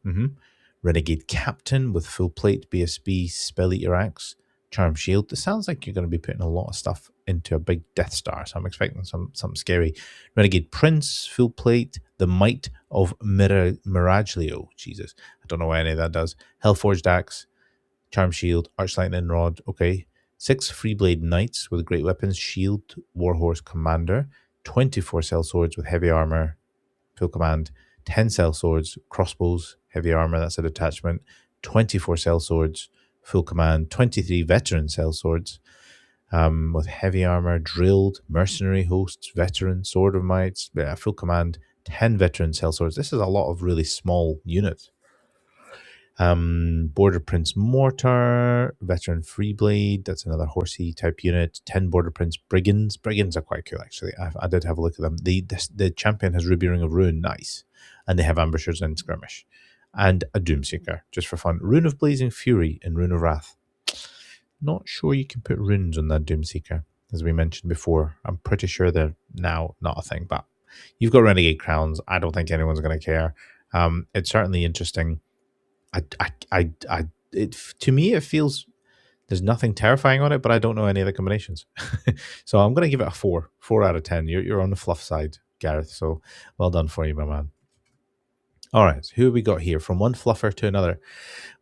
Renegade Captain with Full Plate, BSB, Spell Eater Axe, Charm Shield. This sounds like you're going to be putting a lot of stuff into a big Death Star, so I'm expecting something scary. Renegade Prince, Full Plate, the Might of Miraglio. Jesus, I don't know why any of that does. Hellforged Axe, Charm Shield, Arch Lightning Rod. Okay. 6 Freeblade Knights with great weapons, shield, warhorse, commander, 24 sellswords with heavy armor, full command, 10 sellswords, crossbows, heavy armor, that's a detachment, 24 sellswords, full command, 23 veteran sellswords with heavy armor, drilled, mercenary hosts, veteran, sword of mights, full command, 10 veteran sellswords. This is a lot of really small units. Border Prince Mortar, Veteran Freeblade, that's another horsey type unit. 10 Border Prince Brigands. Brigands are quite cool, actually. I did have a look at them. The champion has Ruby Ring of Ruin, nice. And they have Ambushers and Skirmish. And a Doomseeker, just for fun. Rune of Blazing Fury and Rune of Wrath. Not sure you can put runes on that Doomseeker, as we mentioned before. I'm pretty sure they're now not a thing, but you've got Renegade Crowns. I don't think anyone's going to care. It's certainly interesting. To me, it feels there's nothing terrifying on it, but I don't know any of the combinations. So I'm going to give it a 4 out of 10. You're on the fluff side, Gareth. So well done for you, my man. All right, who have we got here? From one fluffer to another,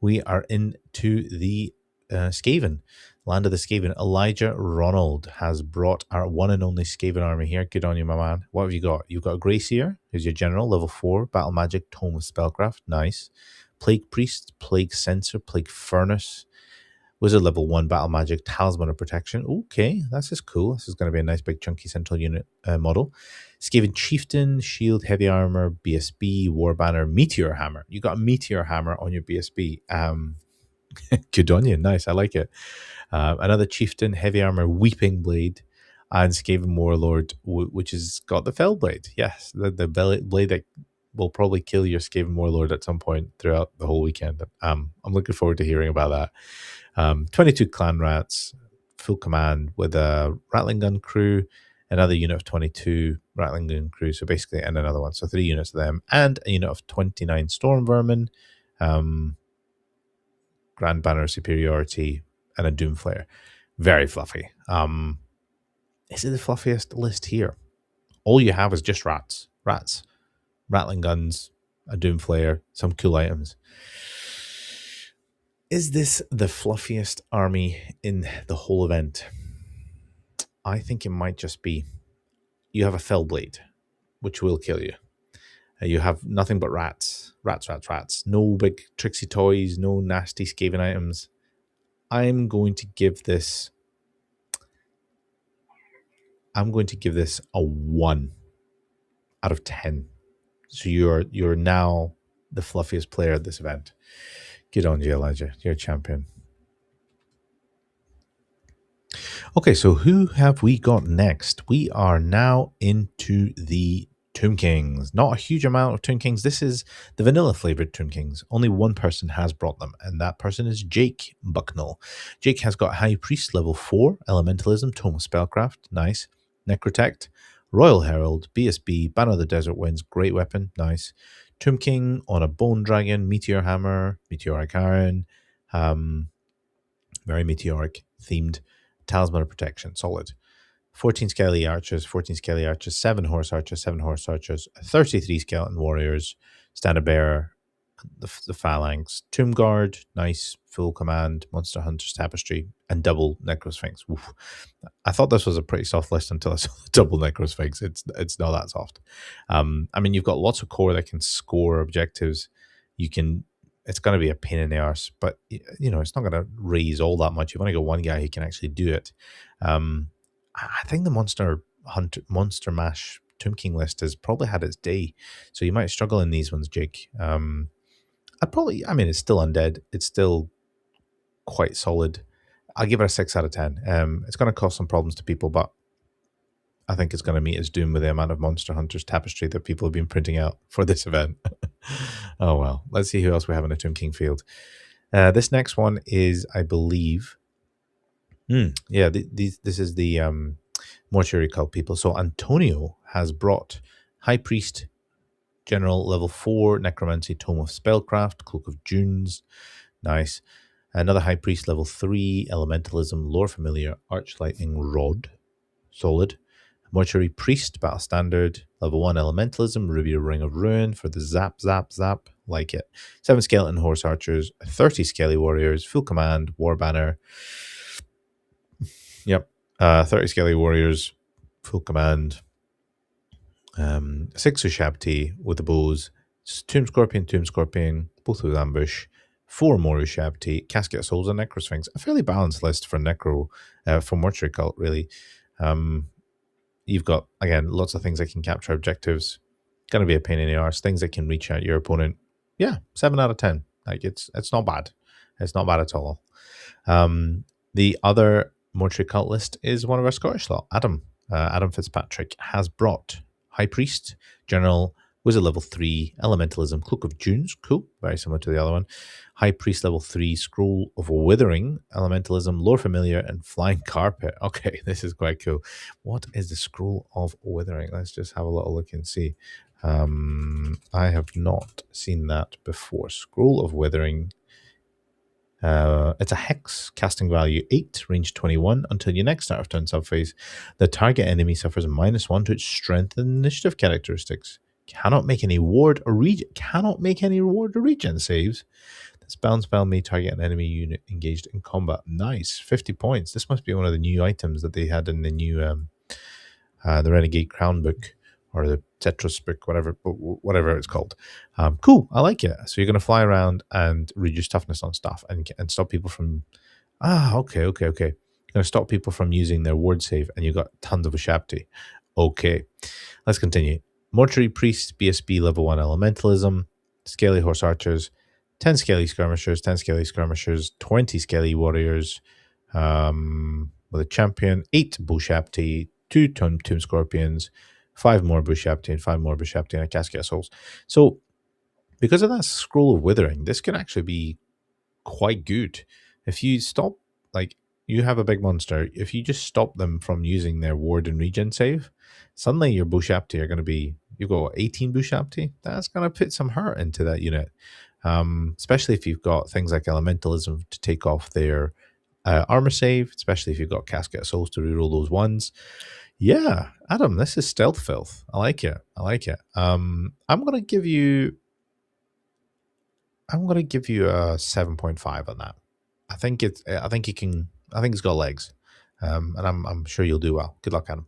we are into the Skaven, land of the Skaven. Elijah Ronald has brought our one and only Skaven army here. Good on you, my man. What have you got? You've got a Greyseer, who's your general, level 4, Battle Magic, Tome of Spellcraft. Nice. Plague Priest, Plague Censor, Plague Furnace, Wizard level 1, Battle Magic, Talisman of Protection. Okay, that's just cool. This is going to be a nice big chunky central unit model. Skaven Chieftain, Shield, Heavy Armor, BSB, War Banner, Meteor Hammer. You got a Meteor Hammer on your BSB. Good on you. Nice, I like it. Another Chieftain, Heavy Armor, Weeping Blade, and Skaven Warlord, which has got the Fell Blade. Yes, the blade that will probably kill your Skaven Warlord at some point throughout the whole weekend. I'm looking forward to hearing about that. 22 Clan Rats, full command with a Rattling Gun crew, another unit of 22 Rattling Gun crew, so basically, and another one, so 3 units of them, and a unit of 29 Storm Vermin, Grand Banner Superiority, and a Doom Flare. Very fluffy. Is it the fluffiest list here? All you have is just rats, Rattling Guns, a Doom Flare, some cool items. Is this the fluffiest army in the whole event? I think it might just be. You have a Fell Blade, which will kill you. You have nothing but rats. No big tricksy toys, no nasty Skaven items. I'm going to give this a 1 out of 10. So you're now the fluffiest player at this event. Good on you, Elijah. You're a champion. Okay, so who have we got next? We are now into the Tomb Kings. Not a huge amount of Tomb Kings. This is the vanilla flavored Tomb Kings. Only one person has brought them, and that person is Jake Bucknell. Jake has got High Priest level 4, Elementalism, Tome of Spellcraft, nice. Necrotect, Royal Herald, BSB, Banner of the Desert Winds, great weapon, nice. Tomb King on a Bone Dragon, Meteor Hammer, Meteoric Iron, very meteoric themed, Talisman of Protection, solid. 14 Skelly Archers, 7 Horse Archers, 33 Skeleton Warriors, Standard Bearer, the Phalanx, Tomb Guard, nice, full command, Monster Hunter's Tapestry, and double Necrosphinx. Oof. I thought this was a pretty soft list until I saw the double Necrosphinx. It's not that soft. I mean, you've got lots of core that can score objectives. It's going to be a pain in the arse, but it's not going to raise all that much. You've only got one guy who can actually do it. I think the Monster Mash Tomb King list has probably had its day, so you might struggle in these ones, Jake. It's still undead. It's still quite solid. I'll give it a 6 out of 10. It's going to cause some problems to people, but I think it's going to meet its doom with the amount of Monster Hunter's Tapestry that people have been printing out for this event. Oh, well. Let's see who else we have in the Tomb King field. This next one is, I believe... this is the Mortuary Cult people. So Antonio has brought High Priest, General, level 4, Necromancy, Tome of Spellcraft, Cloak of Dunes, nice. Another High Priest, level 3, Elementalism, Lore Familiar, Arch Lightning Rod, solid. Mortuary Priest, Battle Standard, level 1, Elementalism, Ruby Ring of Ruin for the zap, like it. 7 Skeleton Horse Archers, 30 Skelly Warriors, full command, War Banner, Yep. 30 Skelly Warriors, full command. 6 Ushabti with the bows. Tomb Scorpion, both with ambush. 4 more Ushabti, Casket of Souls, and Necrosphinx. A fairly balanced list for Necro, for Mortuary Cult, really. You've got, again, lots of things that can capture objectives. Going to be a pain in the arse. Things that can reach out your opponent. Yeah, 7 out of 10. Like, it's not bad. It's not bad at all. The other Mortuary Cult list is one of our Scottish lot. Adam Fitzpatrick has brought High Priest, General, Wizard level 3, Elementalism, Cloak of Dunes, cool, very similar to the other one. High Priest level 3, Scroll of Withering, Elementalism, Lore Familiar, and Flying Carpet. Okay, this is quite cool. What is the Scroll of Withering? Let's just have a little look and see. I have not seen that before. Scroll of Withering. It's a hex, casting value 8, range 21. Until your next start of turn subphase, the target enemy suffers a -1 to its strength and initiative characteristics. Cannot make any ward or regen saves. This bound spell may target an enemy unit engaged in combat. Nice, 50 points. This must be one of the new items that they had in the new the Renegade Crown book, or the Tetris book, whatever it's called. Cool, I like it. So you're going to fly around and reduce toughness on stuff and stop people from... okay. You're going to stop people from using their ward save, and you've got tons of Ushabti. Okay, let's continue. Mortuary Priest, BSB level 1 Elementalism, Scaly Horse Archers, 10 Scaly Skirmishers, 20 Scaly Warriors, with a champion, 8 Bushabti, 2 Tomb Scorpions, 5 more Bushabti, and 5 more Bushabti, and a Casket of Souls. So, because of that Scroll of Withering, this can actually be quite good. If you stop, like, you have a big monster, if you just stop them from using their ward and regen save, suddenly your Bushabti are going to be, you've got 18 Bushabti, that's going to put some hurt into that unit. Especially if you've got things like Elementalism to take off their armor save, especially if you've got Casket of Souls to reroll those ones. Yeah, Adam, this is stealth filth. I like it. I'm gonna give you a 7.5 on that. I think it's got legs. And I'm sure you'll do well. Good luck, Adam.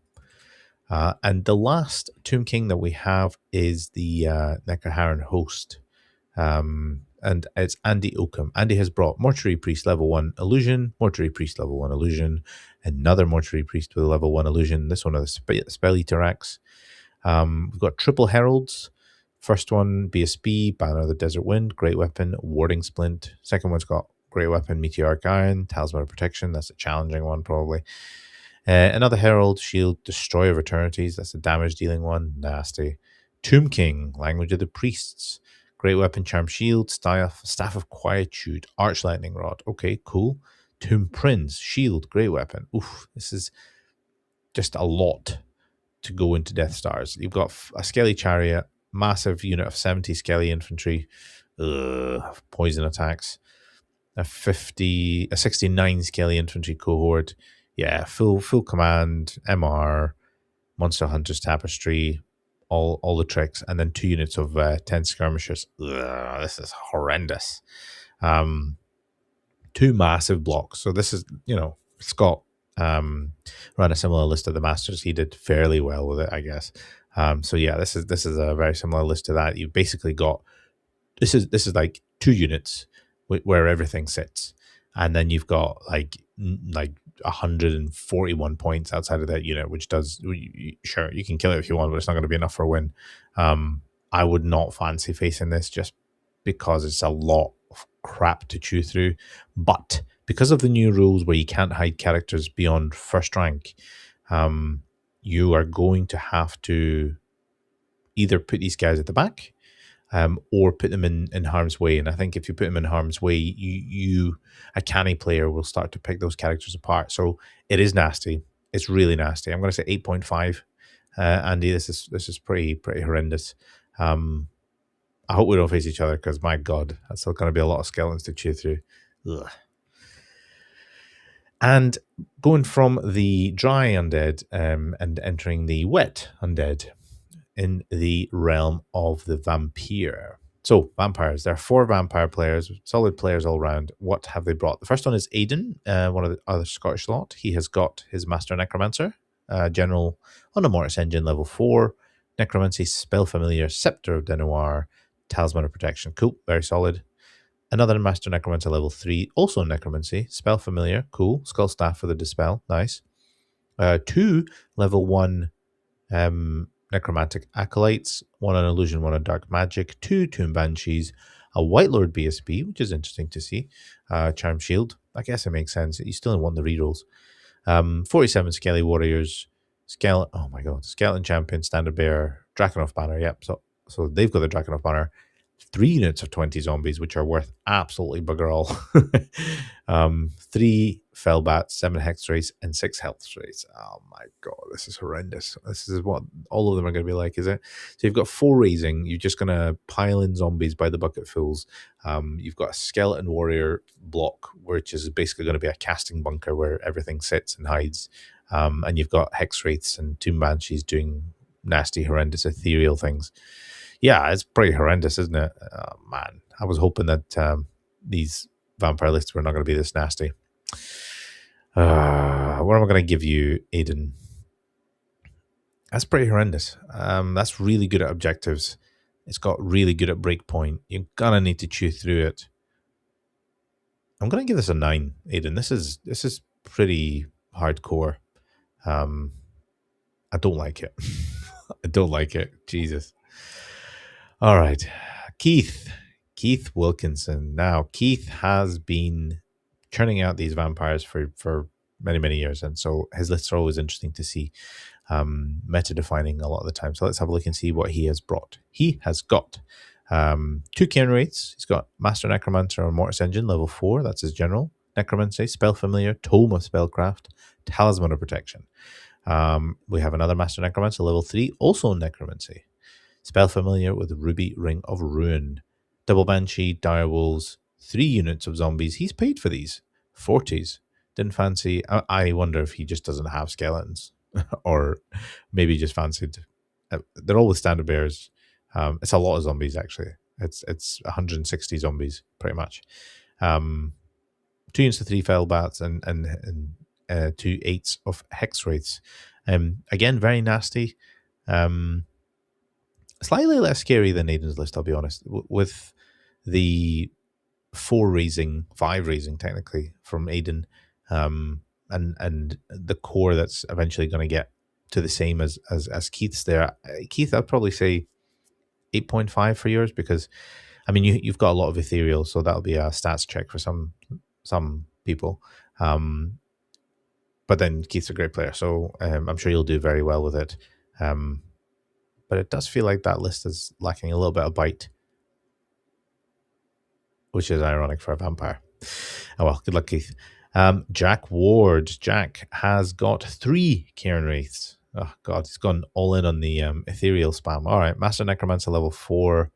And the last Tomb King that we have is the Necroharan Host. And it's Andy Oakham. Andy has brought Mortuary Priest level 1 Illusion, Mortuary Priest level 1 Illusion, another Mortuary Priest with a level 1 Illusion, this one of the Spell Eater Axe. We've got Triple Heralds. First one, BSB, Banner of the Desert Wind, Great Weapon, Warding Splint. Second one's got Great Weapon, Meteoric Iron, Talisman of Protection. That's a challenging one, probably. Another Herald, Shield, Destroyer of Eternities. That's a damage-dealing one. Nasty. Tomb King, Language of the Priests. Great Weapon, Charm Shield, Staff of Quietude, Arch Lightning Rod. Okay, cool. Tomb Prince, Shield, Great Weapon. Oof, this is just a lot to go into Death Stars. You've got a Skelly Chariot, massive unit of 70 Skelly Infantry, poison attacks, a 69 Skelly Infantry cohort. Yeah, full command, MR, Monster Hunter's Tapestry, all the tricks, and then 2 units of 10 skirmishers. Ugh, this is horrendous. 2 massive blocks. So this is, Scott ran a similar list of the Masters. He did fairly well with it, I guess. So yeah, this is a very similar list to that. You've basically got this is like 2 units where everything sits, and then you've got like 141 points outside of that unit, which does, sure, you can kill it if you want, but it's not going to be enough for a win. I would not fancy facing this just because it's a lot of crap to chew through. But because of the new rules where you can't hide characters beyond first rank, you are going to have to either put these guys at the back, or put them in harm's way. And I think if you put them in harm's way, you a canny player will start to pick those characters apart. So it is nasty. It's really nasty. I'm going to say 8.5. Andy, this is pretty horrendous. I hope we don't face each other, because my God, that's still going to be a lot of skeletons to chew through. Ugh. And going from the dry undead and entering the wet undead in the realm of the vampire. So, vampires. There are 4 vampire players, solid players all round. What have they brought? The first one is Aidan, one of the other Scottish lot. He has got his Master Necromancer, General on a Mortis Engine, level 4. Necromancy, Spell Familiar, Scepter of Denoir, Talisman of Protection. Cool, very solid. Another Master Necromancer, level 3, also Necromancy, Spell Familiar. Cool. Skull Staff for the Dispel. Nice. 2 level 1 Necromantic Acolytes, 1 on Illusion, 1 on Dark Magic, 2 Tomb Banshees, a White Lord BSB, which is interesting to see, Charm Shield. I guess it makes sense. You still want the rerolls. 47 Skelly Warriors, Skeleton Champion, Standard Bearer, Drakenhof Banner. Yep, so they've got the Drakenhof Banner. 3 units of 20 zombies, which are worth absolutely bugger all. 3 fell bats, 7 hex rates, and 6 health rates. Oh my god, this is horrendous. This is what all of them are going to be like, is it? So you've got 4 raising. You're just going to pile in zombies by the bucketfuls. You've got a skeleton warrior block, which is basically going to be a casting bunker where everything sits and hides. And you've got hex wraiths and tomb banshees doing nasty, horrendous, ethereal things. Yeah, it's pretty horrendous, isn't it? Oh, man, I was hoping that these vampire lists were not going to be this nasty. What am I going to give you, Aidan? That's pretty horrendous. That's really good at objectives. It's got really good at breakpoint. You're going to need to chew through it. I'm going to give this a 9, Aidan. This is pretty hardcore. I don't like it. I don't like it. Jesus. All right, Keith Wilkinson. Now, Keith has been churning out these vampires for many, many years, and so his lists are always interesting to see, meta-defining a lot of the time. So let's have a look and see what he has brought. He has got 2 Cairn Wraiths. He's got Master Necromancer on Mortis Engine, level 4. That's his general. Necromancy, Spell Familiar, Tome of Spellcraft, Talisman of Protection. We have another Master Necromancer, level 3, also Necromancy. Spell Familiar with Ruby Ring of Ruin. Double Banshee, Dire Wolves, 3 units of zombies. He's paid for these. 40s. Didn't fancy... I wonder if he just doesn't have skeletons. Or maybe just fancied... They're all with standard bears. It's a lot of zombies, actually. It's 160 zombies, pretty much. 2 units of 3 fell bats and 2 8s of hex wraiths. Again, very nasty. Slightly less scary than Aidan's list, I'll be honest. With the 5 raising technically from Aidan, and the core that's eventually going to get to the same as Keith's there. Keith, I'd probably say 8.5 for yours, because I mean you've got a lot of ethereal, so that'll be a stats check for some people. But then Keith's a great player, so I'm sure you'll do very well with it. But it does feel like that list is lacking a little bit of bite, which is ironic for a vampire. Oh well, good luck, Keith. Jack Ward. Jack has got 3 Cairn Wraiths. Oh god, he's gone all in on the ethereal spam. All right, Master Necromancer level 4,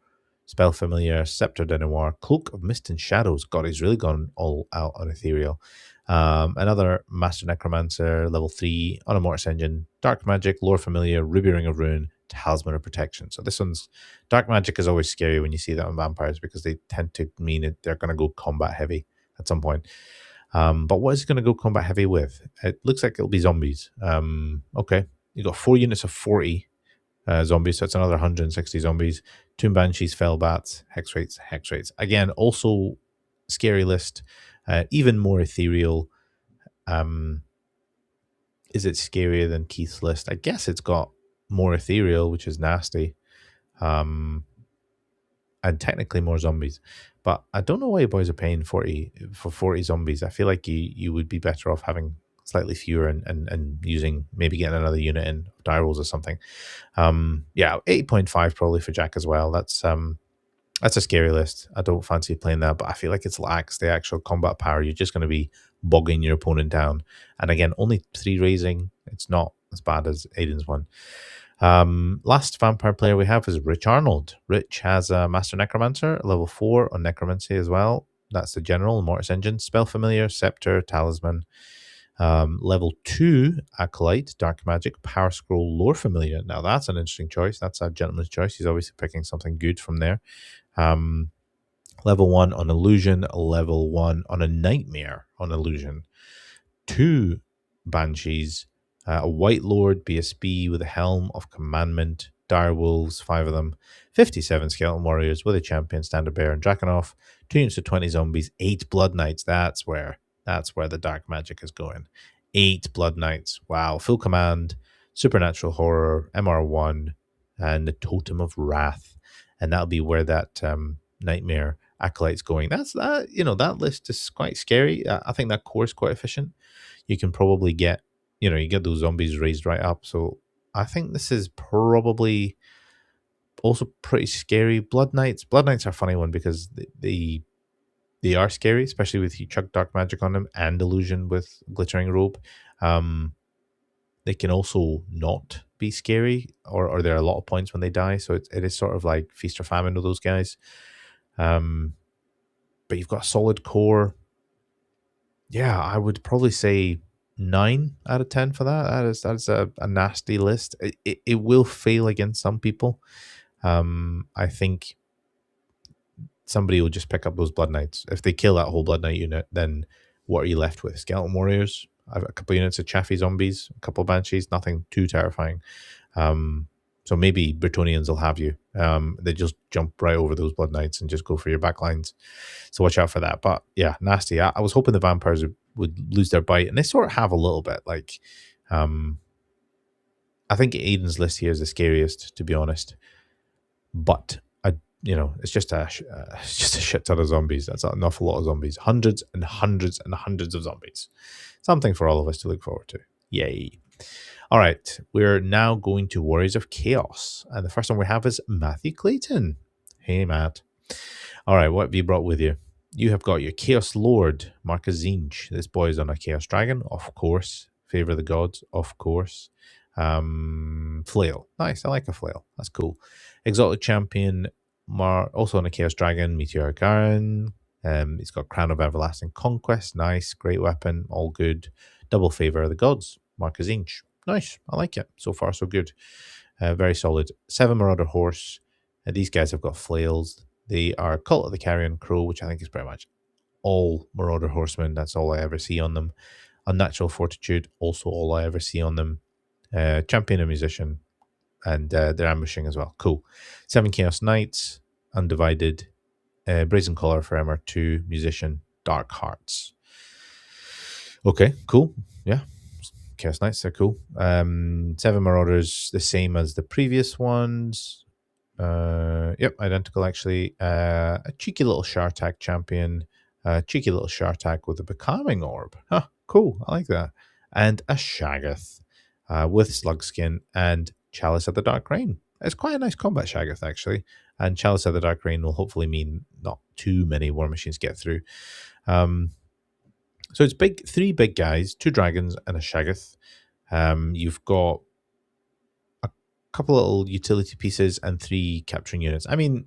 Spell Familiar, Scepter de Noir, Cloak of Mist and Shadows. God, he's really gone all out on ethereal. Another Master Necromancer level 3 on a Mortis Engine, Dark Magic, Lore Familiar, Ruby Ring of Ruin, Talisman of Protection. So this one's... Dark Magic is always scary when you see that on vampires, because they tend to mean they're going to go combat heavy at some point. But what is it going to go combat heavy with? It looks like it'll be zombies. Okay, you got 4 units of 40 zombies, so it's another 160 zombies. Tomb Banshees, Fell Bats, Hex Rates. Again, also scary list. Even more ethereal. Is it scarier than Keith's list? I guess it's got more ethereal, which is nasty, and technically more zombies. But I don't know why you boys are paying 40 for 40 zombies. I feel like you would be better off having slightly fewer and using, maybe getting another unit in dire rolls or something. Yeah, 8.5 probably for Jack as well. That's a scary list. I don't fancy playing that, but I feel like it lacks the actual combat power. You're just going to be bogging your opponent down. And again, only 3 raising. It's not as bad as Aiden's one. Last vampire player we have is Rich Arnold. Rich has a Master Necromancer, level 4 on Necromancy as well. That's the general, Mortis Engine, Spell Familiar, Scepter, Talisman. Level 2 Acolyte, Dark Magic, Power Scroll, Lore Familiar. Now that's an interesting choice. That's a gentleman's choice. He's obviously picking something good from there. Level 1 on Illusion, level 1 on a Nightmare on Illusion. 2 Banshees, a White Lord BSB with a Helm of Commandment, Dire Wolves, 5 of them, 57 Skeleton Warriors with a Champion, Standard Bearer, and Drakenhof, 2 units of 20 Zombies, 8 Blood Knights. That's where the dark magic is going. 8 Blood Knights. Wow. Full Command, Supernatural Horror, MR1, and the Totem of Wrath. And that'll be where that Nightmare Acolyte's going. That list is quite scary. I think that core is quite efficient. You can probably get, you get those zombies raised right up. So I think this is probably also pretty scary. Blood Knights are a funny one because they are scary, especially with you chuck dark magic on them and illusion with glittering robe. They can also not be scary, or there are a lot of points when they die. So it is sort of like feast or famine with those guys. But you've got a solid core. Yeah, I would probably say 9 out of 10 for that. That's a nasty list. It will fail against some people. I think somebody will just pick up those Blood Knights. If they kill that whole Blood Knight unit, then what are you left with? Skeleton Warriors, a couple of units of Chaffee Zombies, a couple of Banshees, nothing too terrifying. So maybe Bretonnians will have you. They just jump right over those Blood Knights and just go for your backlines. So watch out for that. But yeah, nasty. I was hoping the vampires would lose their bite, and they sort of have a little bit. Like, I think Aiden's list here is the scariest, to be honest. But it's just a shit ton of zombies. That's an awful lot of zombies. Hundreds and hundreds and hundreds of zombies. Something for all of us to look forward to. Yay. All right, we're now going to Warriors of Chaos. And the first one we have is Matthew Clayton. Hey, Matt. All right, what have you brought with you? You have got your Chaos Lord, Marcus Zinj. This boy is on a Chaos Dragon, of course. Favor of the Gods, of course. Flail. Nice, I like a flail. That's cool. Exalted Champion, also on a Chaos Dragon, Meteoric Iron. He's got Crown of Everlasting Conquest. Nice, great weapon, all good. Double Favor of the Gods, Marcus Zinj. Nice, I like it. So far, so good. Very solid. 7 Marauder Horse. These guys have got flails. They are Cult of the Carrion Crow, which I think is pretty much all Marauder Horsemen. That's all I ever see on them. Unnatural Fortitude, also all I ever see on them. Champion and Musician, and they're ambushing as well. Cool. 7 Chaos Knights, Undivided, Brazen Collar for MR2, Musician, Dark Hearts. Okay, cool. Yeah. Chaos Knights, they're cool. 7 Marauders, the same as the previous ones. Yep, identical actually. A cheeky little Shartak champion. A cheeky little Shartak with a Becoming Orb. Huh, cool, I like that. And a Shaggoth with Slugskin and Chalice of the Dark Rain. It's quite a nice combat Shaggoth actually. And Chalice of the Dark Rain will hopefully mean not too many War Machines get through. So it's big, 3 big guys, 2 dragons and a Shaggoth. You've got a couple little utility pieces and 3 capturing units. I mean,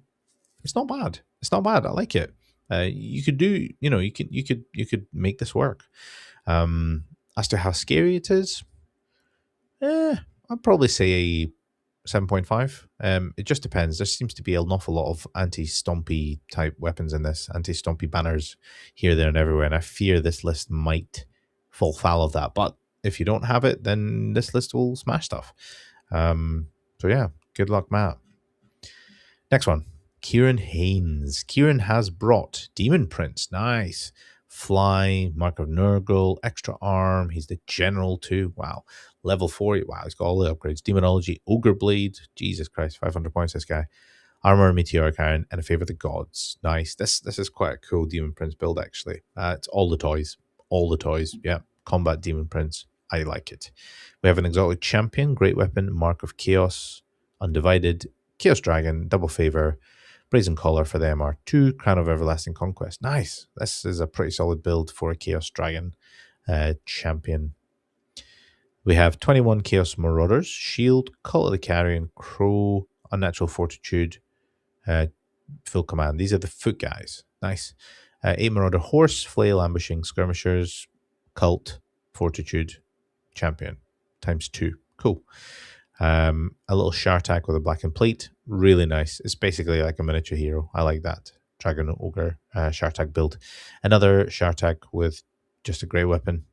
it's not bad. It's not bad. I like it. You could do, you could make this work. As to how scary it is, I'd probably say a 7.5. It just depends. There seems to be an awful lot of anti-stompy type weapons in this, anti-stompy banners here, there, and everywhere, and I fear this list might fall foul of that. But if you don't have it, then this list will smash stuff. So yeah, good luck, Matt. Next one, Kieran Haynes. Kieran has brought Demon Prince. Nice. Fly, Mark of Nurgle, extra arm. He's the general too. Wow. Level 4. Wow, he's got all the upgrades. Demonology, Ogre Blade. Jesus Christ, 500 points, this guy. Armor, Meteoric Iron, and a Favor of the Gods. Nice. This is quite a cool Demon Prince build, actually. It's all the toys. All the toys. Yeah. Combat Demon Prince. I like it. We have an Exalted Champion, Great Weapon, Mark of Chaos, Undivided, Chaos Dragon, Double Favor, Brazen Collar for the MR2, Crown of Everlasting Conquest. Nice. This is a pretty solid build for a Chaos Dragon champion. We have 21 Chaos Marauders, Shield, Cult of the Carrion, Crow, Unnatural Fortitude, Full Command. These are the foot guys. Nice. 8 Marauder Horse, Flail, Ambushing, Skirmishers, Cult, Fortitude, Champion. Times 2. Cool. A little Shartak with a blackened plate. Really nice. It's basically like a miniature hero. I like that. Dragon Ogre Shartak build. Another Shartak with just a grey weapon.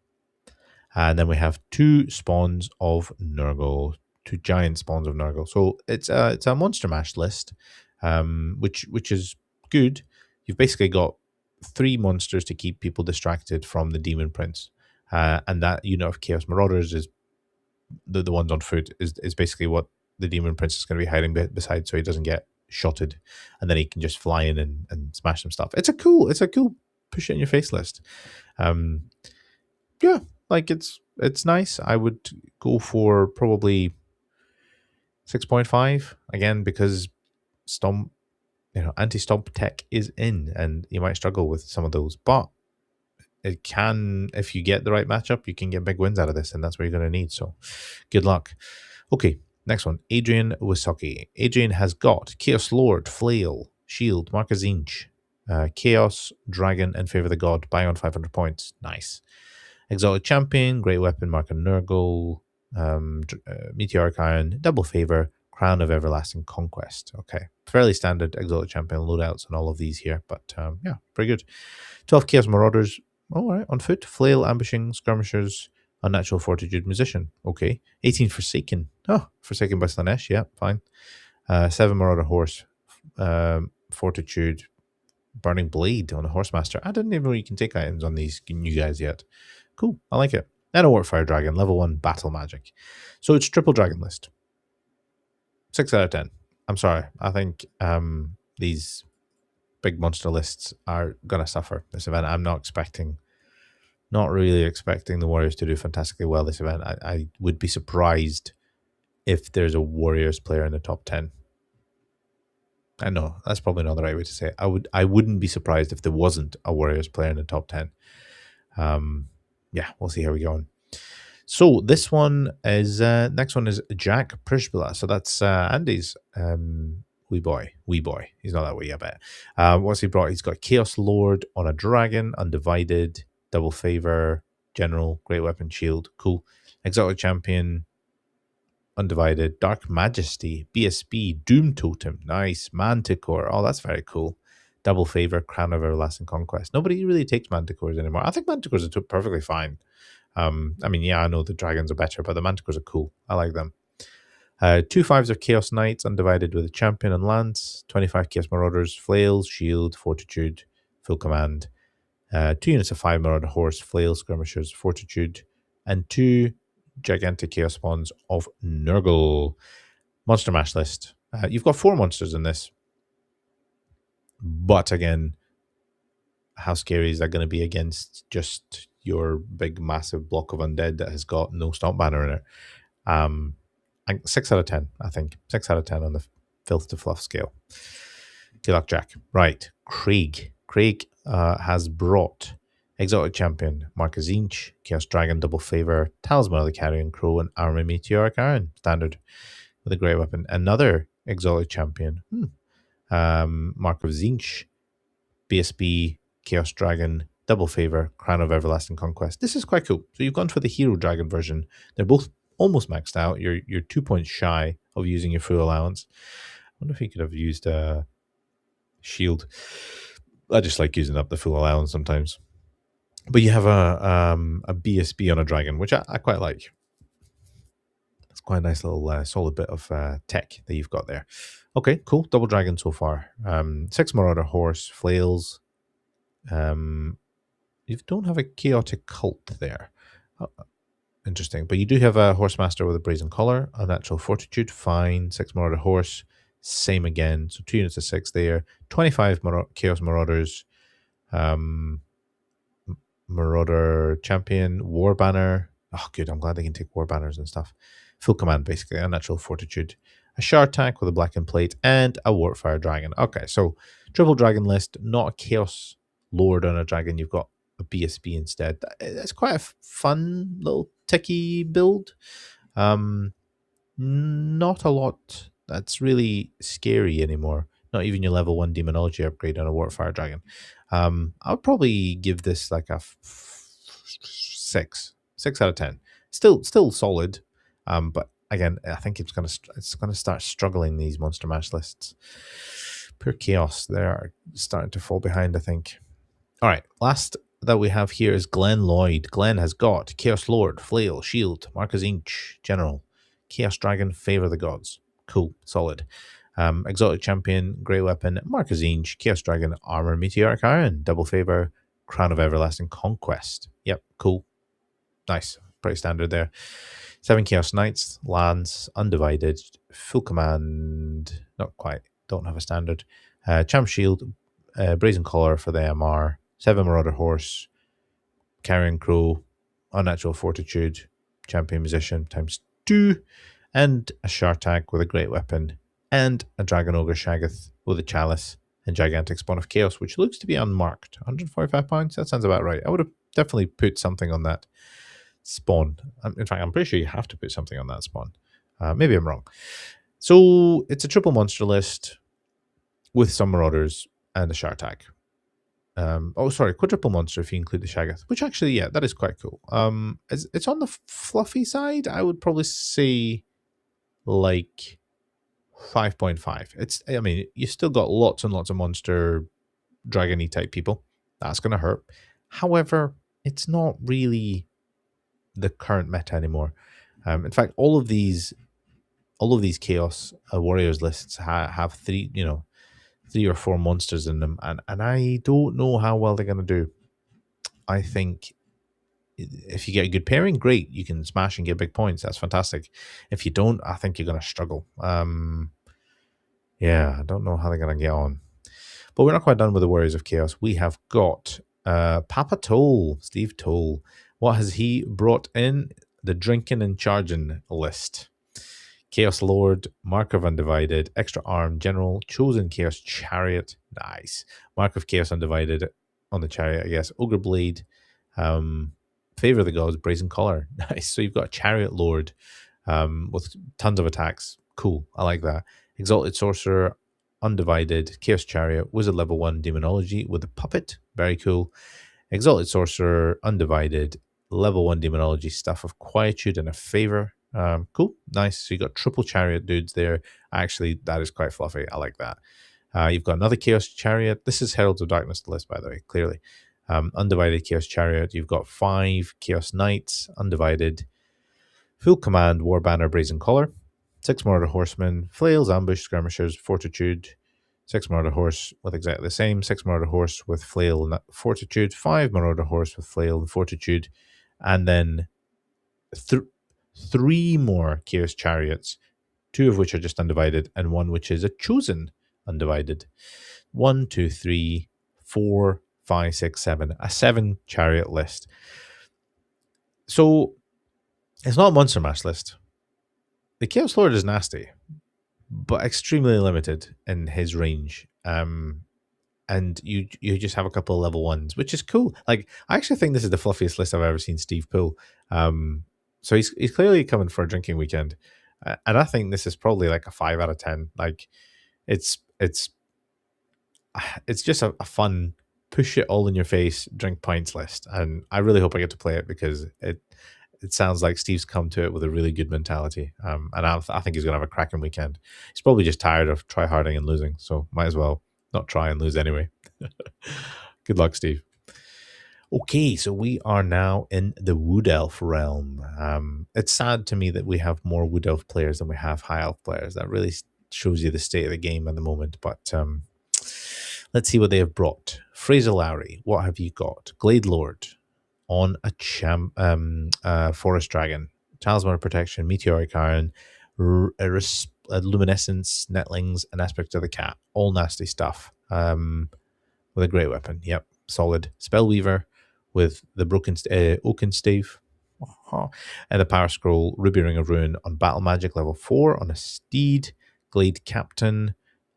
And then we have 2 spawns of Nurgle. 2 giant spawns of Nurgle. So it's a monster mash list, which is good. You've basically got 3 monsters to keep people distracted from the Demon Prince. And that unit of Chaos Marauders is the ones on foot is basically what the Demon Prince is going to be hiding beside, so he doesn't get shotted, and then he can just fly in and smash some stuff. It's a cool push it in your face list. Yeah, like it's nice. I would go for probably 6.5 again, because stomp, anti-stomp tech is in, and you might struggle with some of those, but it can, if you get the right matchup, you can get big wins out of this, and that's what you're going to need. So good luck. Okay, next one. Adrian Wisocki. Adrian has got Chaos Lord, Flail, Shield, Mark a Zinch, Chaos, Dragon, and Favor the God. Buy on 500 points. Nice. Exalted Champion, Great Weapon, Mark a Nurgle, Meteoric Iron, Double Favor, Crown of Everlasting Conquest. Okay, fairly standard Exalted Champion loadouts on all of these here, but yeah, pretty good. 12 Chaos Marauders. All right, on foot. Flail, Ambushing, Skirmishers, Unnatural Fortitude, Musician. Okay. 18 Forsaken. Oh, Forsaken by Slanesh. Yeah, fine. 7 Marauder Horse, Fortitude, Burning Blade on a Horsemaster. I didn't even know you can take items on these new guys yet. Cool, I like it. And a Warfire Dragon, level 1 Battle Magic. So it's triple dragon list. 6 out of 10. I'm sorry. I think these big monster lists are going to suffer this event. I'm not really expecting the Warriors to do fantastically well this event. I would be surprised if there's a Warriors player in the top 10. I know that's probably not the right way to say it. I wouldn't be surprised if there wasn't a Warriors player in the top 10. Yeah, we'll see how we go on. So this one is next one is Jack Prishbula. So that's Andy's wee boy. He's not that wee, I bet. What's he brought? He's got Chaos Lord on a dragon, undivided, double favor, general, great weapon, shield, cool. Exotic Champion, undivided, Dark Majesty, BSB, Doom Totem, nice. Manticore, oh, that's very cool. Double favor, Crown of Everlasting Conquest. Nobody really takes Manticores anymore. I think Manticores are perfectly fine. I mean, yeah, I know the dragons are better, but the Manticores are cool. I like them. 2 5s of Chaos Knights, undivided with a champion and lance. 25 Chaos Marauders, flails, shield, fortitude, full command. 2 units of 5 Marauder Horse, flail, skirmishers, fortitude, and 2 gigantic Chaos Spawns of Nurgle. Monster Mash list. You've got 4 monsters in this. But again, how scary is that going to be against just your big, massive block of undead that has got no stomp banner in it? 6 out of 10, I think. 6 out of 10 on the filth to fluff scale. Good luck, Jack. Right, Craig. Craig has brought Exotic Champion, Marcus Zinch, Chaos Dragon, Double Favor, Talisman of the Carrion Crow, and Army Meteoric Iron, standard, with a great weapon. Another Exotic Champion, Mark of Zinch, BSB, Chaos Dragon, Double Favor, Crown of Everlasting Conquest. This is quite cool. So you've gone for the Hero Dragon version. They're both almost maxed out. You're 2 points shy of using your full allowance. I wonder if you could have used a shield. I just like using up the full allowance sometimes. But you have a BSB on a dragon, which I quite like. It's quite a nice little solid bit of tech that you've got there. Okay, cool. Double dragon so far. 6 Marauder Horse, flails. You don't have a chaotic cult there. Interesting. But you do have a Horsemaster with a brazen collar, a natural fortitude, fine. 6 Marauder Horse, same again. So 2 units of 6 there. 25 Chaos Marauders. Marauder Champion, War Banner. Oh, good. I'm glad they can take War Banners and stuff. Full command, basically. A natural fortitude. A Shartak with a blackened plate, and a Warfire Dragon. Okay, so triple dragon list, not a Chaos Lord on a dragon. You've got a BSB instead. That's quite a fun little ticky build. Not a lot that's really scary anymore. Not even your level 1 Demonology upgrade on a Warfire Dragon. I'll probably give this like a 6 out of 10. Still solid, but again, I think it's gonna start struggling, these Monster Mash lists. Pure Chaos, they're starting to fall behind, I think. All right, last that we have here is Glenn Lloyd. Glenn has got Chaos Lord, Flail, Shield, Marcus Inch, General, Chaos Dragon, Favor the Gods. Cool, solid. Exotic Champion, Grey Weapon, Marcus Inch, Chaos Dragon, Armor, Meteoric Iron, Double Favor, Crown of Everlasting Conquest. Yep, cool. Nice. Pretty standard there. 7 Chaos Knights, lands, undivided, full command, not quite, don't have a standard. Champ Shield, Brazen Collar for the MR, 7 Marauder Horse, Carrion Crow, Unnatural Fortitude, Champion Musician times 2, and a Shartag with a Great Weapon, and a Dragon Ogre Shaggoth with a Chalice, and Gigantic Spawn of Chaos, which looks to be unmarked. £145, that sounds about right. I would have definitely put something on that spawn. In fact, I'm pretty sure you have to put something on that spawn. Maybe I'm wrong. So it's a triple monster list with some Marauders and a Shartag. Quadruple monster if you include the Shaggoth, which actually, yeah, that is quite cool. It's on the fluffy side. I would probably say like 5.5. I mean, you still got lots and lots of monster dragony type people. That's going to hurt. However, it's not really the current meta anymore. In fact, all of these Chaos Warriors lists have three or four monsters in them, and I don't know how well they're going to do. I think if you get a good pairing, great, you can smash and get big points. That's fantastic. If you don't, I think you're going to struggle. Yeah, I don't know how they're going to get on. But we're not quite done with the Warriors of Chaos. We have got Papa Toll, Steve Toll. What has he brought in? The Drinking and Charging list. Chaos Lord, Mark of Undivided, Extra Arm, General, Chosen Chaos Chariot. Nice. Mark of Chaos Undivided on the Chariot, I guess. Ogre Blade, Favor of the Gods, Brazen Collar. Nice. So you've got a Chariot Lord with tons of attacks. Cool. I like that. Exalted Sorcerer, Undivided, Chaos Chariot, Wizard Level 1 Demonology with a Puppet. Very cool. Exalted Sorcerer, Undivided, Level 1 Demonology, Staff of Quietude, and a Favor. Cool. Nice. So you got triple Chariot dudes there. Actually, that is quite fluffy. I like that. You've got another Chaos Chariot. This is Heralds of Darkness list, by the way, clearly. Undivided Chaos Chariot. You've got 5 Chaos Knights, Undivided, Full Command, War Banner, Brazen Collar, 6 Marauder Horsemen, Flails, Ambush, Skirmishers, Fortitude, 6 Marauder Horse with exactly the same, 6 Marauder Horse with Flail and Fortitude, 5 Marauder Horse with Flail and Fortitude, and then 3 more Chaos Chariots, 2 of which are just Undivided, and 1 which is a Chosen Undivided. 1, 2, 3, 4, 5, 6, 7. A 7 Chariot list. So, it's not a Monster Mash list. The Chaos Lord is nasty, but extremely limited in his range. And you just have a couple of level 1s, which is cool. Like, I actually think this is the fluffiest list I've ever seen Steve pull. So he's clearly coming for a drinking weekend. And I think this is probably like a 5 out of 10. Like, it's just a fun, push it all in your face, drink pints list. And I really hope I get to play it because it sounds like Steve's come to it with a really good mentality. And I think he's going to have a cracking weekend. He's probably just tired of try-harding and losing, so might as well not try and lose anyway. Good luck, Steve. Okay, so we are now in the Wood Elf realm. It's sad to me that we have more Wood Elf players than we have High Elf players. That really shows you the state of the game at the moment. But let's see what they have brought. Fraser Lowry, what have you got? Glade Lord on a Forest Dragon, Talisman of Protection, Meteoric Iron, Luminescence, Netlings, and Aspect of the Cat. All nasty stuff. With a great weapon. Yep, solid. Spellweaver with the Oaken Stave. And the Power Scroll, Ruby Ring of Ruin on Battle Magic level 4 on a Steed. Glade Captain.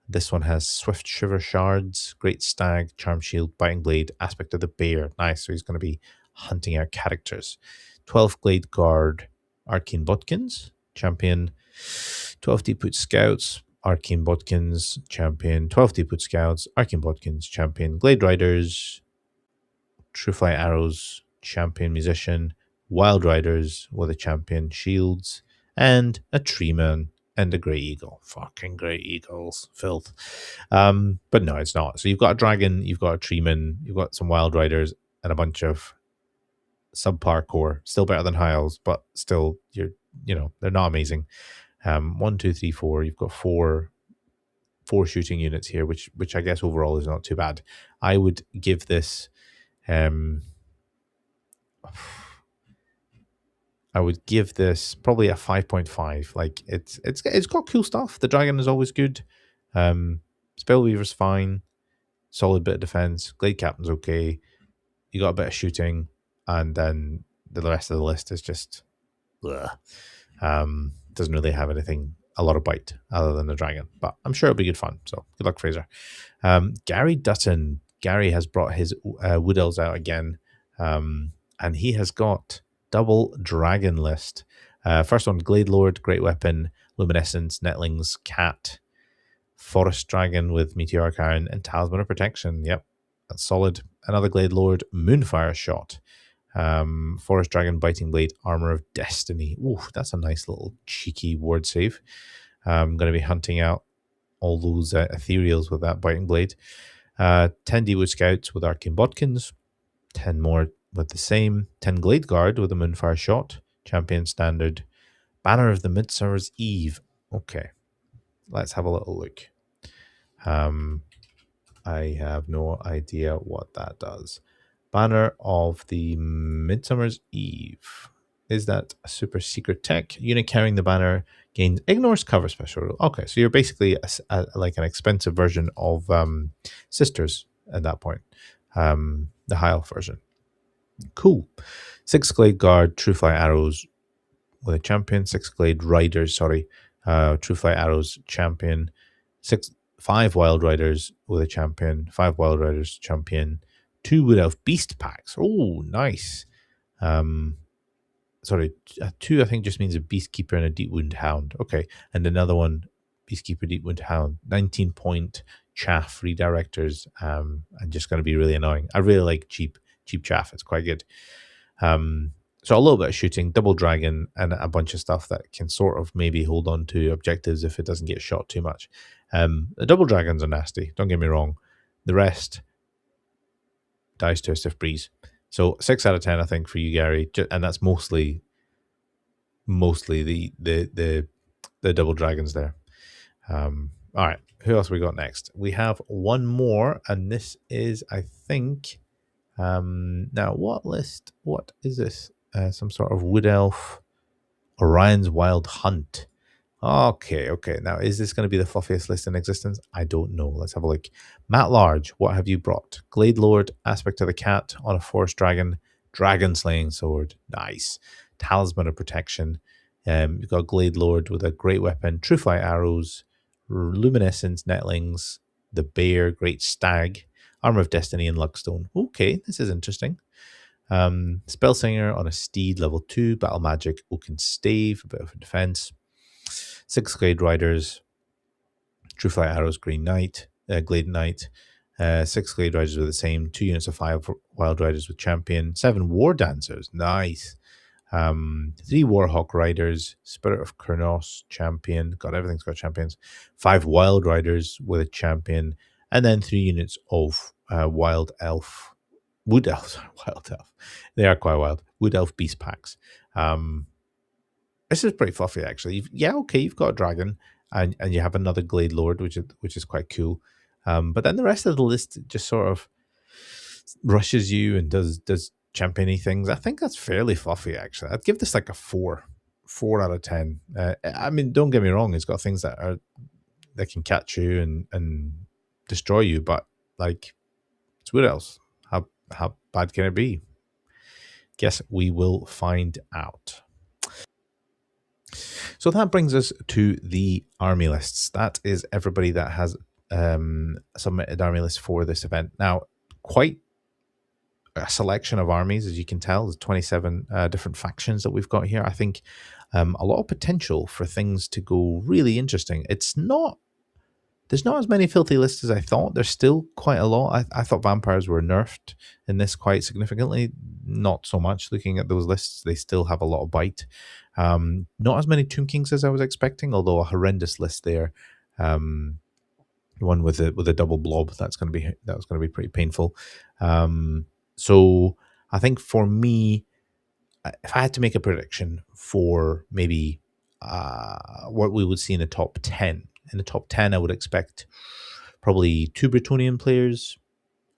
This one has Swift Shiver Shards, Great Stag, Charm Shield, Biting Blade, Aspect of the Bear. Nice, so he's going to be hunting out characters. 12 Glade Guard, Arcane Bodkins, champion. 12 Deepwood Scouts, Arcane Bodkins, champion. 12 Deepwood Scouts, Arcane Bodkins, champion. Glade Riders, Truefly Arrows, champion musician. Wild Riders with a champion. Shields, and a treeman and a grey eagle. Fucking grey eagles, filth. But no, it's not. So you've got a dragon, you've got a treeman, you've got some wild riders, and a bunch of subpar core. Still better than high elves, but still, they're not amazing. 1, 2, 3, 4. You've got four shooting units here, which I guess overall is not too bad. I would give this probably a 5.5. Like it's got cool stuff. The dragon is always good. Spellweaver's fine. Solid bit of defense. Glade Captain's okay. You got a bit of shooting, and then the rest of the list is just doesn't really have a lot of bite other than the dragon. But I'm sure it'll be good fun. So good luck, Fraser. Gary Dutton. Gary has brought his Wood Elves out again, and he has got double dragon list. First one, Glade Lord, Great Weapon, Luminescence, Netlings, Cat, Forest Dragon with Meteoric Iron, and Talisman of Protection. Yep, that's solid. Another Glade Lord, Moonfire Shot, Forest Dragon, Biting Blade, Armor of Destiny. Ooh, that's a nice little cheeky word save. I'm going to be hunting out all those ethereals with that Biting Blade. 10 D-Wood Scouts with Arcane Bodkins, 10 more with the same, 10 Glade Guard with a Moonfire Shot, Champion Standard, Banner of the Midsummer's Eve. Okay, let's have a little look. I have no idea what that does. Banner of the Midsummer's Eve. Is that a super secret tech? Unit carrying the banner gains ignores cover special rule. Okay, so you're basically like an expensive version of Sisters at that point. The high elf version. Cool. 6 Glade Guard, True Fly Arrows with a champion. 6 Glade Riders, True Fly Arrows champion. 5 Wild Riders with a champion. 5 Wild Riders champion. 2 Wood Elf Beast packs. Oh, nice. 2 I think just means a Beastkeeper and a Deep Wound Hound. Okay, and another one, Beastkeeper, Deep Wound Hound. 19-point chaff redirectors. And just going to be really annoying. I really like cheap chaff. It's quite good. So a little bit of shooting, double dragon, and a bunch of stuff that can sort of maybe hold on to objectives if it doesn't get shot too much. The double dragons are nasty, don't get me wrong. The rest dies to a stiff breeze. So 6 out of 10, I think, for you, Gary, and that's mostly the double dragons there. All right, who else we got next? We have one more, and this is, I think, now what list? What is this? Some sort of Wood Elf, Orion's Wild Hunt. Okay. Now, is this going to be the fluffiest list in existence? I don't know. Let's have a look. Matt Large, what have you brought? Glade Lord, Aspect of the Cat on a Forest Dragon, Dragon Slaying Sword. Nice. Talisman of Protection. You've got Glade Lord with a Great Weapon, True Fly Arrows, Luminescence, Netlings, the Bear, Great Stag, Armor of Destiny, and Lugstone. Okay, this is interesting. Spellsinger on a Steed, level 2, Battle Magic, Oaken Stave, a bit of a defense. 6 Glade Riders, True Fly Arrows, Green Knight, Glade Knight. 6 Glade Riders with the same, 2 units of 5 Wild Riders with Champion. 7 War Dancers, nice. 3 Warhawk Riders, Spirit of Kurnos, Champion. God, everything's got champions. 5 Wild Riders with a Champion. And then 3 units of Wood Elf. Wild Elf. They are quite wild. Wood Elf Beast packs. This is pretty fluffy, actually. You've got a dragon, and you have another Glade Lord, which is quite cool. But then the rest of the list just sort of rushes you and does championy things. I think that's fairly fluffy, actually. I'd give this like a 4 out of 10. I mean, don't get me wrong; it's got things that can catch you and destroy you, but like, it's what else? How bad can it be? Guess we will find out. So that brings us to the army lists. That is everybody that has submitted army lists for this event. Now, quite a selection of armies, as you can tell. There's 27 different factions that we've got here. I think a lot of potential for things to go really interesting. It's not There's not as many filthy lists as I thought. There's still quite a lot. I thought vampires were nerfed in this quite significantly. Not so much. Looking at those lists, they still have a lot of bite. Not as many Tomb Kings as I was expecting, although a horrendous list there. One with a double blob, that's going to be pretty painful. So I think for me, if I had to make a prediction for maybe what we would see in the top 10, I would expect probably 2 Bretonnian players,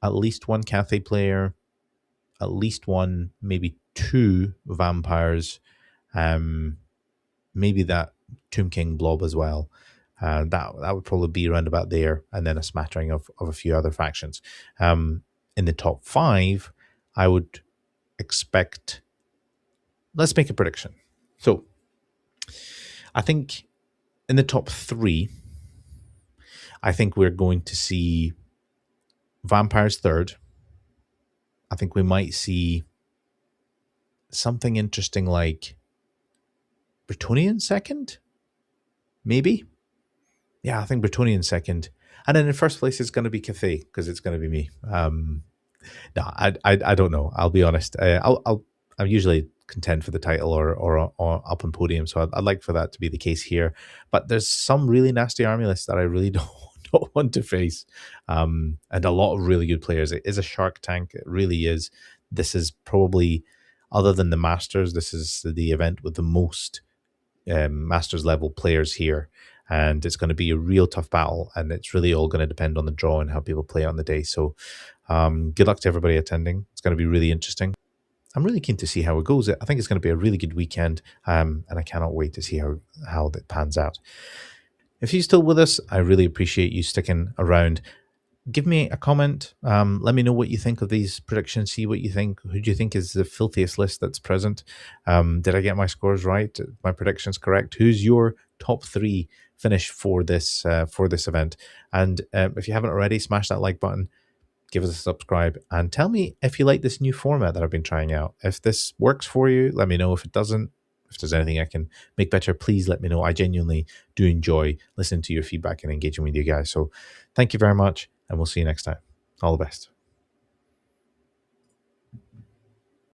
at least 1 Cathay player, at least 1, maybe 2 vampires, maybe that Tomb King blob as well. That would probably be around about there, and then a smattering of a few other factions. In the top 5, I would expect. Let's make a prediction. So, I think in the top 3, I think we're going to see vampires third. I think we might see something interesting like Bretonnian second, maybe. Yeah, I think Bretonnian second, and then in first place it's going to be Cathay because it's going to be me. No, I don't know. I'll be honest. I'm usually contend for the title or up on podium, so I'd like for that to be the case here. But there's some really nasty army lists that I really don't want to face, and a lot of really good players. It is a shark tank. It really is. This is probably, other than the Masters, this is the event with the most Masters level players here. And it's going to be a real tough battle, and it's really all going to depend on the draw and how people play on the day. So good luck to everybody attending. It's going to be really interesting. I'm really keen to see how it goes. I think it's going to be a really good weekend, and I cannot wait to see how that pans out. If you're still with us, I really appreciate you sticking around. Give me a comment. Let me know what you think of these predictions. See what you think. Who do you think is the filthiest list that's present? Did I get my scores right? My predictions correct? Who's your top 3 finish for this event? And if you haven't already, smash that like button. Give us a subscribe and tell me if you like this new format that I've been trying out. If this works for you, let me know. If it doesn't, if there's anything I can make better, please let me know. I genuinely do enjoy listening to your feedback and engaging with you guys. So thank you very much, and we'll see you next time. All the best.